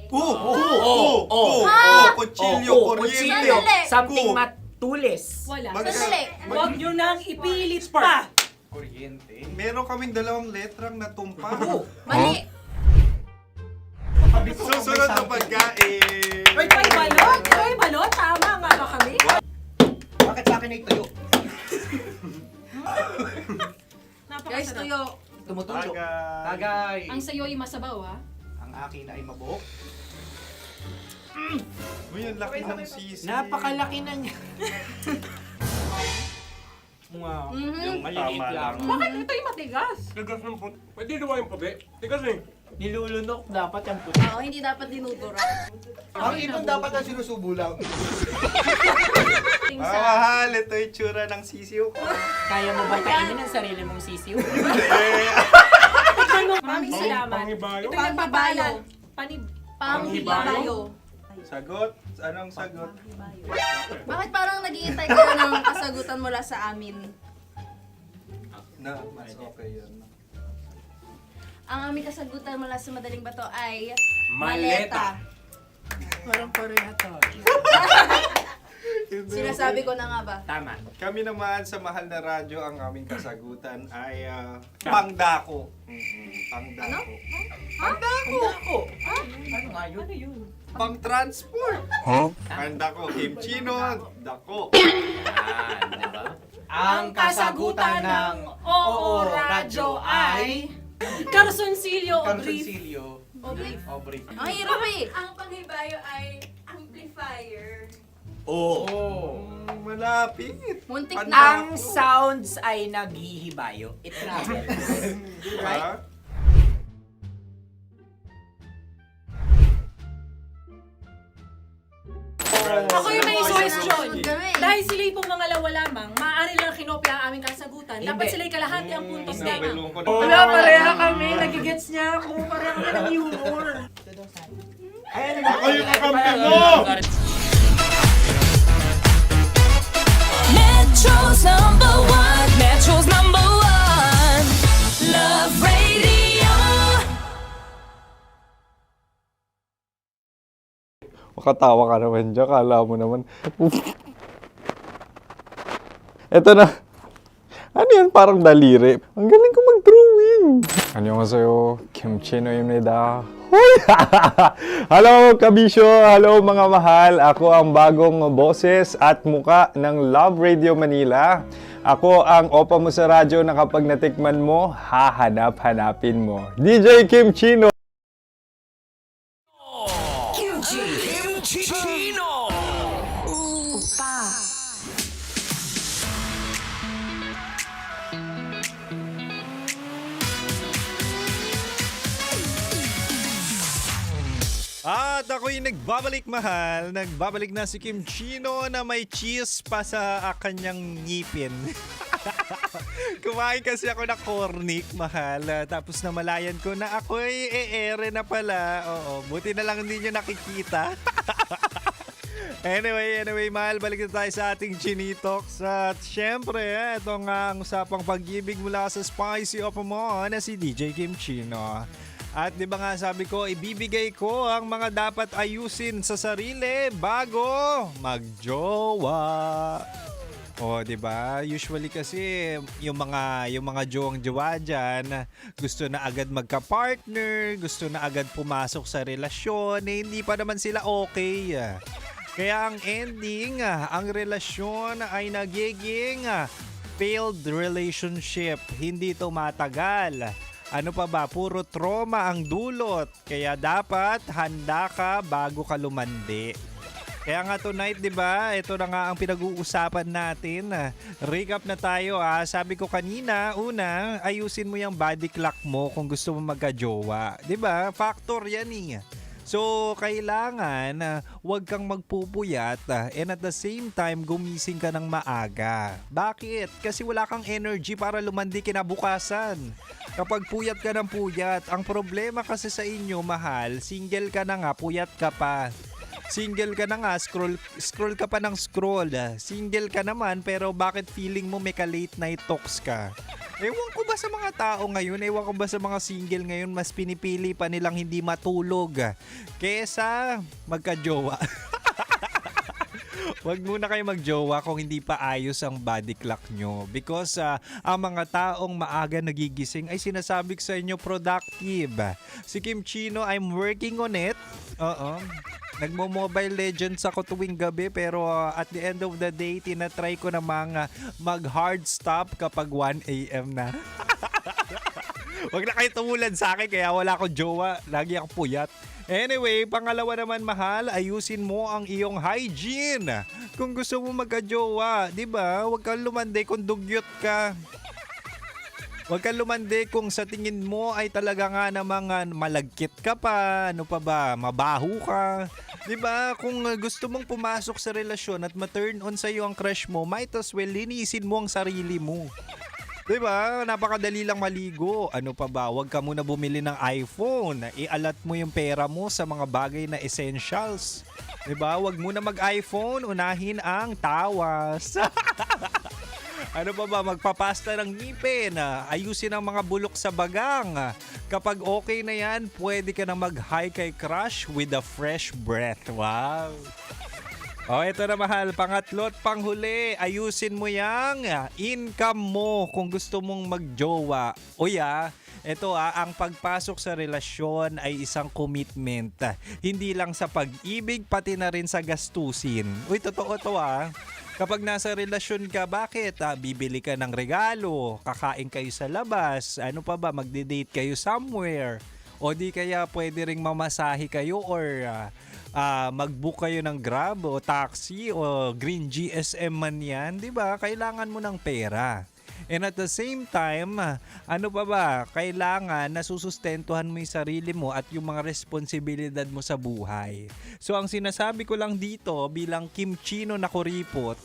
Kutsilyo, kuryente. Something matulis. Wala. Sandali. Huwag nyo nang ipilit pa. Kuryente. Meron kaming dalawang letrang natumpa. Mali. Susunod na pagkain. Ay, balot. Ay, balot. Tama nga ba kami? Bakit sa akin ay tuyo? Guys, tuyo. Tumutulo. Tagay. Ang sayo ay masabaw, ha? Ang akin ay mabuhok. Uy, ang laki ng sisi. Napakalaki na niya. Wow. Yung maliliit lang. Bakit ito yung matigas? Tigas ng puti. Pwede luwa yung puti. Tigas eh. Nilulunok dapat yung puti. Oo, hindi dapat dinudura. Ang ibon dapat ang sinusubo lang. Mga mahal, ito yung tsura ng sisiw ko. Kaya mo ba kainin ang sarili mong sisiw? Maraming salamat. Pangibayo. Ito yung nagpabalal. Panghibayo. Sagot? Anong sagot? Bakit parang naghihintay kayo ng kasagutan mula sa amin? Na, mas okay yan. Ang aming kasagutan mula sa madaling bato ay Maleta. Parang pareha to. Sinasabi ko na nga ba? Tama. Kami naman sa mahal na radyo, ang aming kasagutan ay pangdako. Pangdako. Pangdako. Ano nga yun? Ano yun? Pang-transport. Pangdako, kimchino, dako. Diba? Ang kasagutan ng Oo Radyo ay Carsoncillo o Brief. O brief. Ang hirap eh. Ang panghibayo ay amplifier. Malapit. Muntik Panda- na. Ang sounds ay naghihibayo. It travels. Diba? Ako yung may suggestion. Kami. Dahil sila yung pong mga lawa lamang, maaari lang kinopya ang aming kasagutan. Dapat Hindi. sila yung kalahati ang puntos Hindi, lamang. belong ko na. Wala, pareha kami. Nagigets niya ako. Pareha kami ng humor. Ako yung kakampi mo! Metro's number one. Metro's number one. Love Radio. Makatawa ka naman dyan. Kala mo naman. Eto na. Ano yan? Parang daliri. Ang galing ko mag-drawing. 안녕하세요. 김치노입니다. Hello, kabisyo! Hello, mga mahal! Ako ang bagong boses at muka ng Love Radio Manila. Ako ang opa mo sa radyo na kapag natikman mo, hahanap-hanapin mo. DJ Kim Chino! At ako'y nagbabalik, mahal. Nagbabalik na si Kim Chino na may cheese pa sa kanyang ngipin. Kumain kasi ako na cornic, mahal. Tapos namalayan ko na ako'y e-ere na pala. Oo, buti na lang hindi nyo nakikita. Anyway, mahal, balik na tayo sa ating Chinitox. At syempre, ito nga ang usapang pag-ibig mula sa spicy opa mo na si DJ Kim Chino. At di ba nga sabi ko, ibibigay ko ang mga dapat ayusin sa sarili bago magjowa. O, di ba? Usually kasi yung mga jowang-jowa diyan, gusto na agad magka-partner, gusto na agad pumasok sa relasyon, hindi pa naman sila okay. Kaya ang ending, ang relasyon ay nagiging failed relationship, hindi tumatagal. Ano pa ba? Puro trauma ang dulot. Kaya dapat handa ka bago ka lumandi. Kaya nga tonight, di ba, ito na nga ang pinag-uusapan natin. Recap na tayo. Sabi ko kanina, una, ayusin mo yung body clock mo kung gusto mo magka-jowa. Di ba? Factor yan eh. So, kailangan huwag kang magpupuyat and at the same time, gumising ka ng maaga. Bakit? Kasi wala kang energy para lumandi kinabukasan. Kapag puyat ka ng puyat, ang problema kasi sa inyo, mahal, single ka na nga, puyat ka pa. Single ka na nga, scroll ka pa ng scroll. Single ka naman, pero bakit feeling mo may ka-late night talks ka? Ewan ko ba sa mga tao ngayon, ewan ko ba sa mga single ngayon, mas pinipili pa nilang hindi matulog kesa magka-jowa. Huwag muna kayo magjowa kung hindi pa ayos ang body clock nyo. Because ang mga taong maaga nagigising ay sinasabi ko sa inyo productive. Si Kim Chino, I'm working on it. Nagmo-Mobile Legends ako tuwing gabi pero at the end of the day, tinatry ko namang mag-hard stop kapag 1 a.m. na. Huwag na kayo tumulad sa akin kaya wala akong jowa. Lagi akong puyat. Anyway, pangalawa naman mahal, ayusin mo ang iyong hygiene. Kung gusto mo magka-jowa, di ba? Huwag kang lumandi kung dugyot ka. Huwag kang lumandi kung sa tingin mo ay talaga nga namang malagkit ka pa. Ano pa ba? Mabaho ka. Diba? Kung gusto mong pumasok sa relasyon at ma-turn on sa'yo ang crush mo, might as well linisin mo ang sarili mo. Diba? Napakadali lang maligo. Ano pa ba? Huwag ka muna bumili ng iPhone. Ialat mo yung pera mo sa mga bagay na essentials. Diba? Huwag muna mag-iPhone. Unahin ang tawas. Ano pa ba? Magpapasta ng ngipin. Ayusin ang mga bulok sa bagang. Kapag okay na yan, pwede ka na mag-hi kay crush with a fresh breath. Wow! Ito na mahal. Pangatlo at panghuli. Ayusin mo yang income mo kung gusto mong magjowa. Ito ang pagpasok sa relasyon ay isang commitment. Hindi lang sa pag-ibig, pati na rin sa gastusin. Totoo to Kapag nasa relasyon ka, bakit? Bibili ka ng regalo, kakain kayo sa labas, ano pa ba, magde-date kayo somewhere. O di kaya pwede ring mamasahe kayo or mag-book kayo ng Grab o taxi o Green GSM man yan, di ba? Kailangan mo ng pera. And at the same time, ano pa ba? Kailangan nasusustentuhan mo yung sarili mo at yung mga responsibilidad mo sa buhay. So ang sinasabi ko lang dito bilang Kim Chino na kuripot,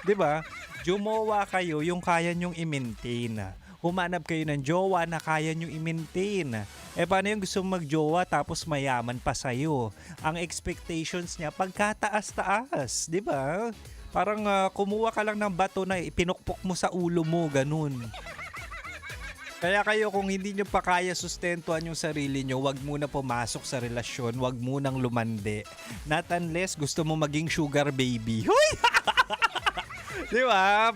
'di ba? Jumowa kayo yung kaya nyong i-maintain. Humanap kayo ng jowa na kaya nyong i-maintain. Paano yung gusto magjowa tapos mayaman pa sa'yo? Ang expectations niya pagkataas-taas, 'di ba? Parang kumuha ka lang ng bato na ipinukpok mo sa ulo mo, ganun. Kaya kayo kung hindi nyo pa kaya sustentuhan yung sarili nyo, wag muna pumasok sa relasyon, wag munang lumande. Not unless gusto mo maging sugar baby. Huy! Di ba?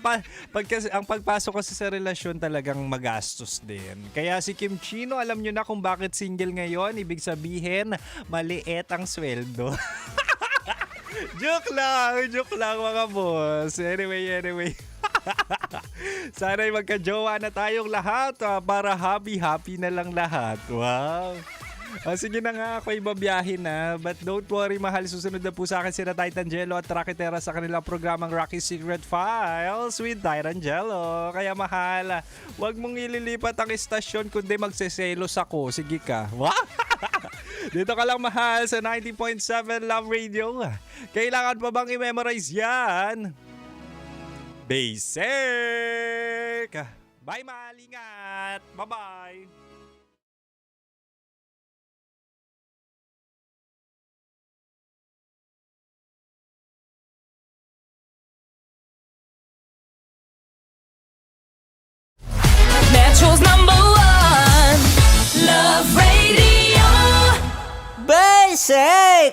Ang pagpasok kasi sa relasyon talagang magastos din. Kaya si Kim Chino, alam nyo na kung bakit single ngayon, ibig sabihin, maliit ang sweldo. Joke lang mga boss. Anyway. Sana'y magka-jowa na tayong lahat para happy na lang lahat. Wow. Sige na nga, ako'y babiyahin na. But don't worry, mahal. Susunod na po sa akin sina Titangelo at Rakitera sa kanilang programang Rocky Secret Files with Titangelo. Kaya mahal, wag mong ililipat ang istasyon kundi magseselos ako. Sige ka. Wow! Dito ka lang mahal sa 90.7 Love Radio. Kailangan pa bang i-memorize yan? Basic! Bye mahal, ingat! Bye-bye! Metro's #1 Love Radio. Basic!